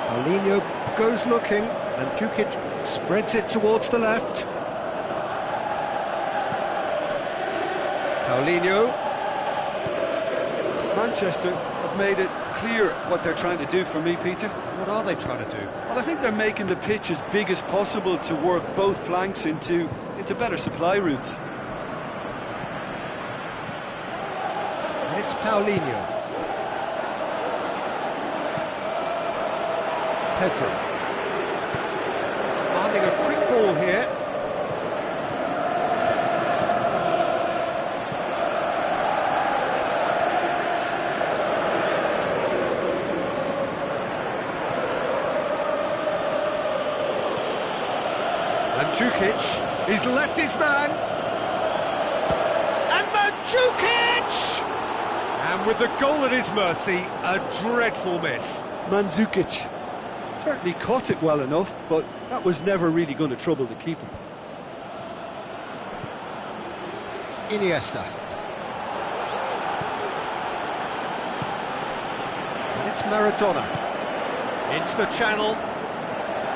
Paulinho goes looking, and Djukic spreads it towards the left. Paulinho. Manchester have made it clear what they're trying to do for me, Peter. What are they trying to do? Well, I think they're making the pitch as big as possible to work both flanks into better supply routes. And it's Paulinho. Pedro. Demanding a quick ball here. And Djukic. He's left his man. And Mandzukic! And with the goal at his mercy, a dreadful miss. Mandzukic certainly caught it well enough, but that was never really going to trouble the keeper. Iniesta. And it's Maradona. Into the channel.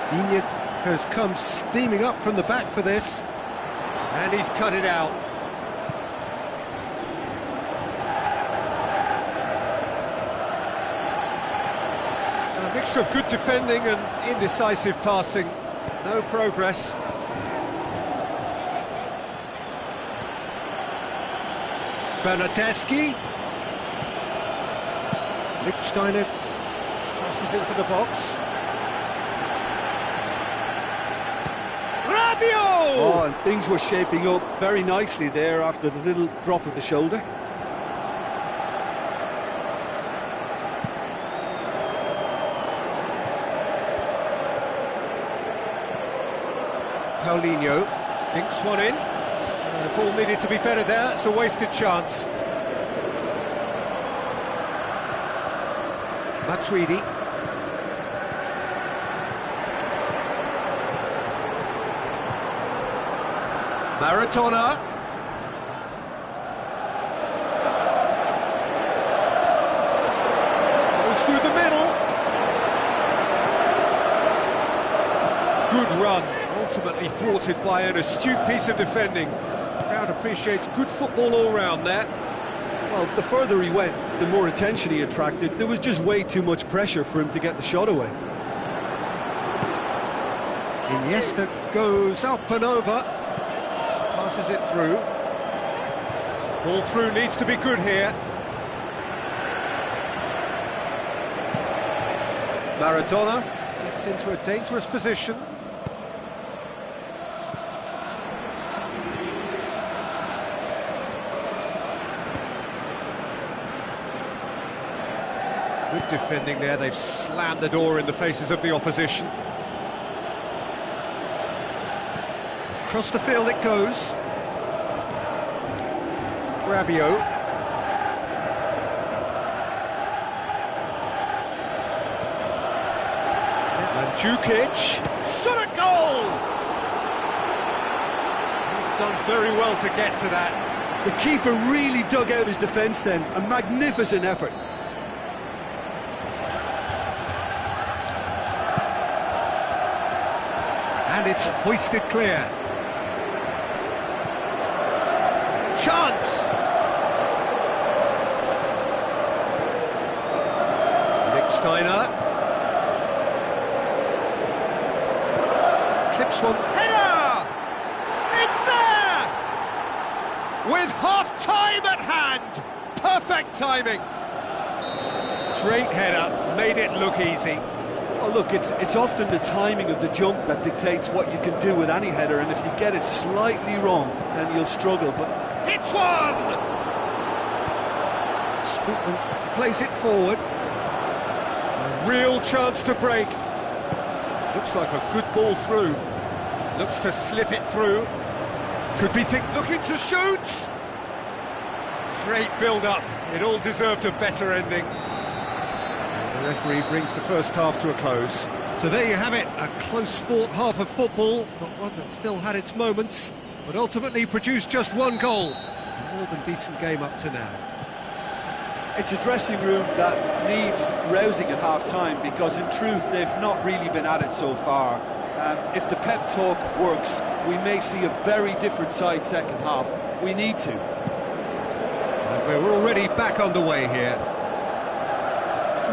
Iniesta has come steaming up from the back for this. And he's cut it out. A mixture of good defending and indecisive passing. No progress. Bernardeschi. Lichtsteiner crosses into the box. Rabiot! Oh, and things were shaping up very nicely there after the little drop of the shoulder. Paulinho dinks one in. The ball needed to be better there, it's a wasted chance. Matuidi. Maradona. Goes through the middle. Good run, ultimately thwarted by an astute piece of defending. Crowd appreciates good football all round there. Well, the further he went, the more attention he attracted. There was just way too much pressure for him to get the shot away. Iniesta goes up and over. Passes it through. Ball through needs to be good here. Maradona gets into a dangerous position. Good defending there, they've slammed the door in the faces of the opposition. Across the field it goes. Rabiot. Mandzukic. Shot at goal! He's done very well to get to that. The keeper really dug out his defence then. A magnificent effort. And it's hoisted clear. Chance! Lichtsteiner. Clips one. Header! It's there! With half-time at hand. Perfect timing. Great header, made it look easy. Oh, look, it's often the timing of the jump that dictates what you can do with any header, and if you get it slightly wrong, then you'll struggle, but... Hits one! Strootman plays it forward. A real chance to break. Looks like a good ball through. Looks to slip it through. Could be looking to shoot! Great build-up. It all deserved a better ending. The referee brings the first half to a close. So there you have it, a close-fought half of football, but one that still had its moments, but ultimately produced just one goal. A more than decent game up to now. It's a dressing room that needs rousing at half-time, because in truth they've not really been at it so far. If the pep talk works, we may see a very different side second half. We need to. And we're already back underway here.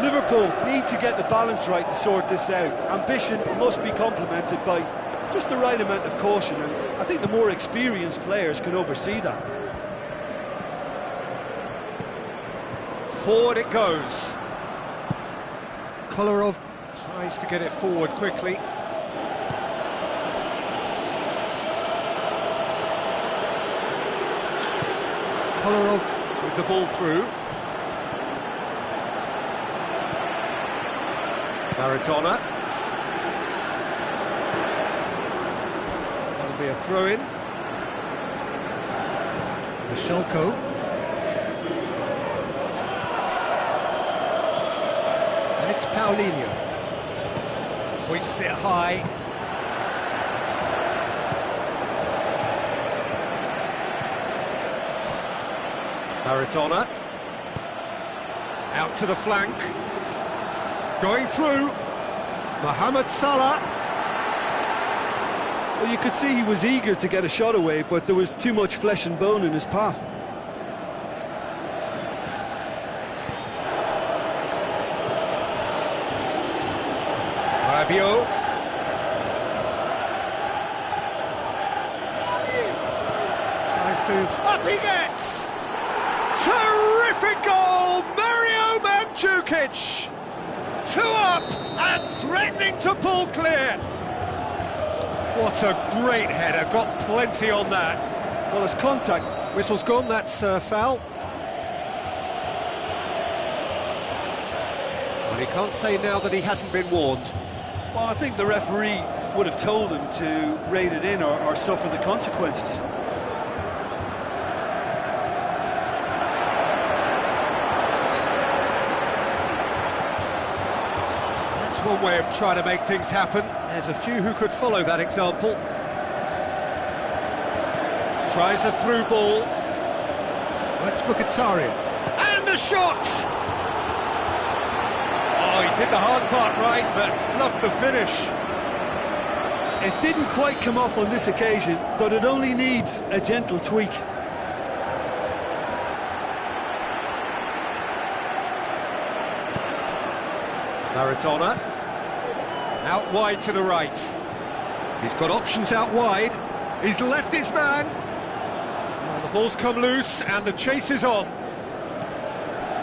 Liverpool need to get the balance right to sort this out. Ambition must be complemented by just the right amount of caution, and I think the more experienced players can oversee that. Forward it goes. Kolarov tries to get it forward quickly. Kolarov with the ball through. Maradona. That'll be a throw-in. Michelko. And it's Paulinho. Hoists it high. Maradona. Out to the flank. Going through. Mohamed Salah. Well, you could see he was eager to get a shot away, but there was too much flesh and bone in his path. Rabiot. Tries to... Up he gets! Terrific goal! Mario Mandzukic! 2 up and threatening to pull clear. What a great header, got plenty on that. Well, it's contact. Whistle's gone, that's foul. Well, he can't say now that he hasn't been warned. Well, I think the referee would have told him to rein it in or suffer the consequences. That's one way of trying to make things happen. There's a few who could follow that example. Tries a through ball. That's Mkhitaryan. And a shot! Oh, he did the hard part right, but fluffed the finish. It didn't quite come off on this occasion, but it only needs a gentle tweak. Maradona. Out wide to the right. He's got options out wide. He's left his man. Well, the ball's come loose and the chase is on.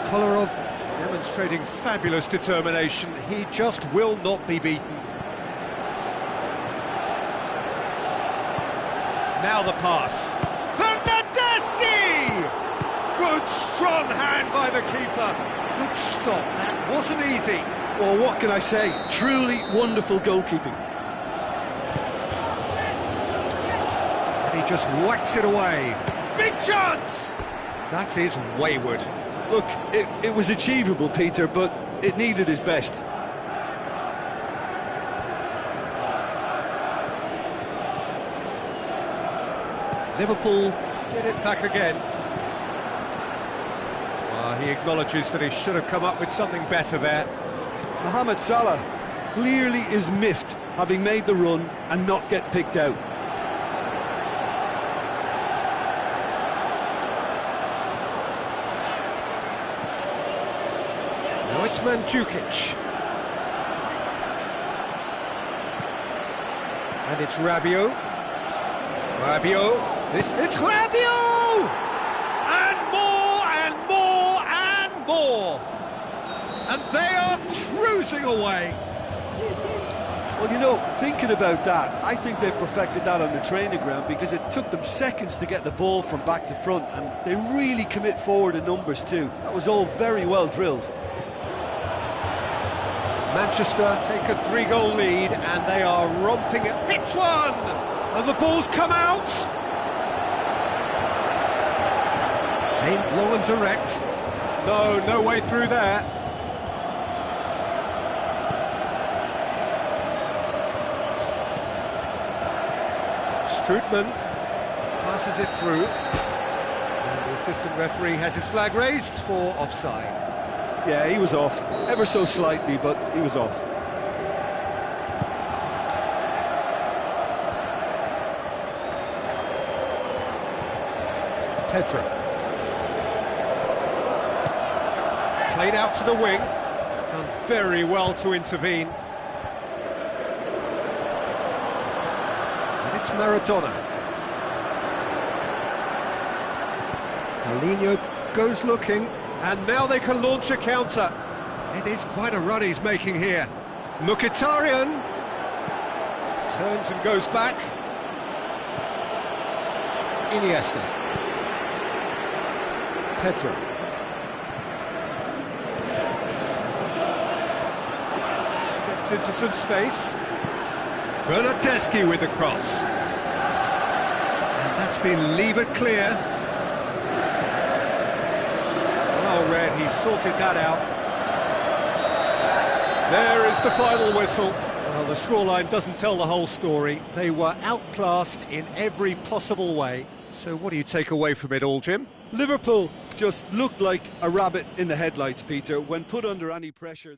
Kolarov demonstrating fabulous determination. He just will not be beaten. Now the pass. Bernardeschi! Good strong hand by the keeper. Good stop. That wasn't easy. Well, what can I say? Truly wonderful goalkeeping. And he just whacks it away. Big chance! That is wayward. Look, it was achievable, Peter, but it needed his best. Liverpool get it back again. He acknowledges that he should have come up with something better there. Mohamed Salah clearly is miffed, having made the run and not get picked out. Now it's Mandzukic. And it's Rabiot. Rabiot. It's Rabiot! And more and more and more. And they are cruising away. Well, you know, thinking about that, I think they've perfected that on the training ground because it took them seconds to get the ball from back to front, and they really commit forward in numbers too. That was all very well drilled. Manchester take a 3-goal lead and they are romping it. Hits one! And the ball's come out! Aimed long and direct. No way through there. Strootman passes it through. And the assistant referee has his flag raised for offside. Yeah, he was off. Ever so slightly, but he was off. Pedro. Played out to the wing. Done very well to intervene. And it's Maradona. Paulinho goes looking, and now they can launch a counter. It is quite a run he's making here. Mkhitaryan turns and goes back. Iniesta. Pedro. Gets into some space. Bernardeschi with the cross. It's been levered clear. Well read, he sorted that out. There is the final whistle. Well, the scoreline doesn't tell the whole story. They were outclassed in every possible way. So what do you take away from it all, Jim? Liverpool just looked like a rabbit in the headlights, Peter. When put under any pressure,